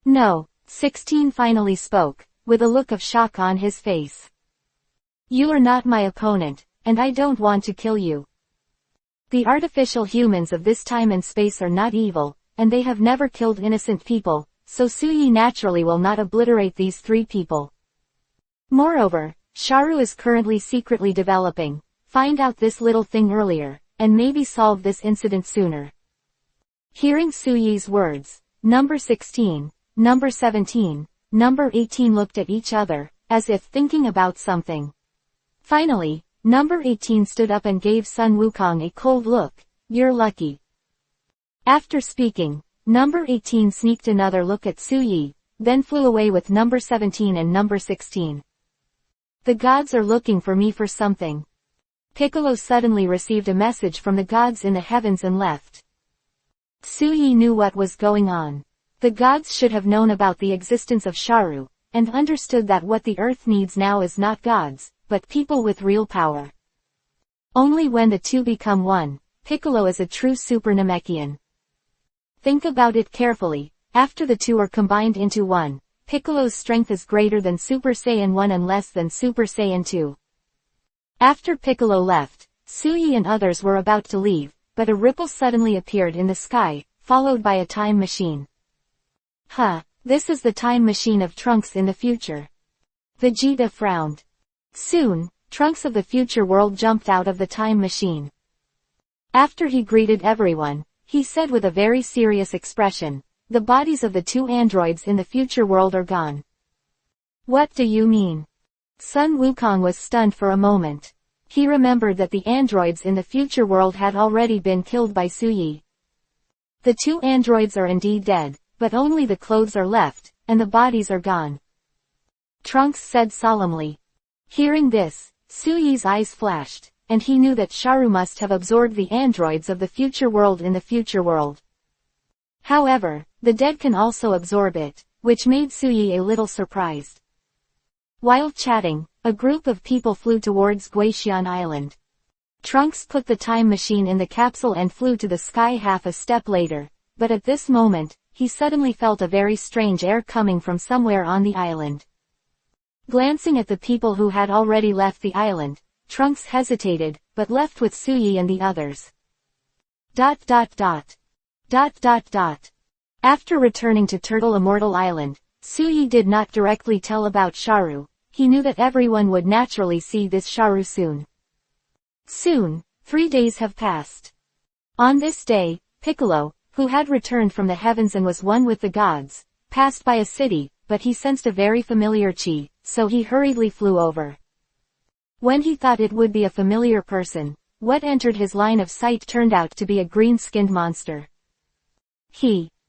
No, 16 finally spoke, with a look of shock on his face. You are not my opponent, and I don't want to kill you. The artificial humans of this time and space are not evil, and they have never killed innocent people, so Suyi naturally will not obliterate these 3 people. Moreover, Sharu is currently secretly developing. Find out this little thing earlier, and maybe solve this incident sooner. Hearing Suyi's words, number 16, number 17, number 18 looked at each other, as if thinking about something. Finally, number 18 stood up and gave Sun Wukong a cold look. You're lucky. After speaking, number 18 sneaked another look at Suyi, then flew away with number 17 and number 16. The gods are looking for me for something. Piccolo suddenly received a message from the gods in the heavens and left. Suyi knew what was going on. The gods should have known about the existence of Sharu, and understood that what the earth needs now is not gods, but people with real power. Only when the two become one, Piccolo is a true Super Namekian. Think about it carefully. After the two are combined into one, Piccolo's strength is greater than Super Saiyan 1 and less than Super Saiyan 2. After Piccolo left, Suyi and others were about to leave, but a ripple suddenly appeared in the sky, followed by a time machine. This is the time machine of Trunks in the future. Vegeta frowned. Soon, Trunks of the future world jumped out of the time machine. After he greeted everyone, he said with a very serious expression, the bodies of the 2 androids in the future world are gone. What do you mean? Sun Wukong was stunned for a moment. He remembered that the androids in the future world had already been killed by Suyi. The 2 androids are indeed dead, but only the clothes are left, and the bodies are gone. Trunks said solemnly. Hearing this, Suyi's eyes flashed, and he knew that Sharu must have absorbed the androids of the future world in the future world. However, the dead can also absorb it, which made Suyi a little surprised. While chatting, a group of people flew towards Guaxian Island. Trunks put the time machine in the capsule and flew to the sky half a step later, but at this moment, he suddenly felt a very strange air coming from somewhere on the island. Glancing at the people who had already left the island, Trunks hesitated, but left with Suyi and the others. After returning to Turtle Immortal Island, Suyi did not directly tell about Sharu. He knew that everyone would naturally see this Sharu soon. Soon, 3 days have passed. On this day, Piccolo, who had returned from the heavens and was one with the gods, passed by a city, but he sensed a very familiar chi, so he hurriedly flew over. When he thought it would be a familiar person, what entered his line of sight turned out to be a green-skinned monster.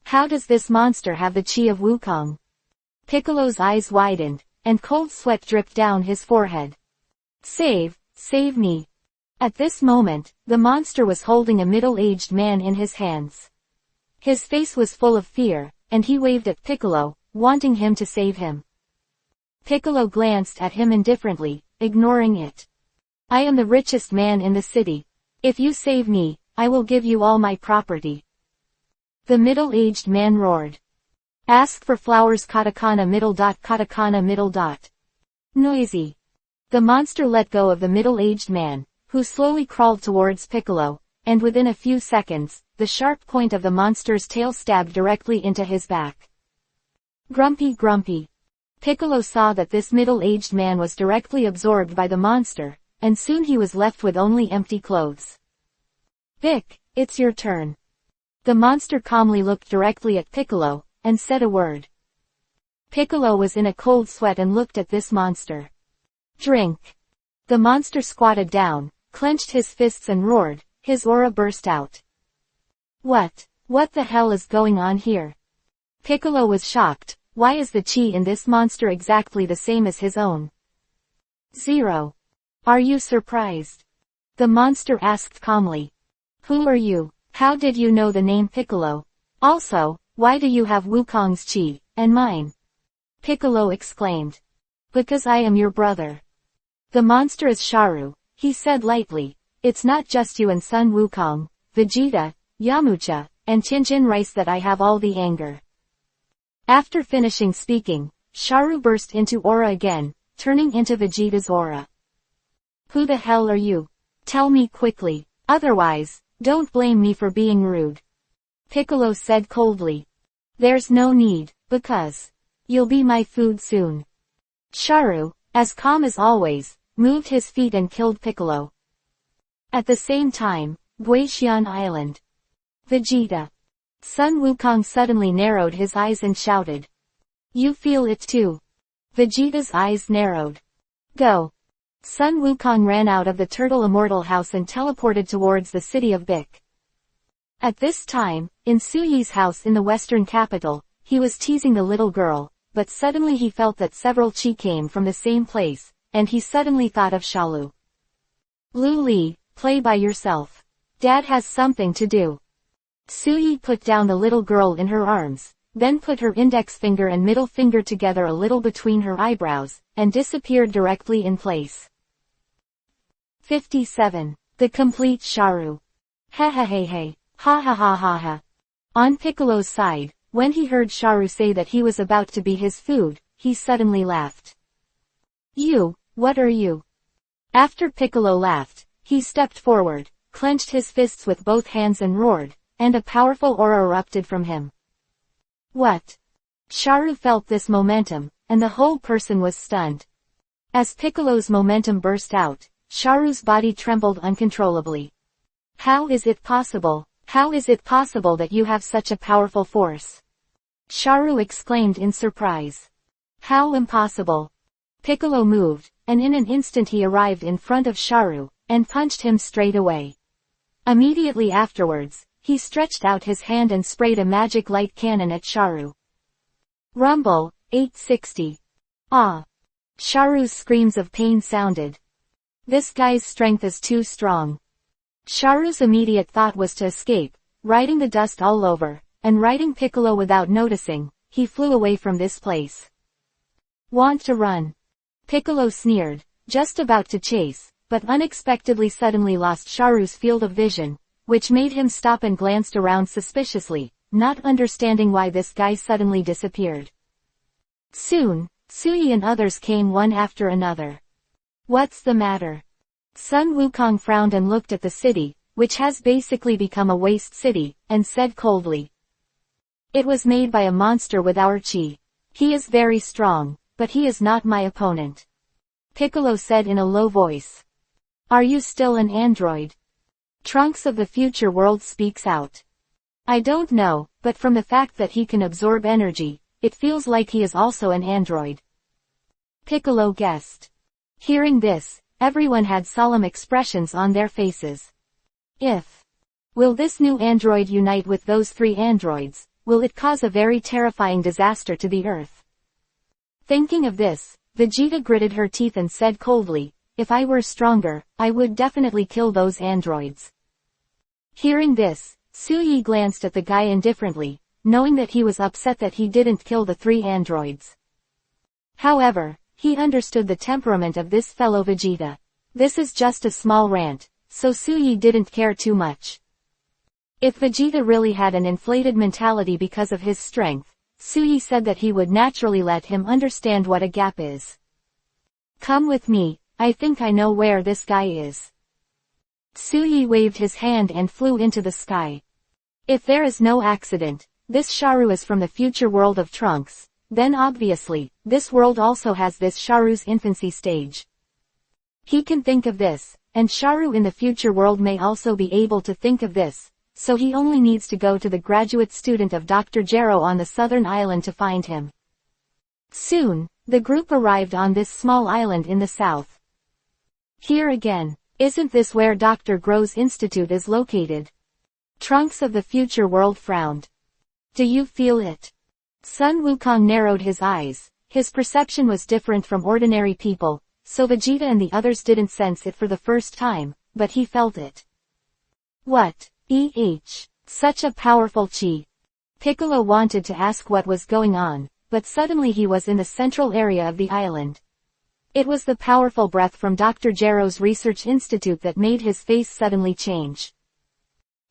How does this monster have the chi of Wukong? Piccolo's eyes widened, and cold sweat dripped down his forehead. Save me. At this moment, the monster was holding a middle-aged man in his hands. His face was full of fear, and he waved at Piccolo, wanting him to save him. Piccolo glanced at him indifferently, ignoring it. I am the richest man in the city. If you save me, I will give you all my property. The middle-aged man roared. Ask for flowers katakana middle dot katakana middle dot. Noisy. The monster let go of the middle-aged man, who slowly crawled towards Piccolo, and within a few seconds, the sharp point of the monster's tail stabbed directly into his back. Grumpy grumpy. Piccolo saw that this middle-aged man was directly absorbed by the monster, and soon he was left with only empty clothes. Vic, it's your turn. The monster calmly looked directly at Piccolo, and said a word. Piccolo was in a cold sweat and looked at this monster. Drink. The monster squatted down, clenched his fists and roared, his aura burst out. What the hell is going on here? Piccolo was shocked. Why is the chi in this monster exactly the same as his own? Zero. Are you surprised? The monster asked calmly. Who are you? How did you know the name Piccolo? Also, why do you have Wukong's chi, and mine? Piccolo exclaimed. Because I am your brother. The monster is Sharu, he said lightly. It's not just you and Sun Wukong, Vegeta, Yamcha, and Chin Rice that I have all the anger. After finishing speaking, Sharu burst into aura again, turning into Vegeta's aura. Who the hell are you? Tell me quickly, otherwise, don't blame me for being rude. Piccolo said coldly. There's no need, because you'll be my food soon. Sharu, as calm as always, moved his feet and killed Piccolo. At the same time, Guixian Island. Vegeta. Sun Wukong suddenly narrowed his eyes and shouted. You feel it too. Vegeta's eyes narrowed. Go. Sun Wukong ran out of the Turtle Immortal house and teleported towards the city of Bic. At this time, in Suyi's house in the western capital, he was teasing the little girl, but suddenly he felt that several chi came from the same place, and he suddenly thought of Shalu. Lu Li, play by yourself. Dad has something to do. Suyi put down the little girl in her arms, then put her index finger and middle finger together a little between her eyebrows, and disappeared directly in place. 57. The complete Sharu. Ha ha ha ha, ha ha ha ha ha. On Piccolo's side, when he heard Sharu say that he was about to be his food, he suddenly laughed. You, what are you? After Piccolo laughed, he stepped forward, clenched his fists with both hands and roared, and a powerful aura erupted from him. What? Sharu felt this momentum, and the whole person was stunned. As Piccolo's momentum burst out, Sharu's body trembled uncontrollably. How is it possible? How is it possible that you have such a powerful force? Sharu exclaimed in surprise. How impossible? Piccolo moved, and in an instant he arrived in front of Sharu, and punched him straight away. Immediately afterwards, he stretched out his hand and sprayed a magic light cannon at Sharu. Rumble, 860. Ah! Sharu's screams of pain sounded. This guy's strength is too strong. Sharu's immediate thought was to escape, riding the dust all over, and riding Piccolo without noticing, he flew away from this place. Want to run? Piccolo sneered, just about to chase, but unexpectedly suddenly lost Sharu's field of vision, which made him stop and glanced around suspiciously, not understanding why this guy suddenly disappeared. Soon, Suyi and others came one after another. What's the matter? Sun Wukong frowned and looked at the city, which has basically become a waste city, and said coldly. It was made by a monster with our chi. He is very strong, but he is not my opponent. Piccolo said in a low voice. Are you still an android? Trunks of the future world speaks out. I don't know, but from the fact that he can absorb energy, it feels like he is also an android. Piccolo guessed. Hearing this, everyone had solemn expressions on their faces. Will this new android unite with those three androids, will it cause a very terrifying disaster to the Earth? Thinking of this, Vegeta gritted her teeth and said coldly, if I were stronger, I would definitely kill those androids. Hearing this, Suyi glanced at the guy indifferently, knowing that he was upset that he didn't kill the three androids. However, he understood the temperament of this fellow Vegeta. This is just a small rant, so Suyi didn't care too much. If Vegeta really had an inflated mentality because of his strength, Suyi said that he would naturally let him understand what a gap is. Come with me, I think I know where this guy is. Suyi waved his hand and flew into the sky. If there is no accident, this Sharu is from the future world of Trunks, then obviously, this world also has this Sharu's infancy stage. He can think of this, and Sharu in the future world may also be able to think of this, so he only needs to go to the graduate student of Dr. Jero on the southern island to find him. Soon, the group arrived on this small island in the south. Here again, isn't this where Dr. Gro's Institute is located? Trunks of the future world frowned. Do you feel it? Sun Wukong narrowed his eyes. His perception was different from ordinary people, so Vegeta and the others didn't sense it for the first time, but he felt it. What? Such a powerful chi. Piccolo wanted to ask what was going on, but suddenly he was in the central area of the island. It was the powerful breath from Dr. Jero's research institute that made his face suddenly change.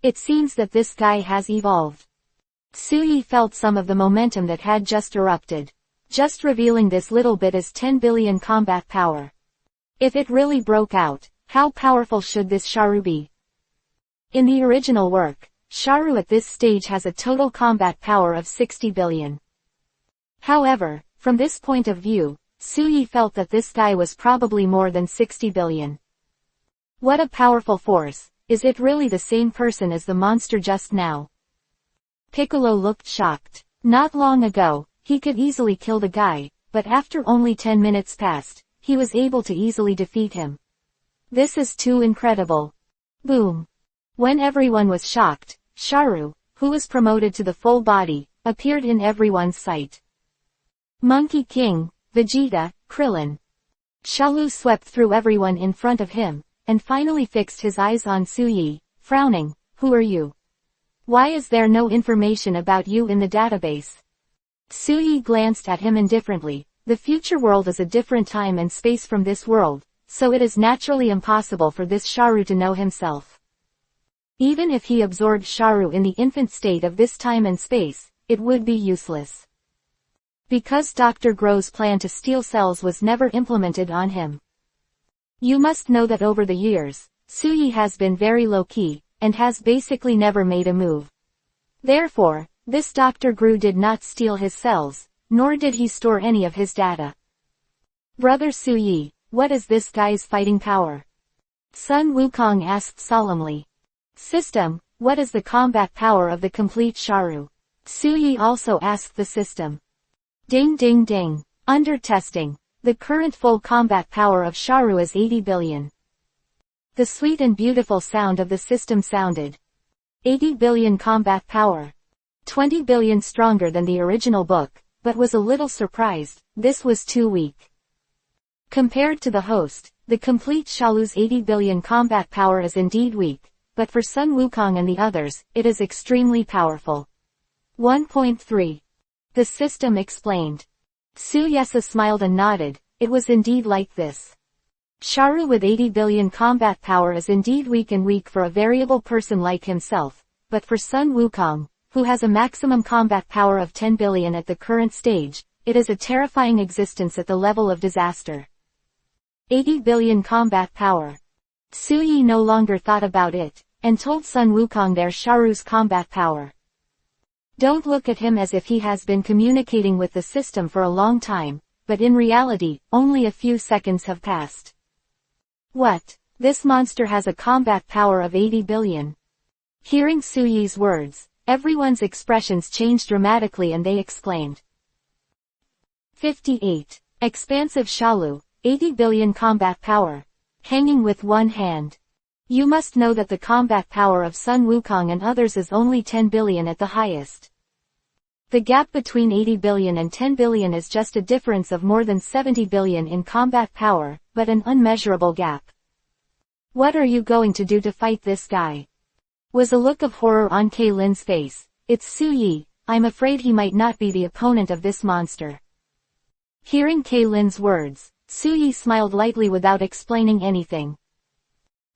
It seems that this guy has evolved. Suyi felt some of the momentum that had just erupted. Just revealing this little bit is 10 billion combat power. If it really broke out, how powerful should this Sharu be? In the original work, Sharu at this stage has a total combat power of 60 billion. However, from this point of view, Suyi felt that this guy was probably more than 60 billion. What a powerful force! Is it really the same person as the monster just now? Piccolo looked shocked. Not long ago, he could easily kill the guy, but after only 10 minutes passed, he was able to easily defeat him. This is too incredible. Boom. When everyone was shocked, Sharu, who was promoted to the full body, appeared in everyone's sight. Monkey King, Vegeta, Krillin. Shalu swept through everyone in front of him, and finally fixed his eyes on Suyi, frowning. Who are you? Why is there no information about you in the database? Suyi glanced at him indifferently. The future world is a different time and space from this world, so it is naturally impossible for this Sharu to know himself. Even if he absorbed Sharu in the infant state of this time and space, it would be useless. Because Dr. Gro's plan to steal cells was never implemented on him. You must know that over the years, Suyi has been very low-key, and has basically never made a move. Therefore, this Dr. Gru did not steal his cells, nor did he store any of his data. Brother Suyi, what is this guy's fighting power? Sun Wukong asked solemnly. System, what is the combat power of the complete Sharu? Suyi also asked the system. Ding ding ding. Under testing. The current full combat power of Sharu is 80 billion. The sweet and beautiful sound of the system sounded. 80 billion combat power. 20 billion stronger than the original book, but was a little surprised. This was too weak. Compared to the host, the complete Shalu's 80 billion combat power is indeed weak, but for Sun Wukong and the others, it is extremely powerful. 1.3. The system explained. Suyesa smiled and nodded. It was indeed like this. Sharu with 80 billion combat power is indeed weak and weak for a variable person like himself, but for Sun Wukong, who has a maximum combat power of 10 billion at the current stage, it is a terrifying existence at the level of disaster. 80 billion combat power. Suyi no longer thought about it, and told Sun Wukong their Sharu's combat power. Don't look at him as if he has been communicating with the system for a long time, but in reality, only a few seconds have passed. What? This monster has a combat power of 80 billion. Hearing Suyi's words, everyone's expressions changed dramatically and they exclaimed. 58. Expansive Shalu, 80 billion combat power. Hanging with one hand. You must know that the combat power of Sun Wukong and others is only 10 billion at the highest. The gap between 80 billion and 10 billion is just a difference of more than 70 billion in combat power, but an unmeasurable gap. What are you going to do to fight this guy? Was a look of horror on Kaylin's face. It's Suyi, I'm afraid he might not be the opponent of this monster. Hearing Kaylin's words, Suyi smiled lightly without explaining anything.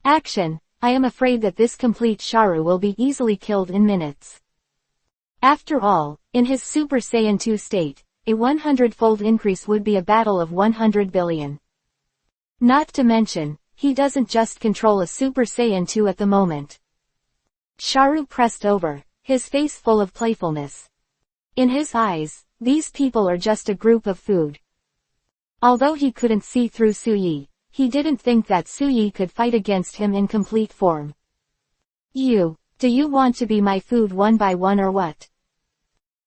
Action, I am afraid that this complete Sharu will be easily killed in minutes. After all, in his Super Saiyan 2 state, a 100-fold increase would be a battle of 100 billion. Not to mention, he doesn't just control a Super Saiyan 2 at the moment. Sharu pressed over, his face full of playfulness. In his eyes, these people are just a group of food. Although he couldn't see through Suyi, he didn't think that Suyi could fight against him in complete form. Do you want to be my food one by one or what?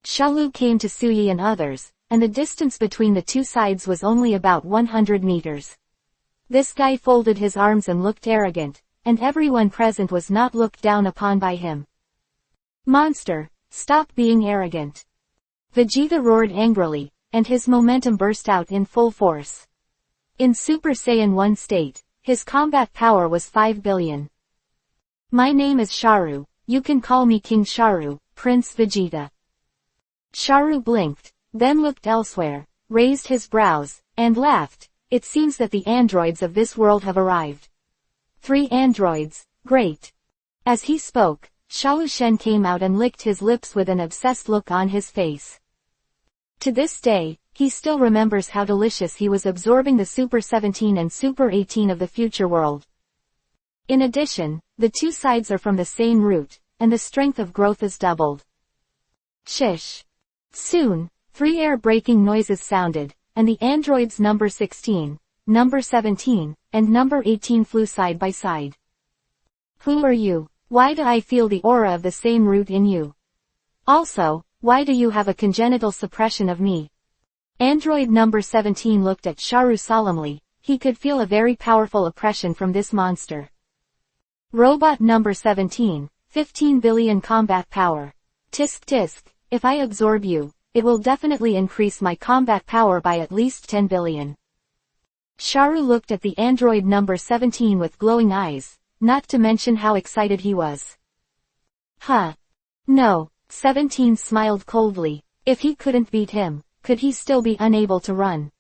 Shalu came to Suyi and others, and the distance between the two sides was only about 100 meters. This guy folded his arms and looked arrogant, and everyone present was not looked down upon by him. Monster, stop being arrogant. Vegeta roared angrily, and his momentum burst out in full force. In Super Saiyan 1 state, his combat power was 5 billion. My name is Sharu, you can call me King Sharu, Prince Vegeta. Sharu blinked, then looked elsewhere, raised his brows, and laughed. It seems that the androids of this world have arrived. 3 androids, great. As he spoke, Xiao Shen came out and licked his lips with an obsessed look on his face. To this day, he still remembers how delicious he was absorbing the Super 17 and Super 18 of the future world. In addition, the two sides are from the same root, and the strength of growth is doubled. Shish. Soon, 3 air-breaking noises sounded, and the androids number 16, number 17, and number 18 flew side by side. Who are you? Why do I feel the aura of the same root in you? Also, why do you have a congenital suppression of me? Android number 17 looked at Sharu solemnly. He could feel a very powerful oppression from this monster. Robot number 17, 15 billion combat power. Tisk tisk, if I absorb you, it will definitely increase my combat power by at least 10 billion. Sharu looked at the android number 17 with glowing eyes, not to mention how excited he was. Huh. No, 17 smiled coldly. If he couldn't beat him, could he still be unable to run?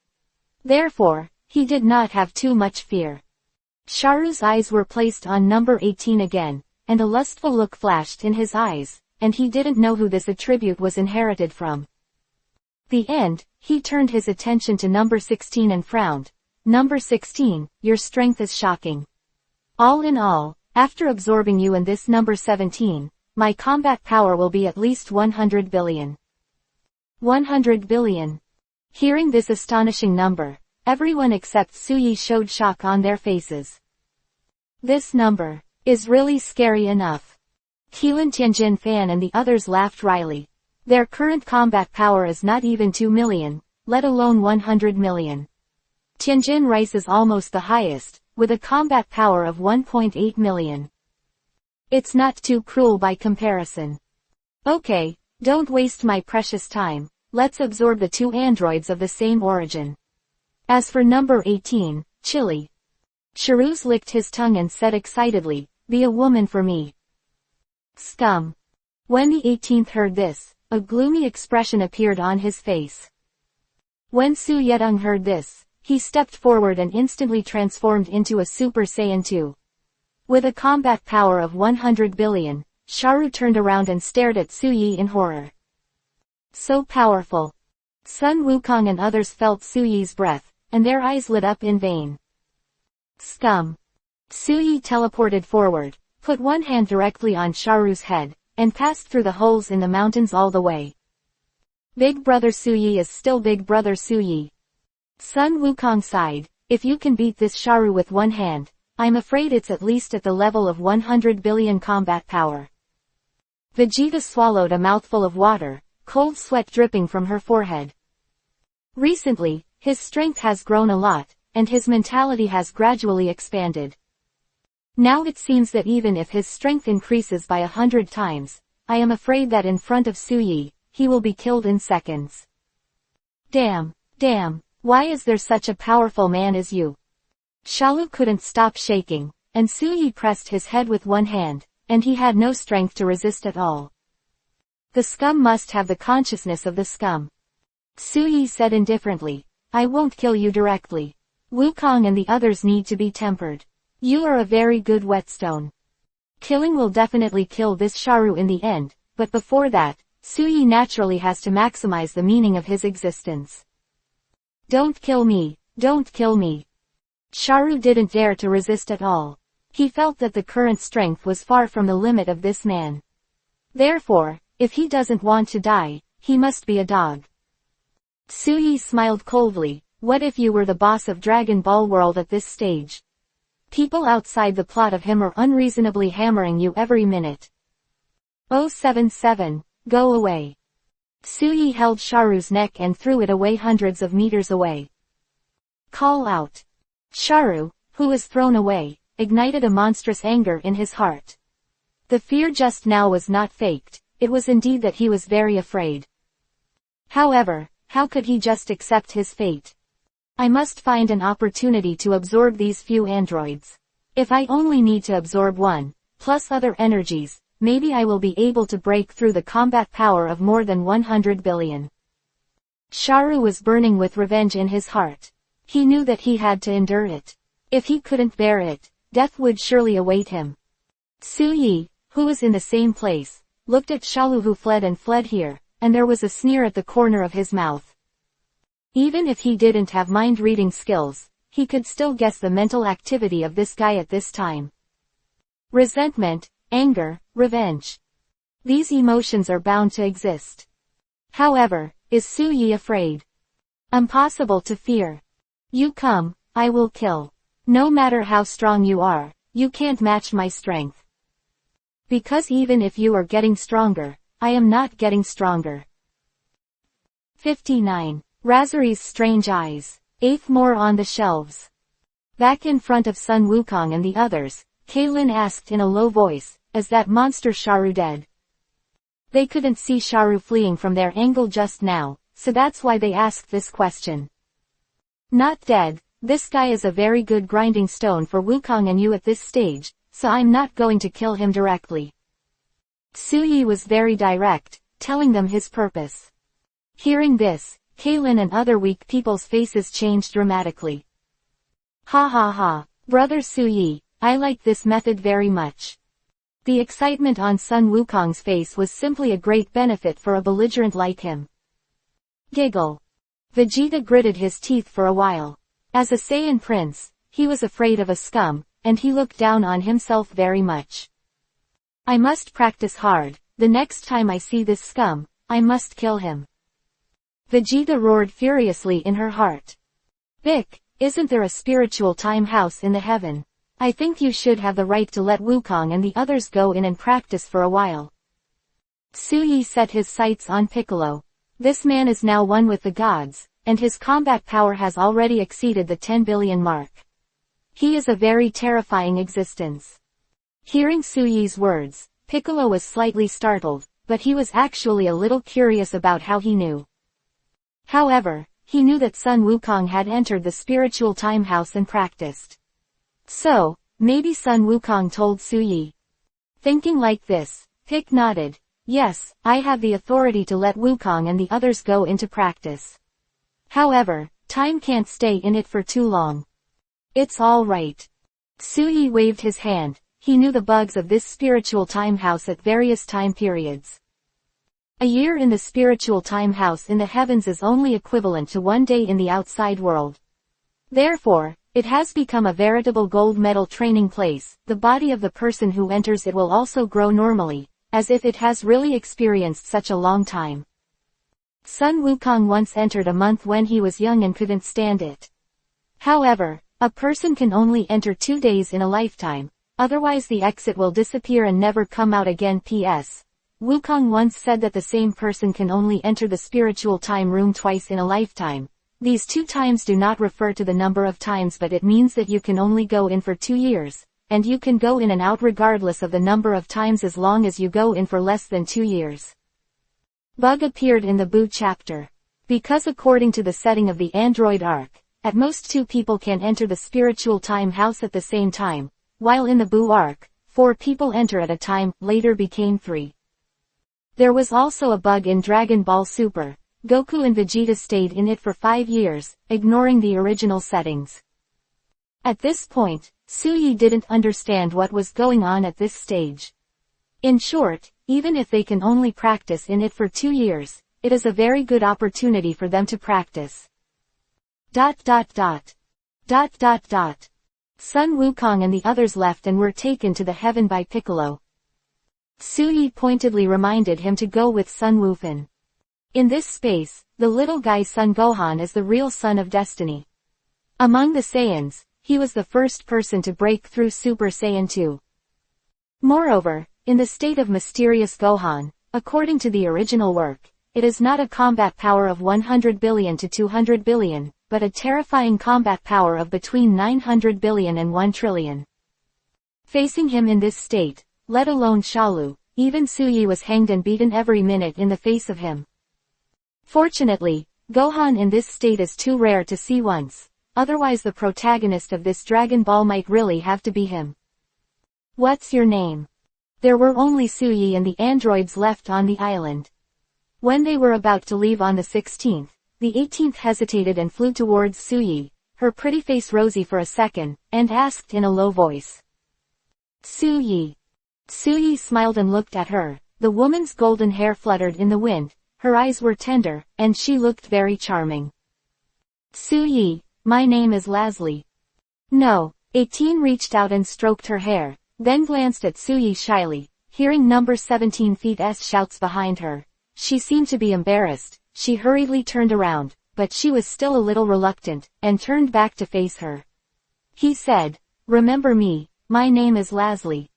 Therefore, he did not have too much fear. Sharu's eyes were placed on number 18 again, and a lustful look flashed in his eyes, and he didn't know who this attribute was inherited from. The end, he turned his attention to number 16 and frowned. Number 16, your strength is shocking. All in all, after absorbing you and this number 17, my combat power will be at least 100 billion. 100 billion. Hearing this astonishing number, everyone except Suyi showed shock on their faces. This number is really scary enough. Keelan Tianjin Fan and the others laughed wryly. Their current combat power is not even 2 million, let alone 100 million. Tianjin Rice is almost the highest, with a combat power of 1.8 million. It's not too cruel by comparison. Okay, don't waste my precious time, let's absorb the 2 androids of the same origin. As for number 18, Chili. Charuz licked his tongue and said excitedly, be a woman for me. Scum. When the 18th heard this, a gloomy expression appeared on his face. When Su Yedong heard this, he stepped forward and instantly transformed into a Super Saiyan 2. With a combat power of 100 billion, Sharu turned around and stared at Su Yi in horror. So powerful. Sun Wukong and others felt Su Yi's breath, and their eyes lit up in vain. Scum. Su Yi teleported forward, put one hand directly on Sharu's head, and passed through the holes in the mountains all the way. Big brother Su Yi is still big brother Su Yi. Sun Wukong sighed, if you can beat this Sharu with one hand, I'm afraid it's at least at the level of 100 billion combat power. Vegeta swallowed a mouthful of water, cold sweat dripping from her forehead. Recently, his strength has grown a lot, and his mentality has gradually expanded. Now it seems that even if his strength increases by 100 times, I am afraid that in front of Su Yi, he will be killed in seconds. Damn, why is there such a powerful man as you? Shalu couldn't stop shaking, and Su Yi pressed his head with one hand, and he had no strength to resist at all. The scum must have the consciousness of the scum. Su Yi said indifferently, I won't kill you directly. Wukong and the others need to be tempered. You are a very good whetstone. Killing will definitely kill this Sharu in the end, but before that, Su Yi naturally has to maximize the meaning of his existence. Don't kill me, don't kill me. Sharu didn't dare to resist at all. He felt that the current strength was far from the limit of this man. Therefore, if he doesn't want to die, he must be a dog. Suyi smiled coldly. What if you were the boss of Dragon Ball World at this stage? People outside the plot of him are unreasonably hammering you every minute. 077, go away. Suyi held Sharu's neck and threw it away hundreds of meters away. Call out. Sharu, who was thrown away, ignited a monstrous anger in his heart. The fear just now was not faked, it was indeed that he was very afraid. However, how could he just accept his fate? I must find an opportunity to absorb these few androids. If I only need to absorb one, plus other energies, maybe I will be able to break through the combat power of more than 100 billion. Sharu was burning with revenge in his heart. He knew that he had to endure it. If he couldn't bear it, death would surely await him. Suyi, who was in the same place, looked at Shalu who fled here, and there was a sneer at the corner of his mouth. Even if he didn't have mind-reading skills, he could still guess the mental activity of this guy at this time. Resentment, anger, revenge. These emotions are bound to exist. However, is Suyi afraid? Impossible to fear. You come, I will kill. No matter how strong you are, you can't match my strength. Because even if you are getting stronger, I am not getting stronger. 59. Razori's Strange Eyes. 8th more on the shelves. Back in front of Sun Wukong and the others, Kaylin asked in a low voice, is that monster Sharu dead? They couldn't see Sharu fleeing from their angle just now, so that's why they asked this question. Not dead, this guy is a very good grinding stone for Wukong and you at this stage, so I'm not going to kill him directly. Suyi was very direct, telling them his purpose. Hearing this, Kaylin and other weak people's faces changed dramatically. Ha ha ha, brother Suyi, I like this method very much. The excitement on Sun Wukong's face was simply a great benefit for a belligerent like him. Giggle. Vegeta gritted his teeth for a while. As a Saiyan prince, he was afraid of a scum, and he looked down on himself very much. I must practice hard, the next time I see this scum, I must kill him. Vegeta roared furiously in her heart. Bick, isn't there a spiritual time house in the heaven? I think you should have the right to let Wukong and the others go in and practice for a while. Suyi set his sights on Piccolo. This man is now one with the gods, and his combat power has already exceeded the 10 billion mark. He is a very terrifying existence. Hearing Suyi's words, Piccolo was slightly startled, but he was actually a little curious about how he knew. However, he knew that Sun Wukong had entered the spiritual time house and practiced. So, maybe Sun Wukong told Suyi. Thinking like this, Pic nodded. Yes, I have the authority to let Wukong and the others go into practice. However, time can't stay in it for too long. It's all right. Suyi waved his hand. He knew the bugs of this spiritual time house at various time periods. A year in the spiritual time house in the heavens is only equivalent to 1 day in the outside world. Therefore, it has become a veritable gold medal training place. The body of the person who enters it will also grow normally, as if it has really experienced such a long time. Sun Wukong once entered a month when he was young and couldn't stand it. However, a person can only enter 2 days in a lifetime, otherwise the exit will disappear and never come out again. P.S. Wukong once said that the same person can only enter the spiritual time room twice in a lifetime. These 2 times do not refer to the number of times, but it means that you can only go in for 2 years, and you can go in and out regardless of the number of times as long as you go in for less than 2 years. Bug appeared in the Boo chapter. Because according to the setting of the Android arc, at most 2 people can enter the spiritual time house at the same time, while in the Boo arc, 4 people enter at a time, later became 3. There was also a bug in Dragon Ball Super. Goku and Vegeta stayed in it for 5 years, ignoring the original settings. At this point, Suyi didn't understand what was going on at this stage. In short, even if they can only practice in it for 2 years, it is a very good opportunity for them to practice. Sun Wukong and the others left and were taken to the heaven by Piccolo. Suyi pointedly reminded him to go with Sun Wufan. In this space, the little guy's son Gohan is the real son of destiny. Among the Saiyans, he was the first person to break through Super Saiyan 2. Moreover, in the state of mysterious Gohan, according to the original work, it is not a combat power of 100 billion to 200 billion, but a terrifying combat power of between 900 billion and 1 trillion. Facing him in this state, let alone Shalu, even Suyi was hanged and beaten every minute in the face of him. Fortunately, Gohan in this state is too rare to see once, otherwise the protagonist of this Dragon Ball might really have to be him. What's your name? There were only Suyi and the androids left on the island. When they were about to leave on the 16th, the 18th hesitated and flew towards Suyi, her pretty face rosy for a second, and asked in a low voice. Suyi. Suyi smiled and looked at her. The woman's golden hair fluttered in the wind, her eyes were tender, and she looked very charming. Suyi, my name is Leslie. No. 18 reached out and stroked her hair, then glanced at Suyi shyly, hearing number 17 feet's shouts behind her. She seemed to be embarrassed. She hurriedly turned around, but she was still a little reluctant, and turned back to face her. He said, remember me, my name is Leslie.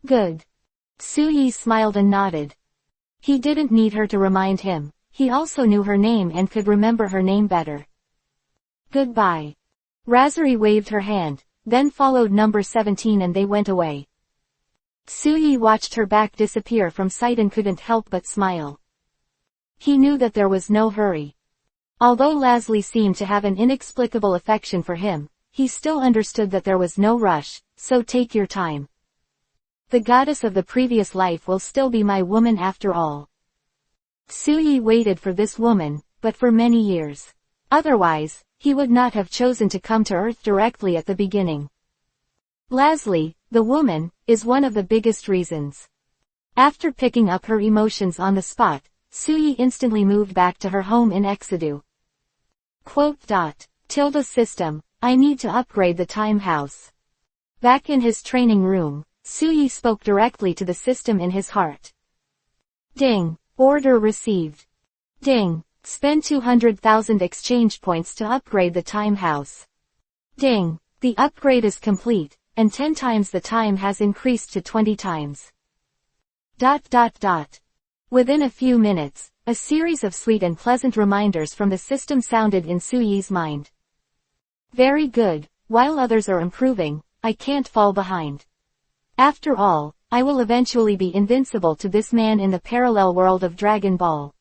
Good. Suyi smiled and nodded. He didn't need her to remind him. He also knew her name and could remember her name better. Goodbye. Razori waved her hand, then followed number 17 and they went away. Suyi watched her back disappear from sight and couldn't help but smile. He knew that there was no hurry. Although Leslie seemed to have an inexplicable affection for him, he still understood that there was no rush, so take your time. The goddess of the previous life will still be my woman after all. Suyi waited for this woman, but for many years. Otherwise, he would not have chosen to come to Earth directly at the beginning. Leslie, the woman, is one of the biggest reasons. After picking up her emotions on the spot, Suyi instantly moved back to her home in Exedu. System, I need to upgrade the time house. Back in his training room, Suyi spoke directly to the system in his heart. Ding, order received. Ding, spend 200,000 exchange points to upgrade the time house. Ding, the upgrade is complete, and 10 times the time has increased to 20 times. Within a few minutes, a series of sweet and pleasant reminders from the system sounded in Suyi's mind. Very good, while others are improving, I can't fall behind. After all, I will eventually be invincible to this man in the parallel world of Dragon Ball.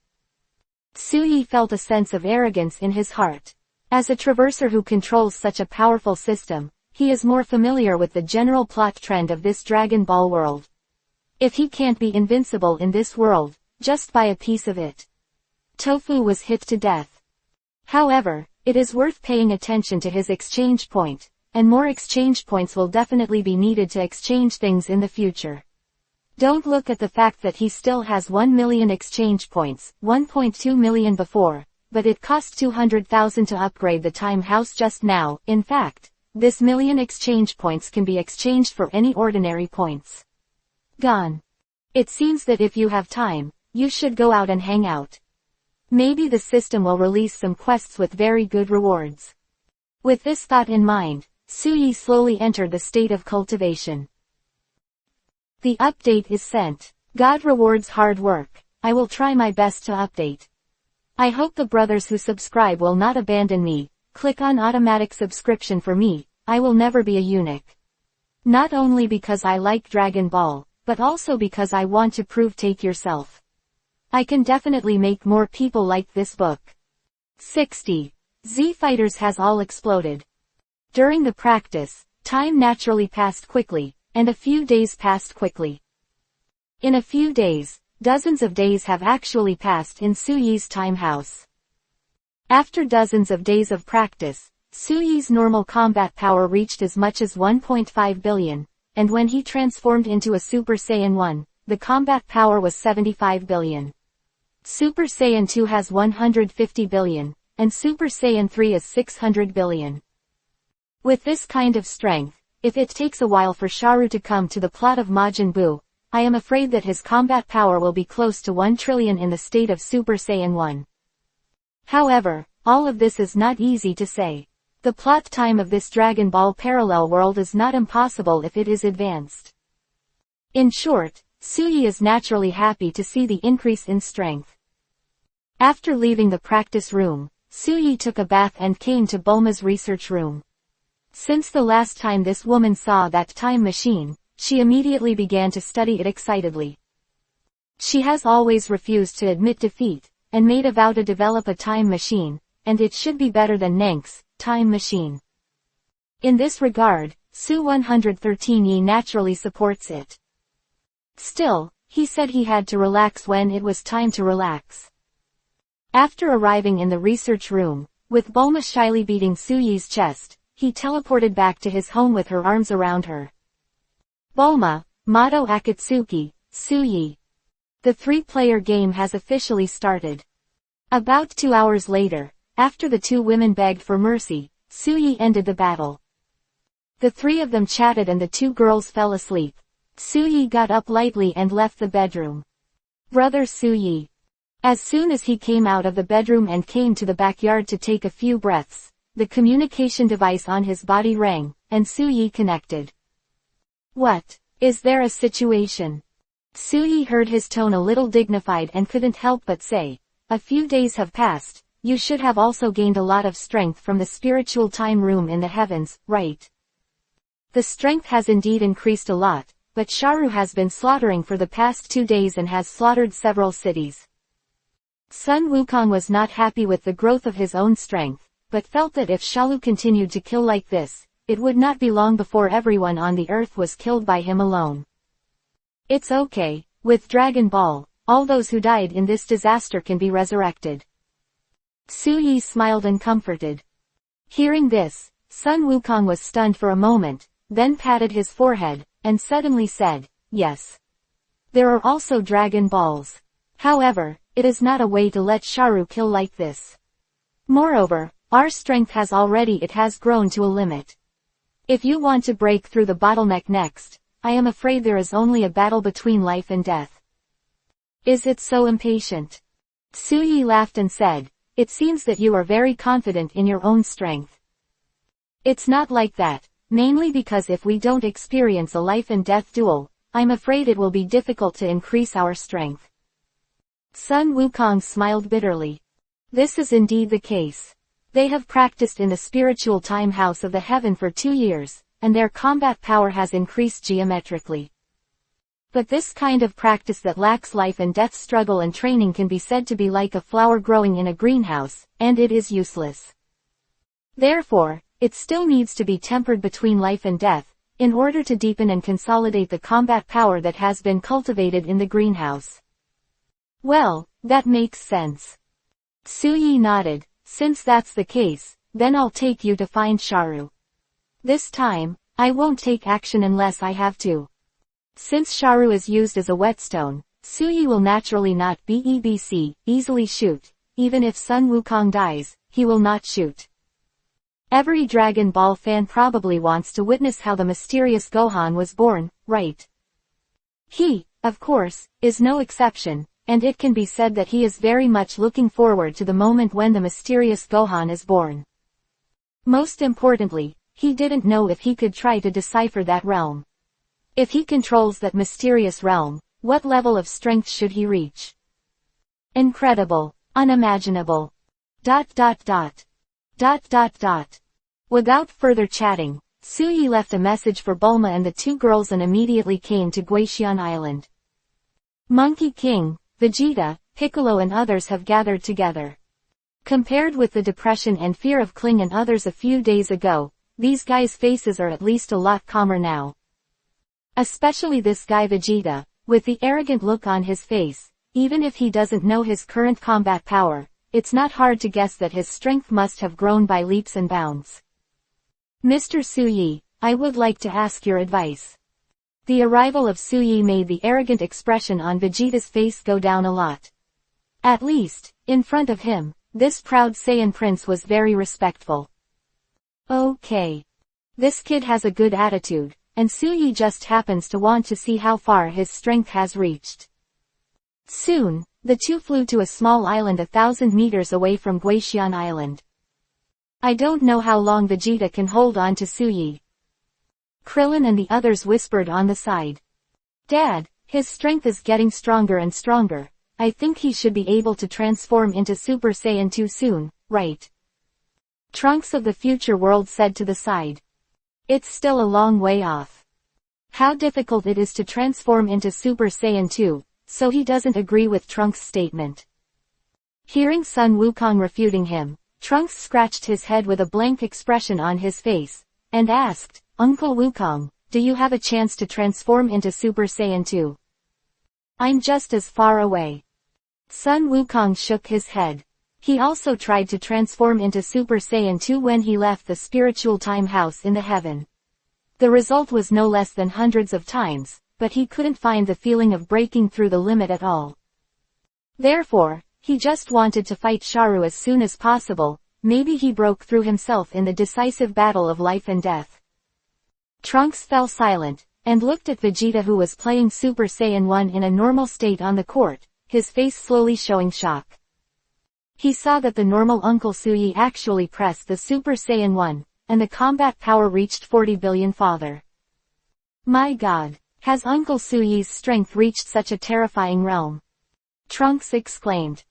Suyi felt a sense of arrogance in his heart. As a traverser who controls such a powerful system, he is more familiar with the general plot trend of this Dragon Ball world. If he can't be invincible in this world, just buy a piece of it. Tofu was hit to death. However, it is worth paying attention to his exchange point, and more exchange points will definitely be needed to exchange things in the future. Don't look at the fact that he still has 1 million exchange points, 1.2 million before, but it cost 200,000 to upgrade the time house just now. In fact, this million exchange points can be exchanged for any ordinary points. Gone. It seems that if you have time, you should go out and hang out. Maybe the system will release some quests with very good rewards. With this thought in mind, Suyi slowly entered the state of cultivation. The update is sent. God rewards hard work. I will try my best to update. I hope the brothers who subscribe will not abandon me. Click on automatic subscription for me. I will never be a eunuch. Not only because I like Dragon Ball, but also because I want to prove take yourself. I can definitely make more people like this book. 60. Z Fighters has all exploded. During the practice, time naturally passed quickly, and a few days passed quickly. In a few days, dozens of days have actually passed in Suyi's time house. After dozens of days of practice, Suyi's normal combat power reached as much as 1.5 billion, and when he transformed into a Super Saiyan 1, the combat power was 75 billion. Super Saiyan 2 has 150 billion, and Super Saiyan 3 is 600 billion. With this kind of strength, if it takes a while for Sharu to come to the plot of Majin Buu, I am afraid that his combat power will be close to 1 trillion in the state of Super Saiyan 1. However, all of this is not easy to say. The plot time of this Dragon Ball parallel world is not impossible if it is advanced. In short, Suyi is naturally happy to see the increase in strength. After leaving the practice room, Suyi took a bath and came to Bulma's research room. Since the last time this woman saw that time machine, she immediately began to study it excitedly. She has always refused to admit defeat, and made a vow to develop a time machine, and it should be better than Nank's time machine. In this regard, Su 113E naturally supports it. Still, he said he had to relax when it was time to relax. After arriving in the research room, with Bulma shyly beating Suyi's chest, he teleported back to his home with her arms around her. Bulma, Mato Akatsuki, Suyi. The 3-player game has officially started. About 2 hours later, after the 2 women begged for mercy, Suyi ended the battle. The 3 of them chatted and the 2 girls fell asleep. Suyi got up lightly and left the bedroom. Brother Suyi. As soon as he came out of the bedroom and came to the backyard to take a few breaths, the communication device on his body rang, and Suyi connected. What? Is there a situation? Suyi heard his tone a little dignified and couldn't help but say, a few days have passed, you should have also gained a lot of strength from the spiritual time room in the heavens, right? The strength has indeed increased a lot, but Sharu has been slaughtering for the past 2 days and has slaughtered several cities. Sun Wukong was not happy with the growth of his own strength, but felt that if Shalu continued to kill like this, it would not be long before everyone on the earth was killed by him alone. It's okay, with Dragon Ball, all those who died in this disaster can be resurrected. Suyi smiled and comforted. Hearing this, Sun Wukong was stunned for a moment, then patted his forehead, and suddenly said, yes. There are also Dragon Balls. However, it is not a way to let Sharu kill like this. Moreover, our strength has grown to a limit. If you want to break through the bottleneck next, I am afraid there is only a battle between life and death. Is it so impatient? Suyi laughed and said, it seems that you are very confident in your own strength. It's not like that, mainly because if we don't experience a life and death duel, I'm afraid it will be difficult to increase our strength. Sun Wukong smiled bitterly. This is indeed the case. They have practiced in the spiritual time house of the heaven for 2 years, and their combat power has increased geometrically. But this kind of practice that lacks life and death struggle and training can be said to be like a flower growing in a greenhouse, and it is useless. Therefore, it still needs to be tempered between life and death, in order to deepen and consolidate the combat power that has been cultivated in the greenhouse. Well, that makes sense. Suyi nodded. Since that's the case, then I'll take you to find Sharu. This time, I won't take action unless I have to. Since Sharu is used as a whetstone, Suyi will naturally not be easily shoot. Even if Sun Wukong dies, he will not shoot. Every Dragon Ball fan probably wants to witness how the mysterious Gohan was born, right? He, of course, is no exception, and it can be said that he is very much looking forward to the moment when the mysterious Gohan is born. Most importantly, he didn't know if he could try to decipher that realm. If he controls that mysterious realm, what level of strength should he reach? Incredible. Unimaginable. ... Without further chatting, Suyi left a message for Bulma and the 2 girls and immediately came to Guaxian Island. Monkey King, Vegeta, Piccolo and others have gathered together. Compared with the depression and fear of Kling and others a few days ago, these guys' faces are at least a lot calmer now. Especially this guy Vegeta, with the arrogant look on his face. Even if he doesn't know his current combat power, it's not hard to guess that his strength must have grown by leaps and bounds. Mr. Suyi, I would like to ask your advice. The arrival of Suyi made the arrogant expression on Vegeta's face go down a lot. At least, in front of him, this proud Saiyan prince was very respectful. Okay. This kid has a good attitude, and Suyi just happens to want to see how far his strength has reached. Soon, the two flew to a small island 1,000 meters away from Guixian Island. I don't know how long Vegeta can hold on to Suyi. Krillin and the others whispered on the side. Dad, his strength is getting stronger and stronger. I think he should be able to transform into Super Saiyan 2 soon, right? Trunks of the future world said to the side. It's still a long way off. How difficult it is to transform into Super Saiyan 2, so he doesn't agree with Trunks' statement. Hearing Sun Wukong refuting him, Trunks scratched his head with a blank expression on his face, and asked, Uncle Wukong, do you have a chance to transform into Super Saiyan 2? I'm just as far away. Sun Wukong shook his head. He also tried to transform into Super Saiyan 2 when he left the spiritual time house in the heaven. The result was no less than hundreds of times, but he couldn't find the feeling of breaking through the limit at all. Therefore, he just wanted to fight Sharu as soon as possible. Maybe he broke through himself in the decisive battle of life and death. Trunks fell silent, and looked at Vegeta, who was playing Super Saiyan 1 in a normal state on the court, his face slowly showing shock. He saw that the normal Uncle Suyi actually pressed the Super Saiyan 1, and the combat power reached 40 billion father. My God, has Uncle Suyi's strength reached such a terrifying realm? Trunks exclaimed.